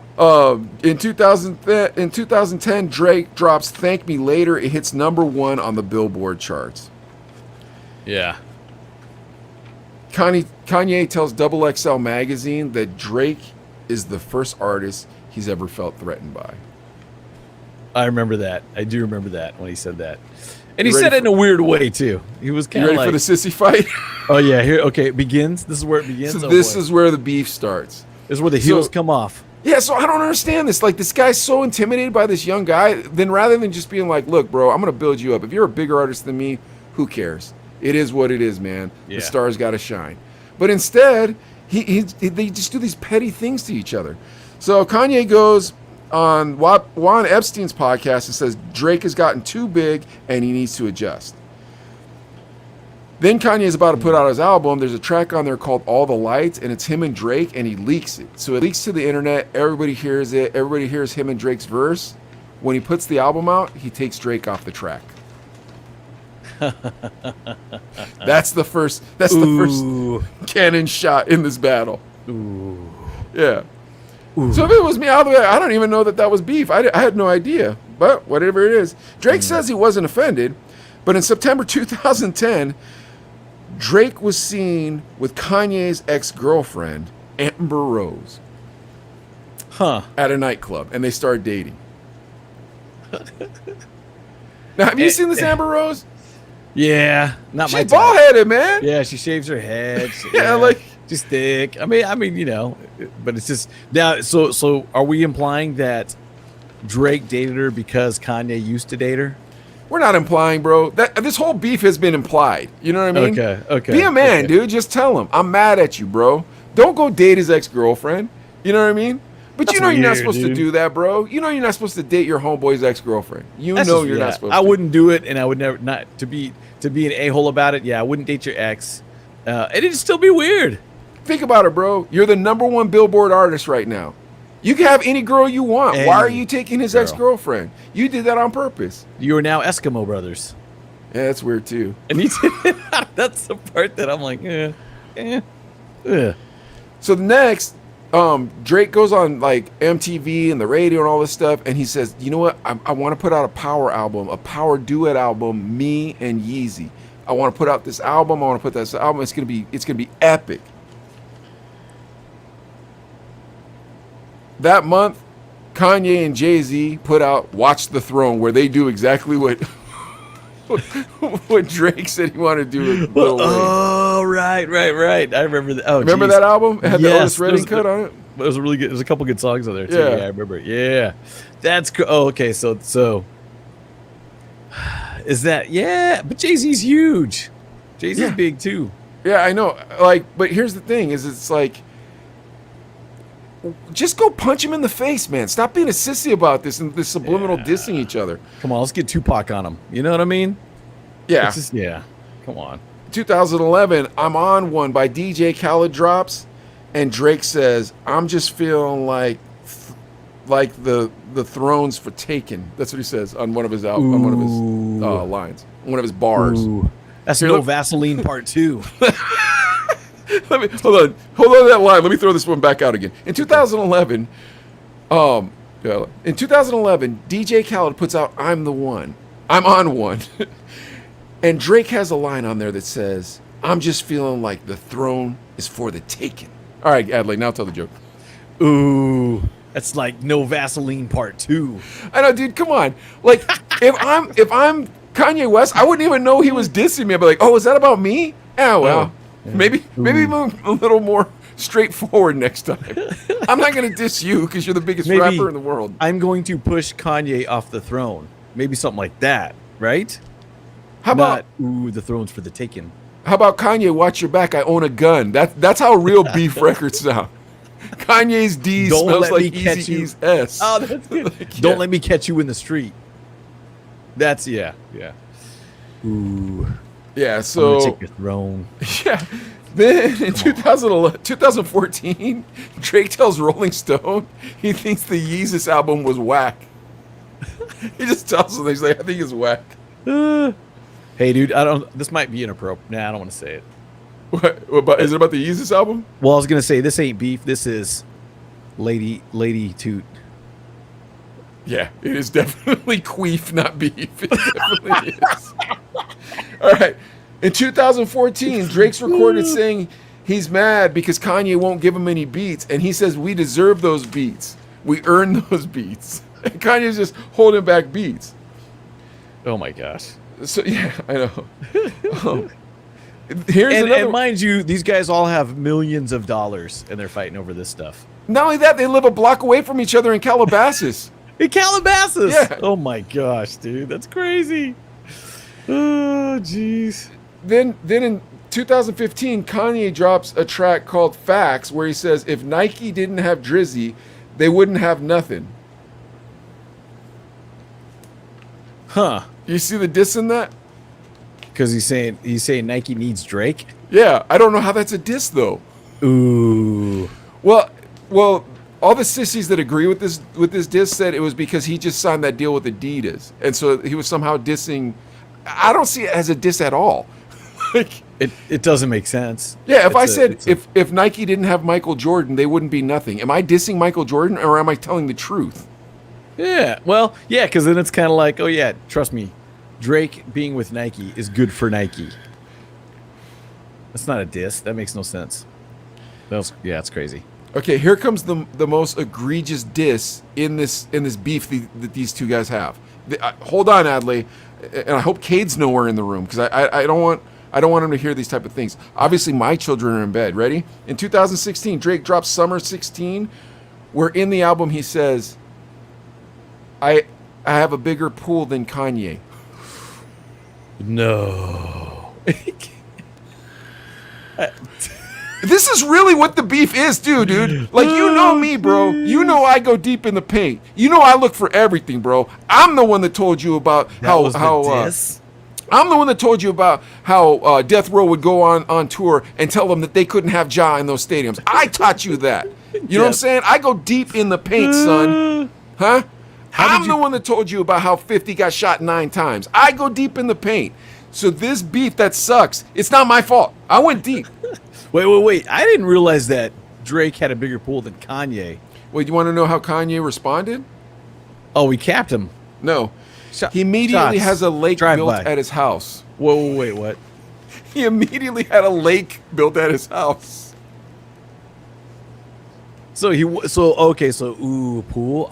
A: In 2010, Drake drops Thank Me Later. It hits #1 on the Billboard charts.
B: Yeah.
A: Kanye tells XXL magazine that Drake is the first artist he's ever felt threatened by.
B: I remember that. I do remember that when he said that. And he
A: You
B: said
A: ready
B: it in a weird way too. He was
A: You
B: kind of
A: ready
B: like,
A: for the sissy fight?
B: oh yeah, here. Okay, it begins. This is where it begins.
A: So this is where the beef starts.
B: This is where the heels come off.
A: Yeah, so I don't understand this. Like, this guy's so intimidated by this young guy, then rather than just being like, look, bro, I'm going to build you up. If you're a bigger artist than me, who cares? It is what it is, man.
B: Yeah.
A: The stars got to shine. But instead, they just do these petty things to each other. So Kanye goes on Juan Epstein's podcast and says Drake has gotten too big and he needs to adjust. Then Kanye is about to put out his album. There's a track on there called All the Lights, and it's him and Drake, and he leaks it. So it leaks to the internet. Everybody hears it. Everybody hears him and Drake's verse. When he puts the album out, he takes Drake off the track. That's the first cannon shot in this battle.
B: Ooh.
A: Yeah. So if it was me all the way, I don't even know that was beef. I had no idea. But whatever it is. Drake says he wasn't offended. But in September 2010, Drake was seen with Kanye's ex-girlfriend, Amber Rose, at a nightclub, and they started dating. Now, have you seen this Amber Rose?
B: Yeah, not my
A: She's
B: type.
A: bald-headed, man.
B: Yeah, she shaves her head.
A: Yeah, like
B: she's thick. I mean, you know, but it's just now. So are we implying that Drake dated her because Kanye used to date her?
A: we're not implying, bro. That this whole beef has been implied. You know what I mean?
B: Okay.
A: Be a man, dude. Just tell him I'm mad at you, bro. Don't go date his ex-girlfriend. You know what I mean? But
B: That's
A: you know you're not
B: weird,
A: supposed to
B: dude.
A: do that, bro. You know you're not supposed to date your homeboy's ex-girlfriend. You
B: That's
A: know
B: just-
A: you're
B: yeah,
A: not supposed
B: I
A: to.
B: wouldn't do it, and I would never not to be an a-hole about it. Yeah, I wouldn't date your ex. It'd still be weird.
A: Think about it, bro. You're the #1 Billboard artist right now. You can have any girl you want. Why are you taking his
B: girl.
A: ex-girlfriend? You did that on purpose.
B: You are now Eskimo brothers,
A: Yeah, that's weird too.
B: and he did. That's the part that I'm like, eh.
A: So the next, Drake goes on like MTV and the radio and all this stuff, and he says, "You know what? I want to put out a power album, a power duet album, me and Yeezy. I want to put out this album. I want to put this album. It's gonna be epic." That month, Kanye and Jay-Z put out "Watch the Throne," where they do exactly what what Drake said he wanted to do with Lil Wayne.
B: Oh, right. I remember that. Oh,
A: Remember
B: geez.
A: that album? It had the
B: Yes,
A: Otis Redding cut on it.
B: It was really good. There's a couple good songs on there too.
A: Yeah.
B: Yeah, I remember. Yeah, that's cool. Oh, okay. So is that? Yeah, but Jay-Z's huge. Jay-Z's
A: Yeah.
B: big too.
A: Yeah, I know. Like, but here's the thing: is it's like, just go punch him in the face, man. Stop being a sissy about this and this subliminal dissing each other.
B: Come on, let's get Tupac on him. You know what I mean?
A: Yeah.
B: It's just, yeah. Come on.
A: 2011, "I'm on One" by DJ Khaled drops, and Drake says, "I'm just feeling like the thrones for taken." That's what he says on one of his on one of his lines, one of his bars.
B: Ooh, that's
A: Here,
B: no
A: look-
B: Vaseline part 2.
A: Let me hold on that line. Let me throw this one back out again. In 2011, DJ Khaled puts out "I'm the One." I'm on one. And Drake has a line on there that says, "I'm just feeling like the throne is for the taking." All right, Adley, now tell the joke.
B: Ooh, It's like No Vaseline Part 2.
A: I know, dude. Come on. Like, if I'm Kanye West, I wouldn't even know he was dissing me. I'd be like, oh, is that about me? Oh well, maybe move a little more straightforward next time. I'm not gonna diss you because you're the biggest rapper in the world.
B: I'm going to push Kanye off the throne. Maybe something like that, right?
A: How about
B: the throne's for the taking?
A: How about Kanye? Watch your back. I own a gun. That's how real beef records sound. Kanye's D smells like Eazy-E's S.
B: Oh, that's good. Like, Don't let me catch you in the street. That's yeah. Ooh.
A: Yeah. So
B: I'm gonna take your throne.
A: Yeah. Then in 2014, Drake tells Rolling Stone he thinks the Yeezus album was whack. He just tells them, he's like, I think it's whack.
B: Hey, dude, this might be inappropriate. Nah, I don't want to say it.
A: What about? Is it about the Yeezus album?
B: Well, I was gonna say this ain't beef. This is Lady Toot.
A: Yeah, it is definitely queef, not beef. It definitely is. All right. In 2014, Drake's recorded saying he's mad because Kanye won't give him any beats, and he says we deserve those beats. We earn those beats. And Kanye's just holding back beats.
B: Oh my gosh.
A: So yeah, I know. Here's another.
B: And mind you, these guys all have millions of dollars, and they're fighting over this stuff.
A: Not only that, they live a block away from each other in Calabasas.
B: In Calabasas?
A: Yeah.
B: Oh my gosh, dude, that's crazy. Oh jeez.
A: Then in 2015, Kanye drops a track called Facts, where he says if Nike didn't have Drizzy, they wouldn't have nothing.
B: Huh.
A: You see the diss in that?
B: Because he's saying Nike needs Drake.
A: Yeah, I don't know how that's a diss though.
B: Ooh.
A: Well, all the sissies that agree with this diss said it was because he just signed that deal with Adidas, and so he was somehow dissing. I don't see it as a diss at all. Like,
B: it doesn't make sense.
A: Yeah, if I said if Nike didn't have Michael Jordan, they wouldn't be nothing. Am I dissing Michael Jordan or am I telling the truth?
B: Yeah, well, yeah, because then it's kind of like, oh yeah, trust me, Drake being with Nike is good for Nike. That's not a diss. That makes no sense. It's crazy.
A: Okay, here comes the most egregious diss in this beef that these two guys have. Hold on, Adley, and I hope Cade's nowhere in the room because I don't want him to hear these type of things. Obviously, my children are in bed. Ready? In 2016, Drake drops Summer 16, where in the album he says, I have a bigger pool than Kanye.
B: No.
A: This is really what the beef is, dude. Like, you know me, bro. You know I go deep in the paint. You know I look for everything, bro. I'm the one that told you about how I'm the one that told you about how Death Row would go on tour and tell them that they couldn't have Ja in those stadiums. I taught you that. You know what I'm saying? I go deep in the paint, son. Huh? I'm the one that told you about how 50 got shot 9 times. I go deep in the paint. So this beef that sucks, it's not my fault. I went deep.
B: Wait. I didn't realize that Drake had a bigger pool than Kanye.
A: Wait, you want to know how Kanye responded?
B: Oh, we capped him.
A: No. He immediately has a lake built at his house.
B: Whoa, wait, what?
A: He immediately had a lake built at his house.
B: So pool.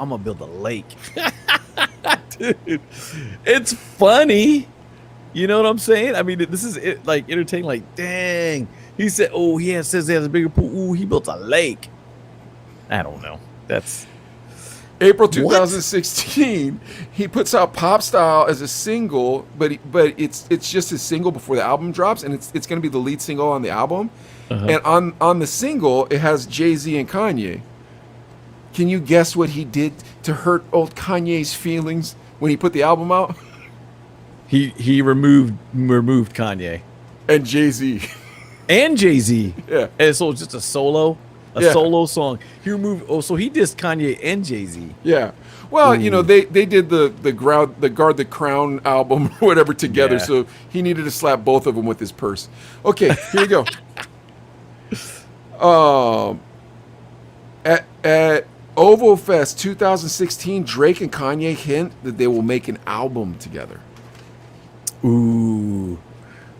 B: I'm gonna build a lake. Dude, it's funny. You know what I'm saying? I mean, this is like entertaining. Like, dang, he said, says he has a bigger pool. Ooh, he built a lake. I don't know. That's
A: April 2016. He puts out Pop Style as a single, but it's just his single before the album drops, and it's going to be the lead single on the album. And on the single, it has Jay-Z and Kanye. Can you guess what he did to hurt old Kanye's feelings when he put the album out?
B: He removed Kanye
A: and Jay-Z.
B: And Jay-Z.
A: Yeah.
B: And so it's just a solo song. He removed. So he dissed Kanye and Jay-Z.
A: Yeah. Well, you know, they did the Guard the Crown album or whatever together,
B: Yeah.
A: so he needed to slap both of them with his purse. Okay, here you go. At Ovo Fest 2016, Drake and Kanye hint that they will make an album together.
B: Ooh,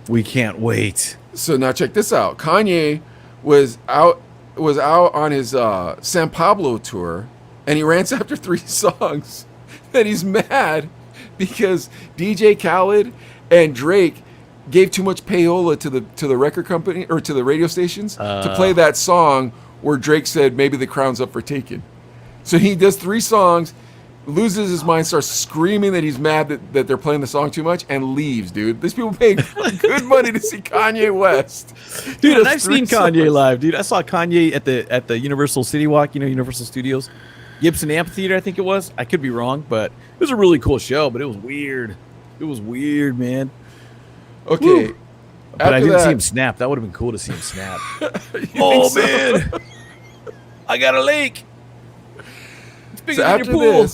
B: we can't wait.
A: So now check this out. Kanye was out on his San Pablo tour, and he rants after 3 songs that he's mad because DJ Khaled and Drake gave too much payola to the record company or to the radio stations to play that song where Drake said maybe the crown's up for taking. So he does 3 songs, loses his mind, starts screaming that he's mad that they're playing the song too much, and leaves, dude. These people paying good money to see Kanye West.
B: Dude, and I've seen Kanye live, dude. I saw Kanye at the Universal City Walk, Universal Studios. Gibson Amphitheater, I think it was. I could be wrong, but it was a really cool show, but it was weird. It was weird, man.
A: Okay.
B: Woo. But I didn't see him snap. That would have been cool to see him snap. Oh, so? Man. I got a lake. It's bigger than your pool.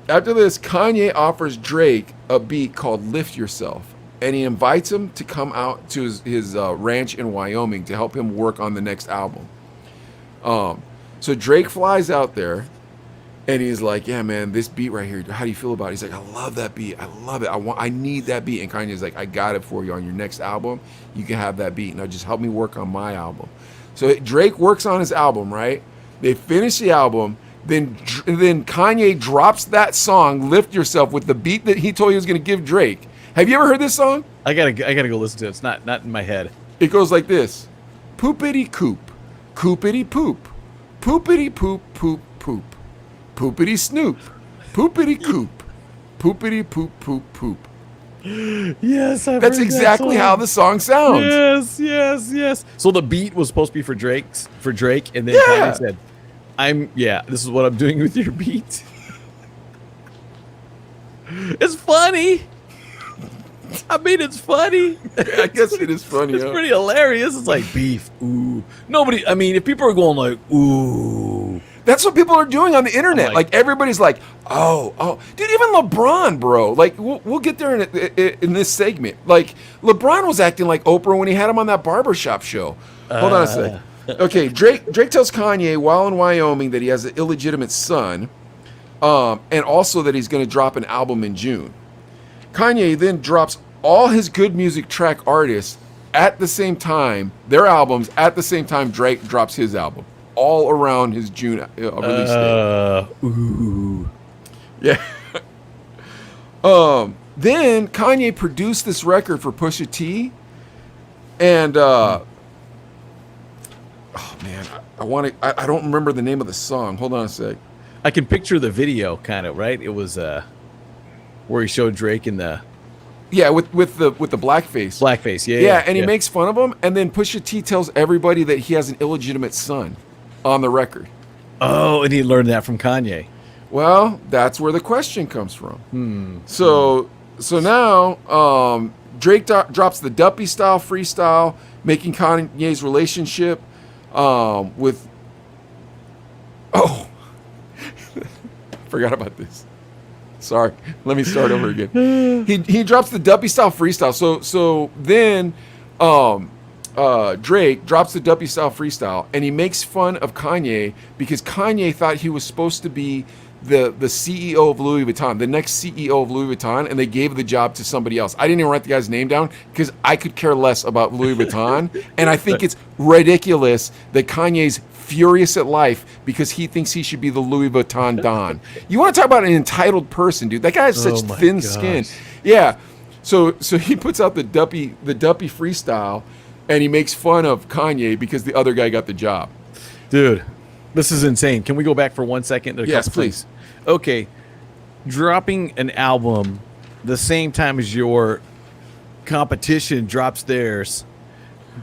A: After this, Kanye offers Drake a beat called Lift Yourself, and he invites him to come out to his ranch in Wyoming to help him work on the next album. So Drake flies out there, and he's like, yeah, man, this beat right here, how do you feel about it? He's like, I love that beat. I love it. I need that beat. And Kanye's like, I got it for you on your next album. You can have that beat. Now just help me work on my album. So Drake works on his album, right? They finish the album. Then Kanye drops that song, Lift Yourself, with the beat that he told he was going to give Drake. Have you ever heard this song?
B: I gotta go listen to it. It's not in my head.
A: It goes like this. Poopity coop. Coopity poop. Poopity poop poop poop. Poopity snoop. Poopity coop. Poopity poop poop poop.
B: Yes,
A: that's exactly how the song sounds.
B: Yes. So the beat was supposed to be for Drake, and then Kanye said, this is what I'm doing with your beat. It's funny. I mean, it's funny.
A: I guess it is funny.
B: It's pretty hilarious. It's like beef. Ooh. Nobody, I mean, if people are going like, ooh.
A: That's what people are doing on the internet. Like everybody's like, oh. Dude, even LeBron, bro. Like, we'll get there in this segment. Like, LeBron was acting like Oprah when he had him on that barbershop show. Hold on a sec. Okay, Drake tells Kanye while in Wyoming that he has an illegitimate son, and also that he's going to drop an album in June. Kanye then drops all his good music track artists at the same time, their albums at the same time Drake drops his album, all around his June release date.
B: Ooh.
A: Yeah. Then Kanye produced this record for Pusha T, and oh man, I don't remember the name of the song. Hold on a sec.
B: I can picture the video, kind of, right? It was where he showed Drake in the
A: with the blackface.
B: Blackface, yeah.
A: And he makes fun of him, and then Pusha T tells everybody that he has an illegitimate son on the record.
B: Oh, and he learned that from Kanye.
A: Well, that's where the question comes from. So now Drake drops the Duppy style freestyle, making Kanye's relationship with forgot about this. Sorry, let me start over again. He drops the Duppy style freestyle. So then Drake drops the Duppy style freestyle, and he makes fun of Kanye because Kanye thought he was supposed to be the CEO of Louis Vuitton, the next CEO of Louis Vuitton, and they gave the job to somebody else. I didn't even write the guy's name down because I could care less about Louis Vuitton, and I think it's ridiculous that Kanye's furious at life because he thinks he should be the Louis Vuitton Don. You want to talk about an entitled person, dude? That guy has such thin skin. Yeah. So he puts out the Duppy freestyle, and he makes fun of Kanye because the other guy got the job.
B: Dude, this is insane. Can we go back for 1 second?
A: Yes, please.
B: Okay. Dropping an album the same time as your competition drops theirs.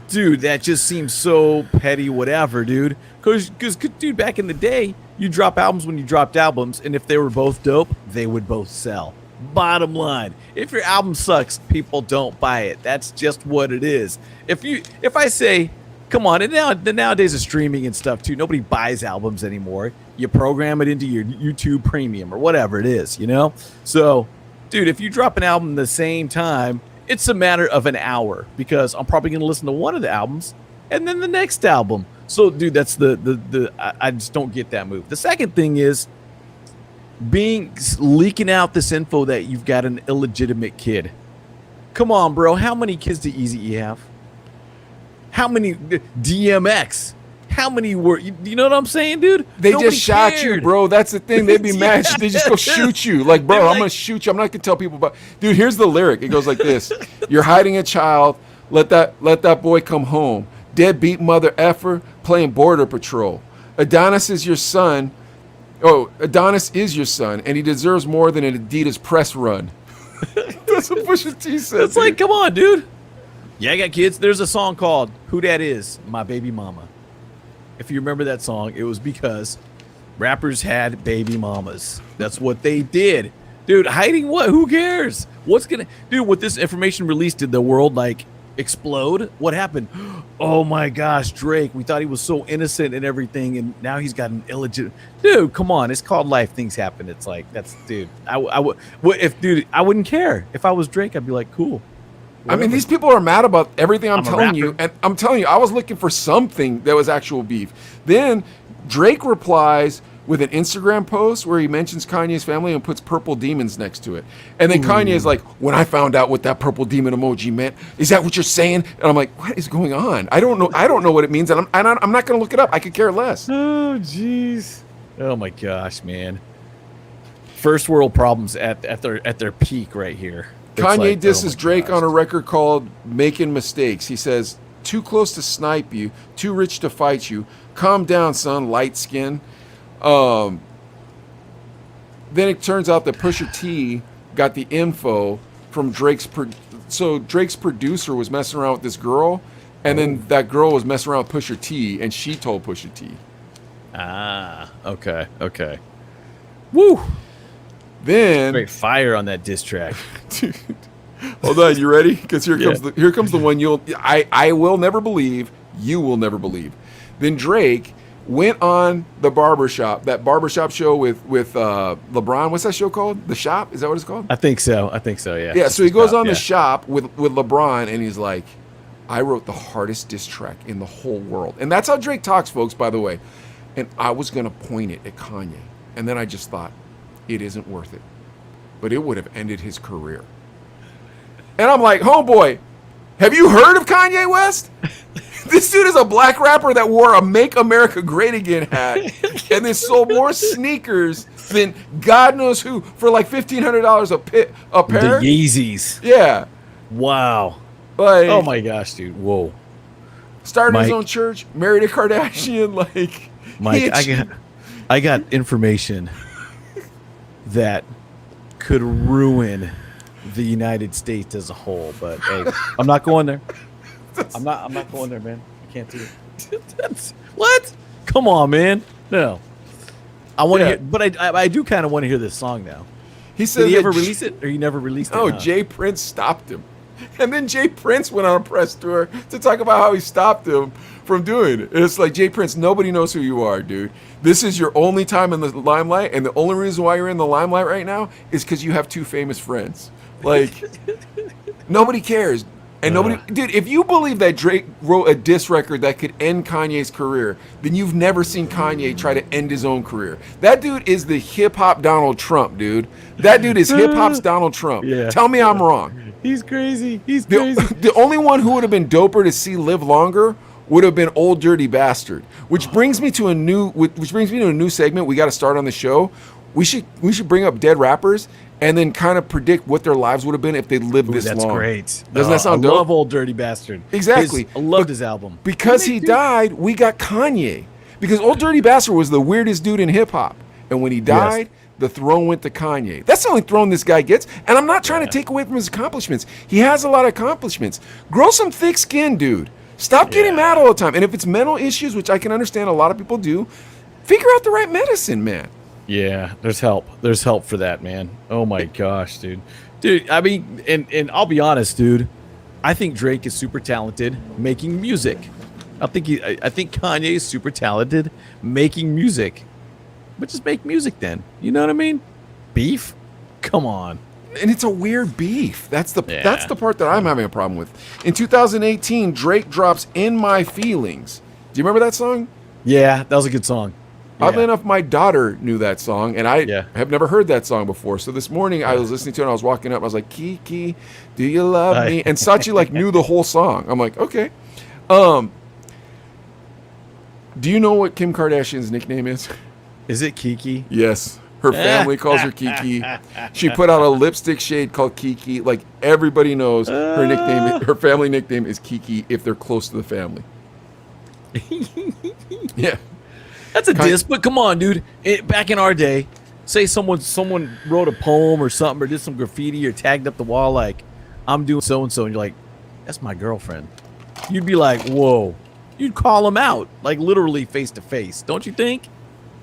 B: Dude, that just seems so petty, whatever, dude. Because, dude, back in the day, you drop albums when you dropped albums, and if they were both dope, they would both sell. Bottom line, if your album sucks, people don't buy it. That's just what it is. If I say, come on, and nowadays of streaming and stuff too, nobody buys albums anymore. You program it into your YouTube Premium or whatever it is, you know? So, dude, if you drop an album the same time, it's a matter of an hour because I'm probably going to listen to one of the albums and then the next album. So, dude, that's I just don't get that move. The second thing is leaking out this info that you've got an illegitimate kid. Come on, bro. How many kids do Eazy-E have? How many DMX? How many were? You know what I'm saying, dude?
A: They
B: Nobody
A: just shot
B: cared.
A: you, bro. That's the thing. They'd be mad.
B: Yeah.
A: They just go shoot you. Like, bro,
B: They're
A: I'm
B: like-
A: gonna shoot you. I'm not gonna tell people about. Dude, here's the lyric. It goes like this: You're hiding a child. Let that boy come home. Deadbeat mother effer playing border patrol. Adonis is your son. Oh, Adonis is your son, and he deserves more than an Adidas press run. That's what Pusha T said.
B: It's like, come on, dude. Yeah, I got kids. There's a song called "Who Dat Is," My Baby Mama. If you remember that song, it was because rappers had baby mamas. That's what they did. Dude, hiding what? Who cares? What's gonna dude, with this information released, did the world like explode? What happened? Oh my gosh, Drake. We thought he was so innocent and everything, and now he's got an illegitimate dude, come on, it's called life. Things happen. It's like that's dude. I would I wouldn't care. If I was Drake, I'd be like, cool.
A: I mean, these people are mad about everything I'm
B: I'm a
A: telling you,
B: rapper.
A: and I'm telling you, I was looking for something that was actual beef. Then Drake replies with an Instagram post where he mentions Kanye's family and puts purple demons next to it. And then Kanye is like, when I found out what that purple demon emoji meant, is that what you're saying? And I'm like, what is going on? I don't know what it means, and I'm not going to look it up. I could care less.
B: Oh jeez. Oh my gosh, man. First world problems at their peak right here. It's
A: Kanye
B: like,
A: disses
B: oh my
A: Drake
B: gosh.
A: on a record called Making Mistakes. He says, too close to snipe you, too rich to fight you. Calm down, son, light skin. Then it turns out that Pusha T got the info from Drake's so Drake's producer was messing around with this girl, and then that girl was messing around with Pusha T, and she told Pusha T.
B: Ah, okay. Woo!
A: Then
B: Great fire on that diss track.
A: Dude, hold on, you ready? Because here
B: Yeah.
A: comes the one I will never believe, you will never believe. Then Drake went on the barbershop show with LeBron. What's that show called? The Shop? Is that what it's called?
B: I think so. Yeah.
A: Yeah. So he goes on
B: Yeah.
A: the Shop with LeBron, and he's like, "I wrote the hardest diss track in the whole world," and that's how Drake talks, folks. By the way, and I was gonna point it at Kanye, and then I just thought, it isn't worth it, but it would have ended his career. And I'm like, homeboy, have you heard of Kanye West? This dude is a black rapper that wore a Make America Great Again hat and then sold more sneakers than God knows who for like $1,500 a pair.
B: The Yeezys.
A: Yeah.
B: Wow.
A: Like,
B: Oh my gosh, dude. Whoa.
A: started his
B: Mike.
A: own church, married a Kardashian. Like,
B: Mike, I got information that could ruin the United States as a whole, but hey, I'm not going there. I'm not going there, man. I can't do it. What? Come on, man. No. I want to
A: Yeah.
B: hear, but I do kind of want to hear this song now.
A: he said
B: Did he
A: that
B: ever release it, or he never released it?
A: Oh,
B: huh?
A: Jay Prince stopped him. And then Jay Prince went on a press tour to talk about how he stopped him from doing it. And it's like, Jay Prince, nobody knows who you are, dude. This is your only time in the limelight, and the only reason why you're in the limelight right now is because you have two famous friends. Like, nobody cares. And nobody, dude, if you believe that Drake wrote a diss record that could end Kanye's career, then you've never seen Kanye try to end his own career. That dude is the hip hop Donald Trump, dude. That dude is hip hop's Donald Trump.
B: Yeah.
A: Tell me I'm wrong.
B: He's crazy. He's
A: The,
B: crazy.
A: the only one who would have been doper to see live longer would have been Old Dirty Bastard, which brings me to a new segment we got to start on the show. We should bring up dead rappers and then kind of predict what their lives would have been if they lived this
B: That's
A: long.
B: great.
A: Doesn't that sound
B: I
A: dope?
B: love Old Dirty Bastard.
A: Exactly.
B: I loved his album.
A: Because he died, we got Kanye. Because Old Dirty Bastard was the weirdest dude in hip hop, and when he died, the throne went to Kanye. That's the only throne this guy gets. And I'm not trying to take away from his accomplishments. He has a lot of accomplishments. Grow some thick skin, dude. Stop getting mad all the time. And if it's mental issues, which I can understand a lot of people do, figure out the right medicine, man.
B: Yeah, there's help. There's help for that, man. Oh my gosh, dude. Dude, I mean, and I'll be honest, dude. I think Drake is super talented making music. I think Kanye is super talented making music. But just make music then. You know what I mean? Beef? Come on.
A: And it's a weird beef. That's the
B: Yeah.
A: part that I'm having a problem with. In 2018, Drake drops "In My Feelings." Do you remember that song?
B: Yeah, that was a good song.
A: Oddly
B: Yeah.
A: enough, my daughter knew that song, and I have never heard that song before. So this morning, I was listening to it, and I was walking up. I was like, "Kiki, do you love me?" And Sachi like knew the whole song. I'm like, okay. Do you know what Kim Kardashian's nickname is?
B: Is it Kiki?
A: Yes. Her family calls her Kiki. She put out a lipstick shade called Kiki. Like, everybody knows her nickname, her family nickname is Kiki if they're close to the family. Yeah.
B: That's a diss, but come on, dude. Back in our day, say someone wrote a poem or something or did some graffiti or tagged up the wall like, I'm doing so-and-so, and you're like, that's my girlfriend. You'd be like, whoa. You'd call them out, like literally face to face, don't you think?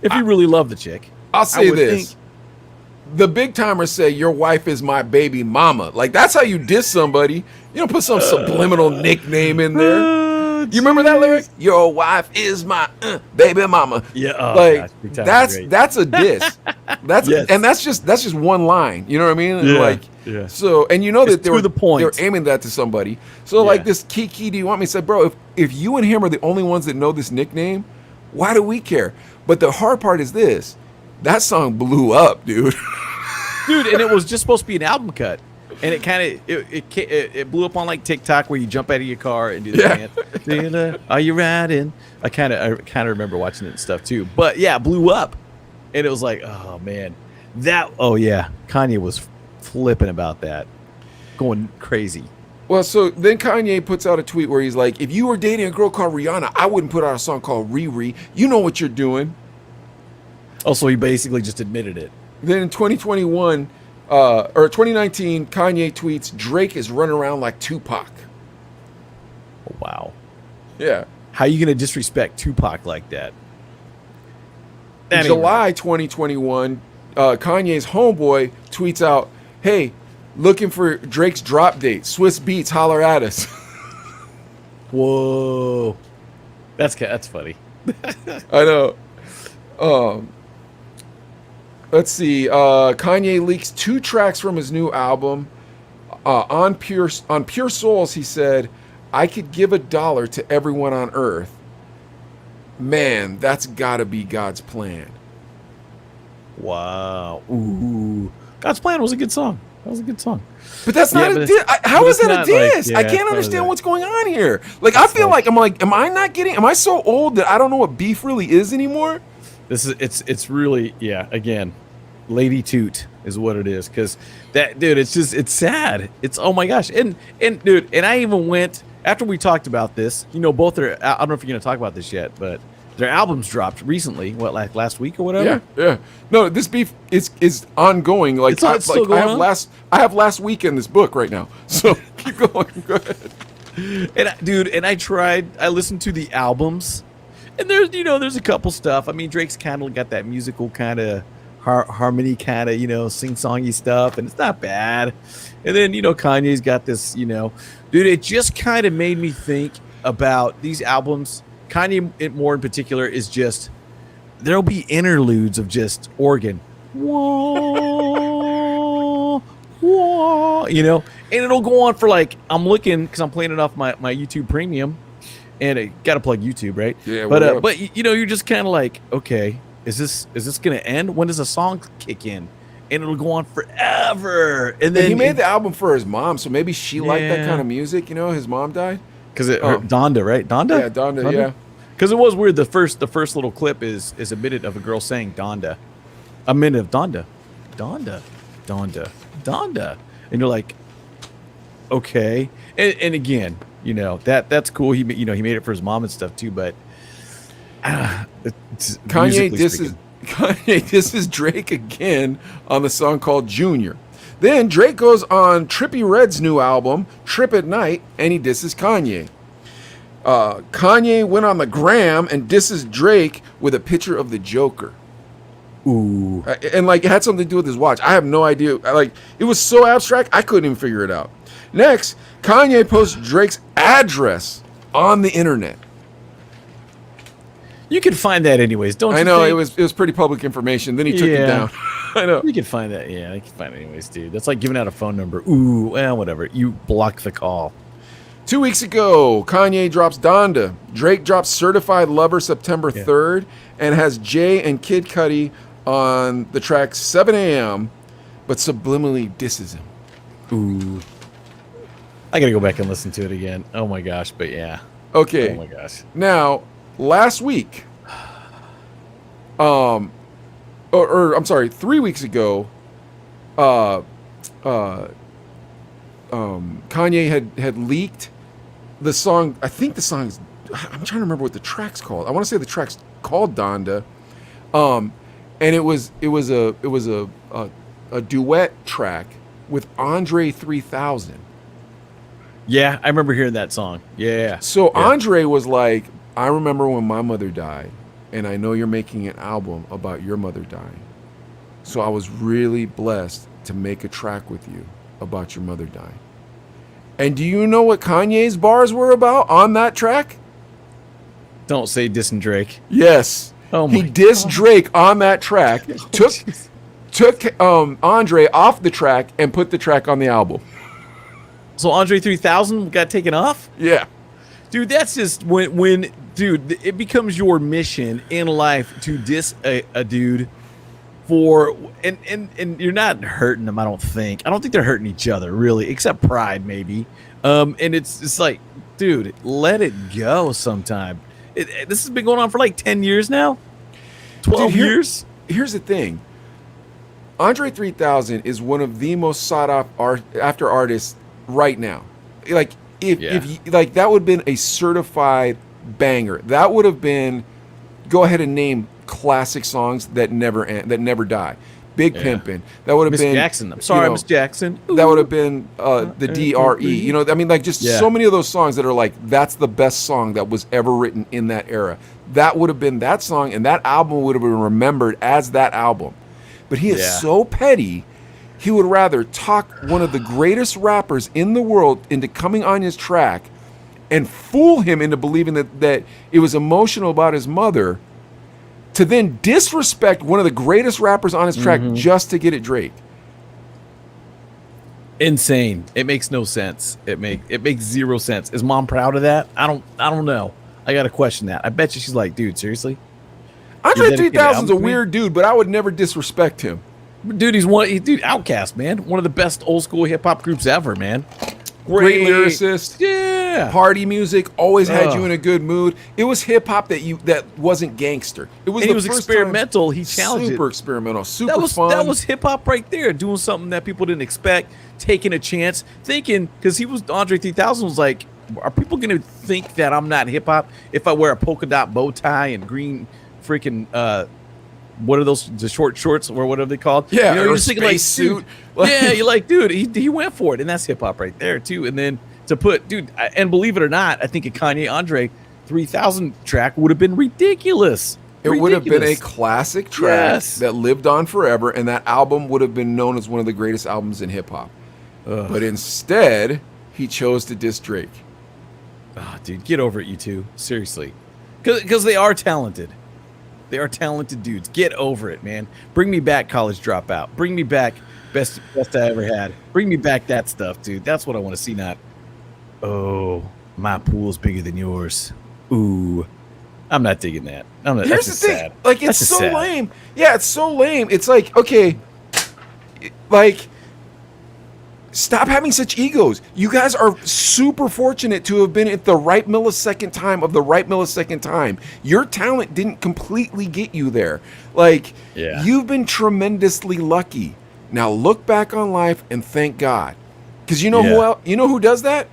B: If you really love the chick.
A: I'll say this. The big timers say your wife is my baby mama. Like, that's how you diss somebody. You don't put some subliminal nickname in there. You remember that lyric? Your wife is my baby mama.
B: Yeah,
A: like that's a diss. That's
B: yes.
A: And that's just one line. You know what I mean?
B: Yeah,
A: like
B: yeah.
A: So, and you know
B: it's
A: that they
B: the
A: were aiming that to somebody. So like this Kiki, do you want me to say, bro? If you and him are the only ones that know this nickname, why do we care? But the hard part is this: that song blew up, dude.
B: Dude, and it was just supposed to be an album cut. And it kind of it blew up on like TikTok where you jump out of your car and do the dance. Are you riding? I kind of remember watching it and stuff too. But yeah, it blew up, and it was like, oh man, Kanye was flipping about that, going crazy.
A: Well, so then Kanye puts out a tweet where he's like, if you were dating a girl called Rihanna, I wouldn't put out a song called Riri. You know what you're doing.
B: Also, he basically just admitted it.
A: Then in 2021. Or 2019, Kanye tweets, Drake is running around like Tupac.
B: Oh, wow.
A: Yeah.
B: How are you going to disrespect Tupac like that?
A: In July 2021, Kanye's homeboy tweets out, hey, looking for Drake's drop date. Swiss Beats, holler at us.
B: Whoa. That's funny.
A: I know. Let's see. Kanye leaks 2 tracks from his new album. On Pure Souls, he said, I could give $1 to everyone on earth. Man, that's gotta be God's plan.
B: Wow. Ooh. God's Plan was a good song. That was a good song.
A: But that's not a diss. How is that a diss? I can't understand what's going on here. Like, I feel like, am I so old that I don't know what beef really is anymore?
B: It's really, again, Lady Toot is what it is. Because that, dude, it's sad. It's, oh my gosh. And dude, and I even went, after we talked about this, both are, I don't know if you're going to talk about this yet, but their albums dropped recently, like last week or whatever?
A: Yeah. No, this beef is ongoing. Like,
B: it's still going on?
A: I have last week in this book right now. So keep going. Go ahead.
B: And I listened to the albums. And there's a couple stuff. I mean, Drake's kind of got that musical kind of harmony kind of, sing-songy stuff, and it's not bad. And then, Kanye's got this, dude, it just kind of made me think about these albums. Kanye, more in particular, is just, there'll be interludes of just organ. Whoa, whoa, and it'll go on for like, I'm looking, because I'm playing it off my YouTube Premium. And I got to plug YouTube, right?
A: Yeah.
B: But you're just kind of like, okay, is this gonna end? When does a song kick in? And it'll go on forever. And then
A: he made the album for his mom, so maybe she liked that kind of music. His mom died
B: because Donda, right? Donda.
A: Yeah, Donda. Yeah.
B: Because it was weird. The first little clip is a minute of a girl saying Donda, a minute of Donda, and you're like, okay. And again, that's cool. He made it for his mom and stuff too. But
A: Kanye disses Drake again on the song called Junior. Then Drake goes on Trippie Redd's new album, Trip at Night, and he disses Kanye. Kanye went on the gram and disses Drake with a picture of the Joker.
B: Ooh.
A: And it had something to do with his watch. I have no idea. It was so abstract, I couldn't even figure it out. Next, Kanye posts Drake's address on the internet.
B: You can find that anyways, don't you?
A: I know,
B: think?
A: it was pretty public information. Then he took it down. I know.
B: You can find that. Yeah, you can find it anyways, dude. That's like giving out a phone number. Ooh, well, whatever. You block the call.
A: 2 weeks ago, Kanye drops Donda. Drake drops Certified Lover September 3rd and has Jay and Kid Cudi on the track 7 a.m., but subliminally disses him.
B: Ooh. I got to go back and listen to it again. Oh my gosh, but yeah.
A: Okay.
B: Oh my gosh.
A: Now, last week, or I'm sorry, 3 weeks ago, Kanye had leaked the song. I think the song's. I'm trying to remember what the track's called. I want to say the track's called Donda, and it was a duet track with Andre 3000.
B: Yeah, I remember hearing that song. Yeah.
A: So
B: yeah.
A: Andre was like, I remember when my mother died, and I know you're making an album about your mother dying. So I was really blessed to make a track with you about your mother dying. And do you know what Kanye's bars were about on that track?
B: Don't say dissing Drake.
A: Yes.
B: Oh
A: he
B: my
A: dissed Drake on that track, took Andre off the track, and put the track on the album.
B: So Andre 3000 got taken off?
A: Yeah.
B: Dude, that's just when dude, it becomes your mission in life to diss a dude for and you're not hurting them, I don't think. I don't think they're hurting each other really, except pride maybe. And it's like, dude, let it go sometime. This has been going on for like 10 years now. 12 years.
A: Here's the thing. Andre 3000 is one of the most sought after artists right now. Like if like that would have been a certified banger. That would have been, go ahead and name classic songs that never die. Big Pimpin'. That would have been
B: Jackson. I'm sorry, Miss Jackson. Ooh.
A: That would have been the DRE. You know, I mean, like just so many of those songs that are like, that's the best song that was ever written in that era. That would have been that song, and that album would have been remembered as that album. But he is so petty, he would rather talk one of the greatest rappers in the world into coming on his track and fool him into believing that it was emotional about his mother, to then disrespect one of the greatest rappers on his track just to get at Drake.
B: Insane. It makes no sense. It makes zero sense. Is mom proud of that? I don't know. I gotta question that. I bet you she's like, dude, seriously?
A: Andre 3000's a weird dude, but I would never disrespect him.
B: Dude, he's Outkast, man. One of the best old school hip hop groups ever, man.
A: Great lyricist.
B: Yeah.
A: Party music, always had you in a good mood. It was hip hop that wasn't gangster. It was
B: he was experimental. He challenged
A: super experimental, super fun.
B: That was hip hop right there, doing something that people didn't expect, taking a chance, thinking, because he was Andre 3000 was like, are people gonna think that I'm not hip hop if I wear a polka dot bow tie and green freaking what are those, the short shorts or whatever they called?
A: Yeah,
B: you know, you're
A: just thinking like suit.
B: Yeah, you're like, dude, he went for it, and that's hip hop right there too. And then to put, dude, and believe it or not, I think a Kanye Andre 3000 track would have been ridiculous.
A: It would have been a classic track that lived on forever, and that album would have been known as one of the greatest albums in hip hop. But instead, he chose to diss Drake.
B: Oh, dude, get over it, you two. Seriously, because they are talented. They are talented dudes. Get over it, man. Bring me back College Dropout. Bring me back Best I Ever Had. Bring me back that stuff, dude. That's what I want to see. Not, oh, my pool's bigger than yours. Ooh, I'm not digging that.
A: Here's
B: that's
A: the thing.
B: sad.
A: Like, it's so lame. Yeah, it's so lame. It's like, okay, like, stop having such egos. You guys are super fortunate to have been at the right millisecond time of the right millisecond time. Your talent didn't completely get you there. Like, you've been tremendously lucky. Now look back on life and thank God. Because you know who else? You know who does that?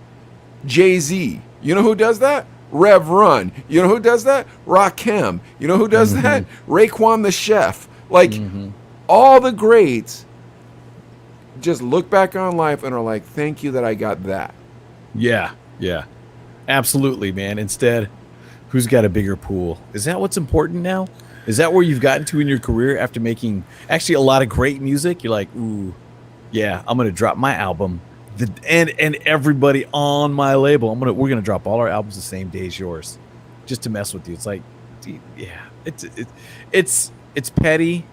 A: Jay-Z. You know who does that? Rev Run. You know who does that? Rakim. You know who does that? Raekwon the Chef. Like, all the greats just look back on life and are like, thank you that I got that.
B: Yeah. Absolutely, man. Instead, who's got a bigger pool? Is that what's important now? Is that where you've gotten to in your career after making actually a lot of great music? You're like, ooh, yeah, I'm gonna drop my album, and everybody on my label. We're gonna drop all our albums the same day as yours, just to mess with you. It's like, yeah, it's petty.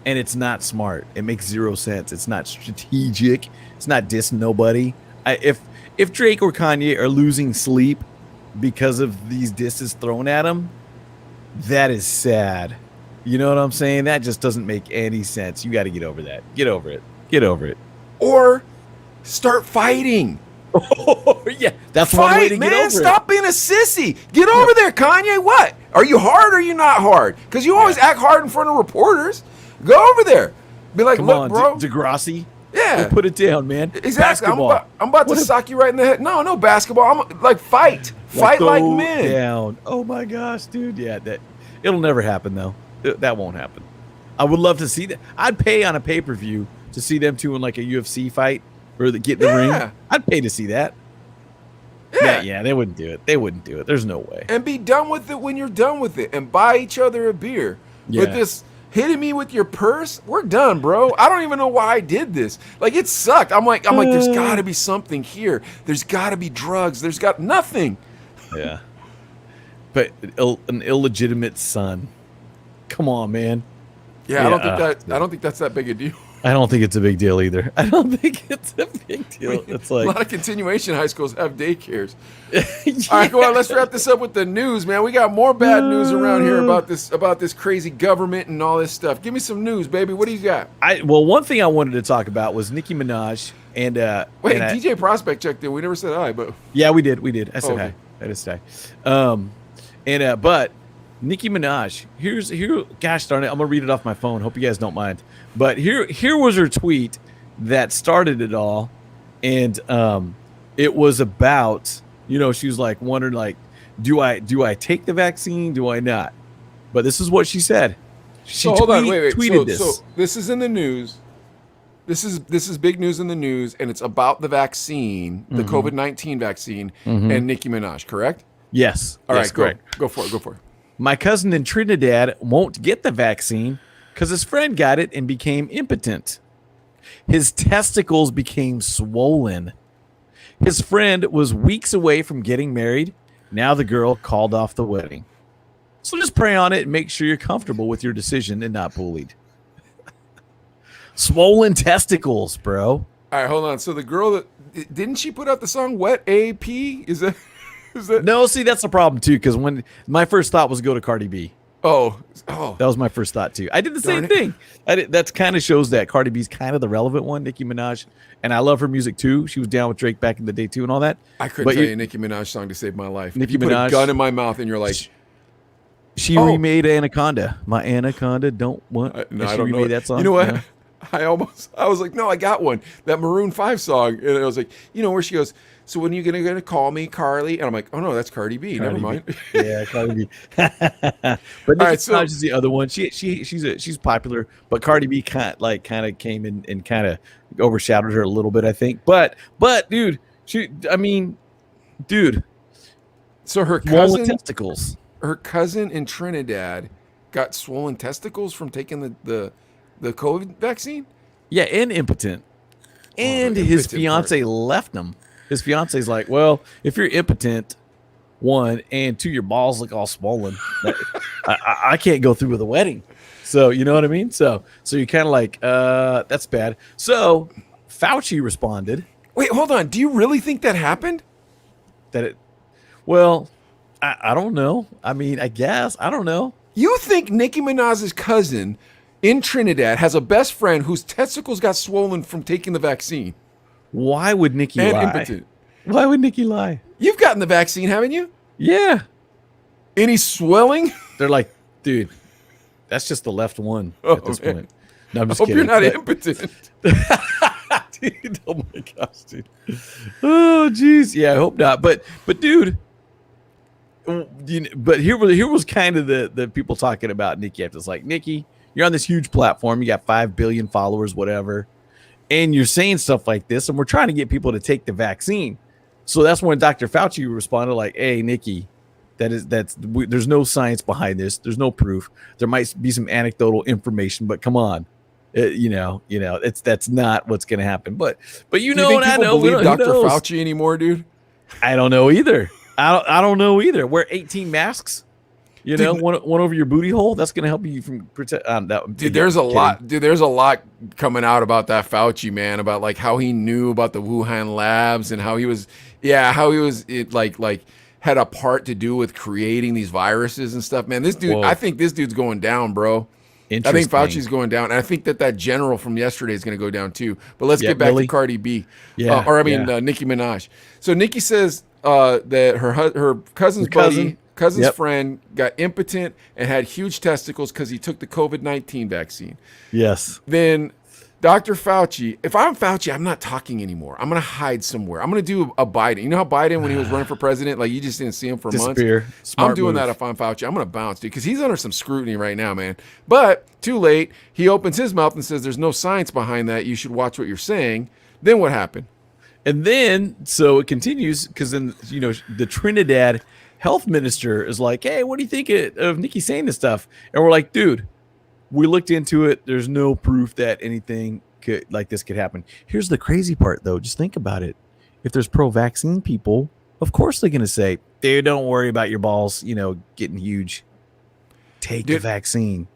B: And it's not smart. It makes zero sense. It's not strategic. It's not dissing nobody. If Drake or Kanye are losing sleep because of these disses thrown at them, that is sad. You know what I'm saying? That just doesn't make any sense. You got to get over that. Get over it. Get over it.
A: Or start fighting.
B: Yeah, that's one way to get over it.
A: Stop being a sissy. Get over there, Kanye. What? Are you hard or are you not hard? Because you always act hard in front of reporters. Go over there. Be like,
B: Come
A: look,
B: on,
A: bro.
B: Degrassi.
A: Yeah.
B: We'll put it down, man.
A: Exactly.
B: Basketball.
A: I'm about to sock you right in the head. No basketball. I'm like, fight. Fight like
B: Go
A: men.
B: down. Oh my gosh, dude. Yeah, it'll never happen though. That won't happen. I would love to see that. I'd pay on a pay-per-view to see them two in like a UFC fight or get in the ring. I'd pay to see that. Yeah, they wouldn't do it. They wouldn't do it. There's no way.
A: And be done with it when you're done with it, and buy each other a beer.
B: Yeah.
A: With this hitting me with your purse, we're done, bro. I don't even know why I did this. Like, it sucked. I'm like, there's got to be something here. There's got to be drugs. There's got nothing.
B: Yeah. But an illegitimate son. Come on, man.
A: Yeah, I don't think that's that big a deal.
B: I don't think it's a big deal either. I don't think it's a big deal. It's like
A: a lot of continuation high schools have daycares. All right, go on. Let's wrap this up with the news, man. We got more bad news around here about this crazy government and all this stuff. Give me some news, baby. What do you got?
B: Well, one thing I wanted to talk about was Nicki Minaj and
A: DJ Prospect checked in. We never said hi, but
B: yeah, we did. I said hi. I just say, but Nicki Minaj. Here. Gosh darn it! I'm gonna read it off my phone. Hope you guys don't mind. But here was her tweet that started it all, and it was about, she was like wondering like, do I take the vaccine? Do I not? But this is what she said. She
A: hold on, wait.
B: Tweeted this.
A: So this is in the news. This is big news in the news, and it's about the vaccine, the COVID-19 vaccine, and Nicki Minaj. Correct?
B: Yes.
A: All right,
B: correct.
A: Go for it.
B: My cousin in Trinidad won't get the vaccine because his friend got it and became impotent. His testicles became swollen. His friend was weeks away from getting married. Now the girl called off the wedding. So just pray on it and make sure you're comfortable with your decision and not bullied. Swollen testicles, bro.
A: All right, hold on. So the girl didn't she put out the song "Wet AP"? Is that?
B: No, see, that's the problem too. Because when my first thought was go to Cardi B.
A: Oh,
B: that was my first thought too. I did the same thing. That kind of shows that Cardi B's kind of the relevant one, Nicki Minaj, and I love her music too. She was down with Drake back in the day too, and all that.
A: I couldn't tell you a Nicki Minaj song to save my life.
B: Nicki
A: you put
B: Minaj,
A: a gun in my mouth, and you're like,
B: she remade Anaconda. My Anaconda don't want.
A: No,
B: she
A: I don't
B: remade
A: know
B: that song.
A: You know what?
B: Yeah.
A: I was like, no, I got one. That Maroon 5 song, and I was like, where she goes, so when are you gonna call me Carly? And I'm like, oh no, that's Cardi B. Never mind.
B: Yeah, Cardi B. But Nicki Minaj is the other one. She's popular, but Cardi B kind of came in and kind of overshadowed her a little bit, I think. But dude,
A: so her
B: swollen testicles.
A: Her cousin in Trinidad got swollen testicles from taking the COVID vaccine.
B: Yeah, and impotent. And his fiance left him. His fiance's like, well, if you're impotent, one, and two, your balls look all swollen, I can't go through with a wedding. So, you know what I mean? So you're kind of like, that's bad. So Fauci responded.
A: Wait, hold on. Do you really think that happened?
B: Well, I don't know. I mean, I guess. I don't know.
A: You think Nicki Minaj's cousin in Trinidad has a best friend whose testicles got swollen from taking the vaccine?
B: Why would Nicki lie?
A: Impotent.
B: Why would Nicki lie?
A: You've gotten the vaccine, haven't you?
B: Yeah.
A: Any swelling?
B: They're like, dude, that's just the left one at this point. No, I'm just kidding.
A: You're not impotent.
B: Dude, oh my gosh, dude. Oh, jeez. Yeah, I hope not. But dude, but here was kind of the people talking about Nicki after this. Like, Nicki, you're on this huge platform. You got 5 billion followers, whatever. And you're saying stuff like this, and we're trying to get people to take the vaccine. So that's when Dr. Fauci responded like, hey, Nicki, there's no science behind this. There's no proof. There might be some anecdotal information, but come on. That's not what's going to happen. But you know what I know.
A: Believe Dr. Fauci anymore, dude?
B: I don't know either. I don't know either. Wear 18 masks. One over your booty hole. That's gonna help you from protect.
A: Dude, there's a lot. Dude, there's a lot coming out about that Fauci man, about like how he knew about the Wuhan labs and how he was had a part to do with creating these viruses and stuff. Man, this dude, I think this dude's going down, bro. I think Fauci's going down, and I think that general from yesterday is going to go down too. But let's get back to Cardi B, Nicki Minaj. So Nicki says that her cousin's buddy cousin's
B: Yep.
A: friend got impotent and had huge testicles because he took the COVID-19 vaccine.
B: Yes.
A: Then Dr. Fauci, if I'm Fauci, I'm not talking anymore. I'm going to hide somewhere. I'm going to do a Biden. You know how Biden, when he was running for president, like you just didn't see him for
B: Disappear.
A: months?
B: Smart
A: I'm doing
B: move.
A: that if I'm Fauci. I'm going to bounce, dude, because he's under some scrutiny right now, man. But too late. He opens his mouth and says there's no science behind that. You should watch what you're saying. Then what happened?
B: And then, so it continues because then, you know, the Trinidad health minister is like, hey, what do you think of Nikki saying this stuff? And we're like, dude, we looked into it. There's no proof that anything like this could happen. Here's the crazy part, though. Just think about it. If there's pro-vaccine people, of course they're going to say, dude, don't worry about your balls, you know, getting huge. Take the vaccine.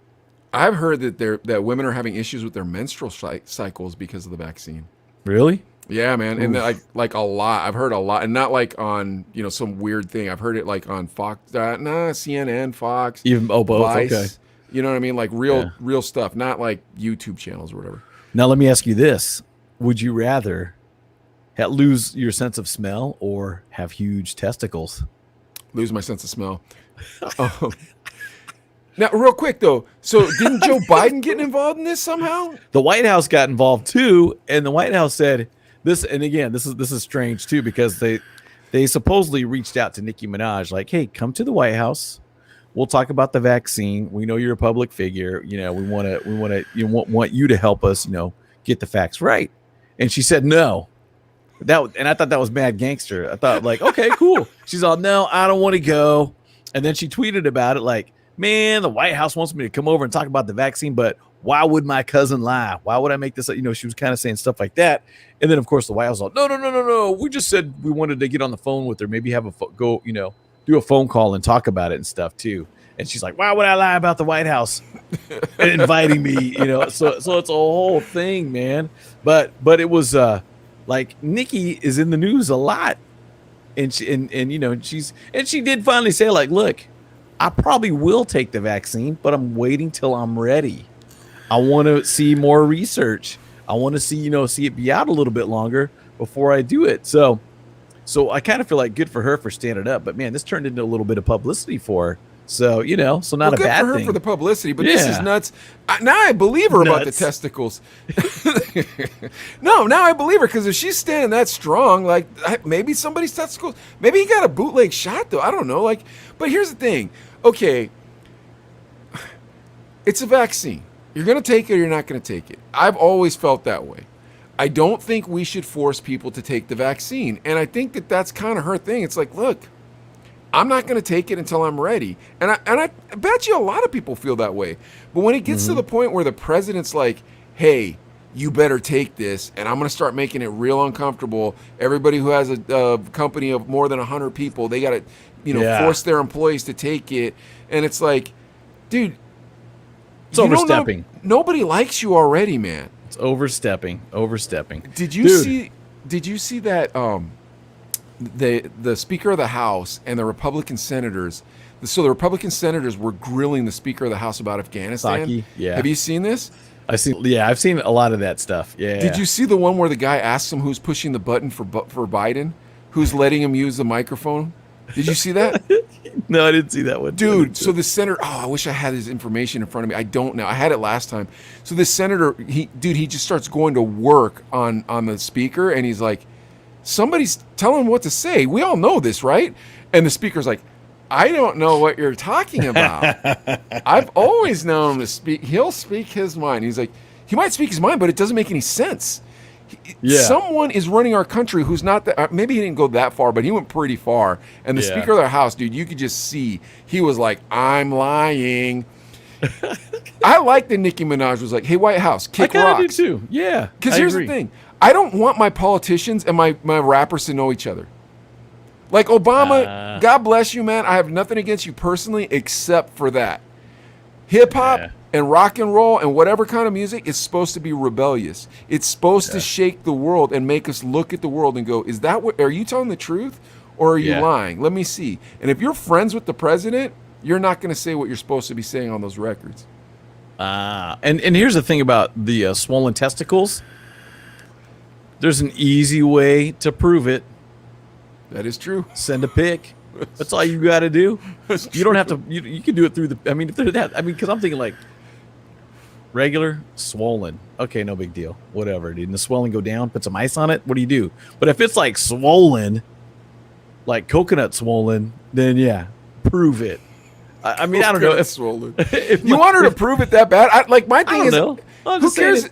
A: I've heard that women are having issues with their menstrual cycles because of the vaccine.
B: Really?
A: Yeah, man, and like a lot. I've heard a lot, and not like on some weird thing. I've heard it like on Fox, CNN, Fox,
B: Even both.
A: Vice.
B: Okay.
A: You know what I mean? Like real stuff, not like YouTube channels or whatever.
B: Now let me ask you this: would you rather lose your sense of smell or have huge testicles?
A: Lose my sense of smell. Now, real quick though, so didn't Joe Biden get involved in this somehow?
B: The White House got involved too, and the White House said this. And again, this is strange too because they supposedly reached out to Nicki Minaj, like, "Hey, come to the White House. We'll talk about the vaccine. We know you're a public figure. You know, we want you to help us. You know, get the facts right." And she said no. And I thought that was mad gangster. I thought like, okay, cool. She's all, no, I don't want to go. And then she tweeted about it like, man, the White House wants me to come over and talk about the vaccine, but why would my cousin lie? Why would I make this up? You know, she was kind of saying stuff like that. And then, of course, the White House was like, no. We just said we wanted to get on the phone with her, maybe have do a phone call and talk about it and stuff too. And she's like, why would I lie about the White House inviting me? You know, so it's a whole thing, man. But it was like Nikki is in the news a lot. And she did finally say, like, look, I probably will take the vaccine, but I'm waiting till I'm ready. I want to see more research. I want to see it be out a little bit longer before I do it. So I kind of feel like good for her for standing up. But man, this turned into a little bit of publicity for her. So, so not a
A: good
B: bad
A: for her
B: thing.
A: for the publicity, but this is nuts. Now I believe her about the testicles. No, now I believe her because if she's standing that strong, like maybe somebody's testicles, maybe he got a bootleg shot though. I don't know. Like, but here's the thing. Okay, it's a vaccine. You're going to take it or you're not going to take it. I've always felt that way. I don't think we should force people to take the vaccine. And I think that that's kind of her thing. It's like, look, I'm not going to take it until I'm ready. And I bet you a lot of people feel that way. But when it gets to the point where the president's like, hey, you better take this, and I'm going to start making it real uncomfortable. Everybody who has a company of more than 100 people, they got to, force their employees to take it. And it's like, dude,
B: it's overstepping.
A: Nobody likes you already, man.
B: It's overstepping.
A: Did you see that the Speaker of the House and the Republican senators? So the Republican senators were grilling the Speaker of the House about Afghanistan.
B: Psaki, yeah.
A: Have you seen this?
B: I've seen a lot of that stuff. Yeah.
A: Did you see the one where the guy asks him who's pushing the button for Biden? Who's letting him use the microphone? Did you see that?
B: No, I didn't see that one.
A: Dude, so the senator, I wish I had his information in front of me. I don't know. I had it last time. So this senator, he just starts going to work on the speaker, and he's like, somebody's telling him what to say. We all know this, right? And the speaker's like, I don't know what you're talking about. I've always known him to speak. He'll speak his mind. He's like, he might speak his mind, but it doesn't make any sense. Yeah. Someone is running our country who's not that. Maybe he didn't go that far, but he went pretty far. And the Speaker of the House, dude, you could just see he was like, "I'm lying." I like that Nicki Minaj was like, "Hey, White House, kick rocks."
B: I do too. Yeah,
A: because here's the thing: I don't want my politicians and my rappers to know each other. Like Obama, God bless you, man. I have nothing against you personally, except for that. Hip hop. And rock and roll and whatever kind of music is supposed to be rebellious. It's supposed to shake the world and make us look at the world and go, are you telling the truth or are you lying? Let me see. And if you're friends with the president, you're not going to say what you're supposed to be saying on those records.
B: And here's the thing about the swollen testicles. There's an easy way to prove it.
A: That is true.
B: Send a pic. That's all you got to do. You don't have to. You can do it through the. I mean, if they're that. I mean, because I'm thinking like regular, swollen. Okay, no big deal. Whatever, dude. And the swelling go down. Put some ice on it. What do you do? But if it's like swollen, like coconut swollen, then yeah, prove it. I mean, I don't know if
A: swollen. If you want her to prove it that bad, my thing is, who cares,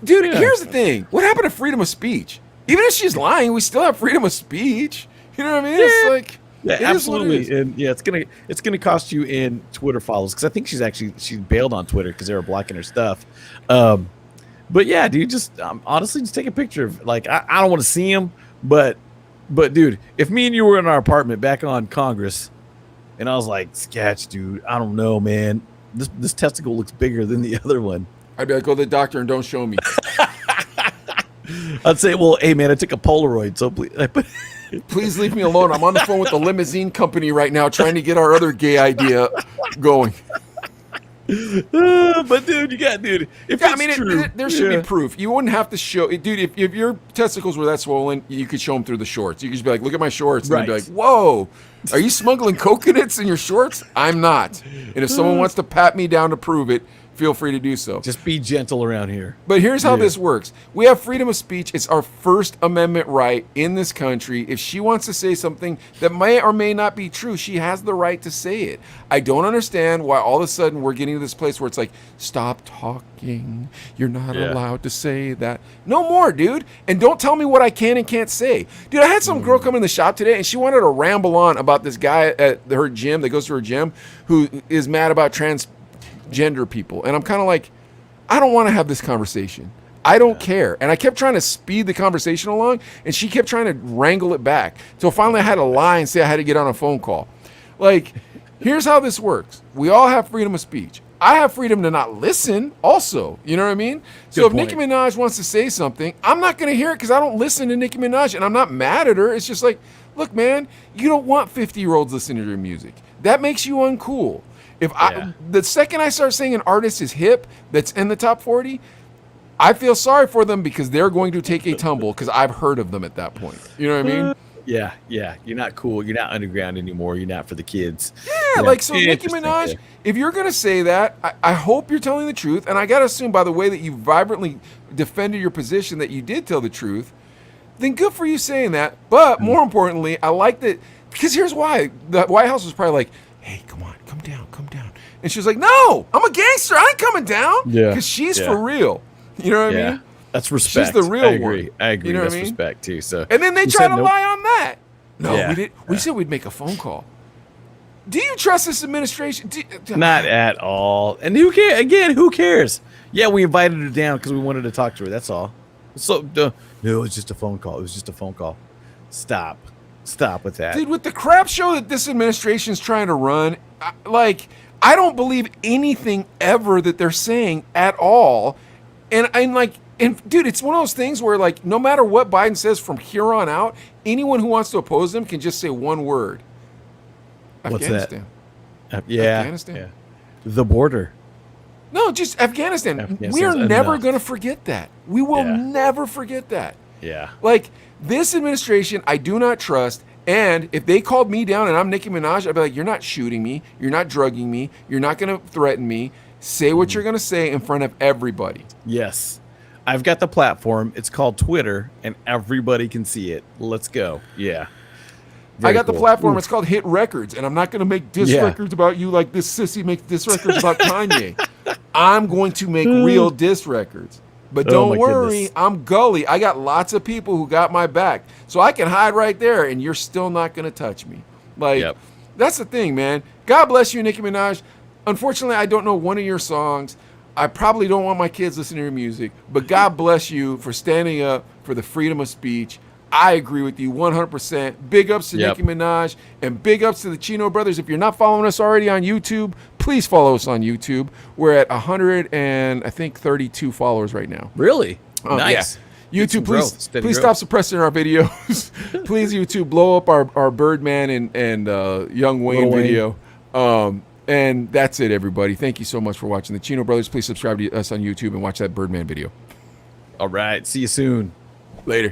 A: dude?
B: Yeah.
A: Here's the thing: what happened to freedom of speech? Even if she's lying, we still have freedom of speech. You know what I mean? It's like,
B: yeah,
A: it
B: absolutely, and yeah, it's gonna cost you in Twitter follows because I think she bailed on Twitter because they were blocking her stuff. But yeah, dude, just honestly, just take a picture of like I don't want to see him, but dude, if me and you were in our apartment back on Congress. And I was like, sketch, dude. I don't know, man. This testicle looks bigger than the other one.
A: I'd be like, go to the doctor and don't show me.
B: I'd say, well, hey, man, I took a Polaroid, so
A: please leave me alone. I'm on the phone with the limousine company right now trying to get our other gay idea going.
B: But dude, if it's true,
A: there should be proof. You wouldn't have to show it, dude. If your testicles were that swollen, you could show them through the shorts. You could just be like, look at my shorts, and they'd be like, whoa, are you smuggling coconuts in your shorts? I'm not. And if someone wants to pat me down to prove it, feel free to do so.
B: Just be gentle around here.
A: But here's how this works. We have freedom of speech. It's our First Amendment right in this country. If she wants to say something that may or may not be true, she has the right to say it. I don't understand why all of a sudden we're getting to this place where it's like, stop talking. You're not allowed to say that. No more, dude. And don't tell me what I can and can't say. Dude, I had some girl come in the shop today and she wanted to ramble on about this guy at her gym that goes to her gym who is mad about transgender people. And I'm kind of like, I don't want to have this conversation. I don't care. And I kept trying to speed the conversation along and she kept trying to wrangle it back. So finally I had to lie and say I had to get on a phone call. Like, here's how this works. We all have freedom of speech. I have freedom to not listen also. You know what I mean? So if Nicki Minaj wants to say something, I'm not going to hear it because I don't listen to Nicki Minaj and I'm not mad at her. It's just like, look, man, you don't want 50-year-olds listening to your music. That makes you uncool. The second I start saying an artist is hip that's in the top 40, I feel sorry for them because they're going to take a tumble because I've heard of them at that point. You know what I mean?
B: Yeah. You're not cool. You're not underground anymore. You're not for the kids.
A: Yeah, like, so Nicki Minaj, if you're going to say that, I hope you're telling the truth. And I got to assume by the way that you vibrantly defended your position that you did tell the truth, then good for you saying that. But more importantly, I like that, because here's why. The White House was probably like, hey, come on, come down. And she was like, no, I'm a gangster. I ain't coming down. Yeah. Because she's for real. You know what I mean?
B: That's respect.
A: She's the real one.
B: I agree.
A: You know
B: That's
A: what I mean?
B: Respect too. So,
A: and then they try to lie on that. No,
B: Yeah.
A: we did. We said we'd make a phone call. Do you trust this administration?
B: Not at all. And who cares? Again, who cares? Yeah, we invited her down because we wanted to talk to her. That's all. So no, it was just a phone call. It was just a phone call. Stop with that,
A: dude. With the crap show that this administration's trying to run, I don't believe anything ever that they're saying at all. And dude, it's one of those things where, like, no matter what Biden says from here on out, anyone who wants to oppose them can just say one word.
B: What's
A: Afghanistan.
B: That?
A: Afghanistan.
B: Yeah. The border.
A: No, just Afghanistan. We are never going to forget that. We will never forget that.
B: Yeah.
A: Like, this administration, I do not trust. And if they called me down and I'm Nicki Minaj, I'd be like, you're not shooting me. You're not drugging me. You're not going to threaten me. Say what you're going to say in front of everybody.
B: Yes. I've got the platform. It's called Twitter, and everybody can see it. Let's go. Yeah.
A: I got the platform. It's called Hit Records, and I'm not going to make diss records about you like this sissy makes diss records about Kanye. I'm going to make real diss records. But don't worry, I'm gully. I got lots of people who got my back. So I can hide right there, and you're still not going to touch me. That's the thing, man. God bless you, Nicki Minaj. Unfortunately, I don't know one of your songs. I probably don't want my kids listening to your music. But God bless you for standing up for the freedom of speech. I agree with you 100%. Big ups to Nicki Minaj, and big ups to the Chino brothers. If you're not following us already on YouTube, please follow us on YouTube. We're at 132 followers right now.
B: Really? Nice.
A: Yeah. YouTube, please stop suppressing our videos. Please, YouTube, blow up our Birdman and Young Wayne video. And that's it, everybody. Thank you so much for watching the Chino brothers. Please subscribe to us on YouTube and watch that Birdman video.
B: All right. See you soon.
A: Later.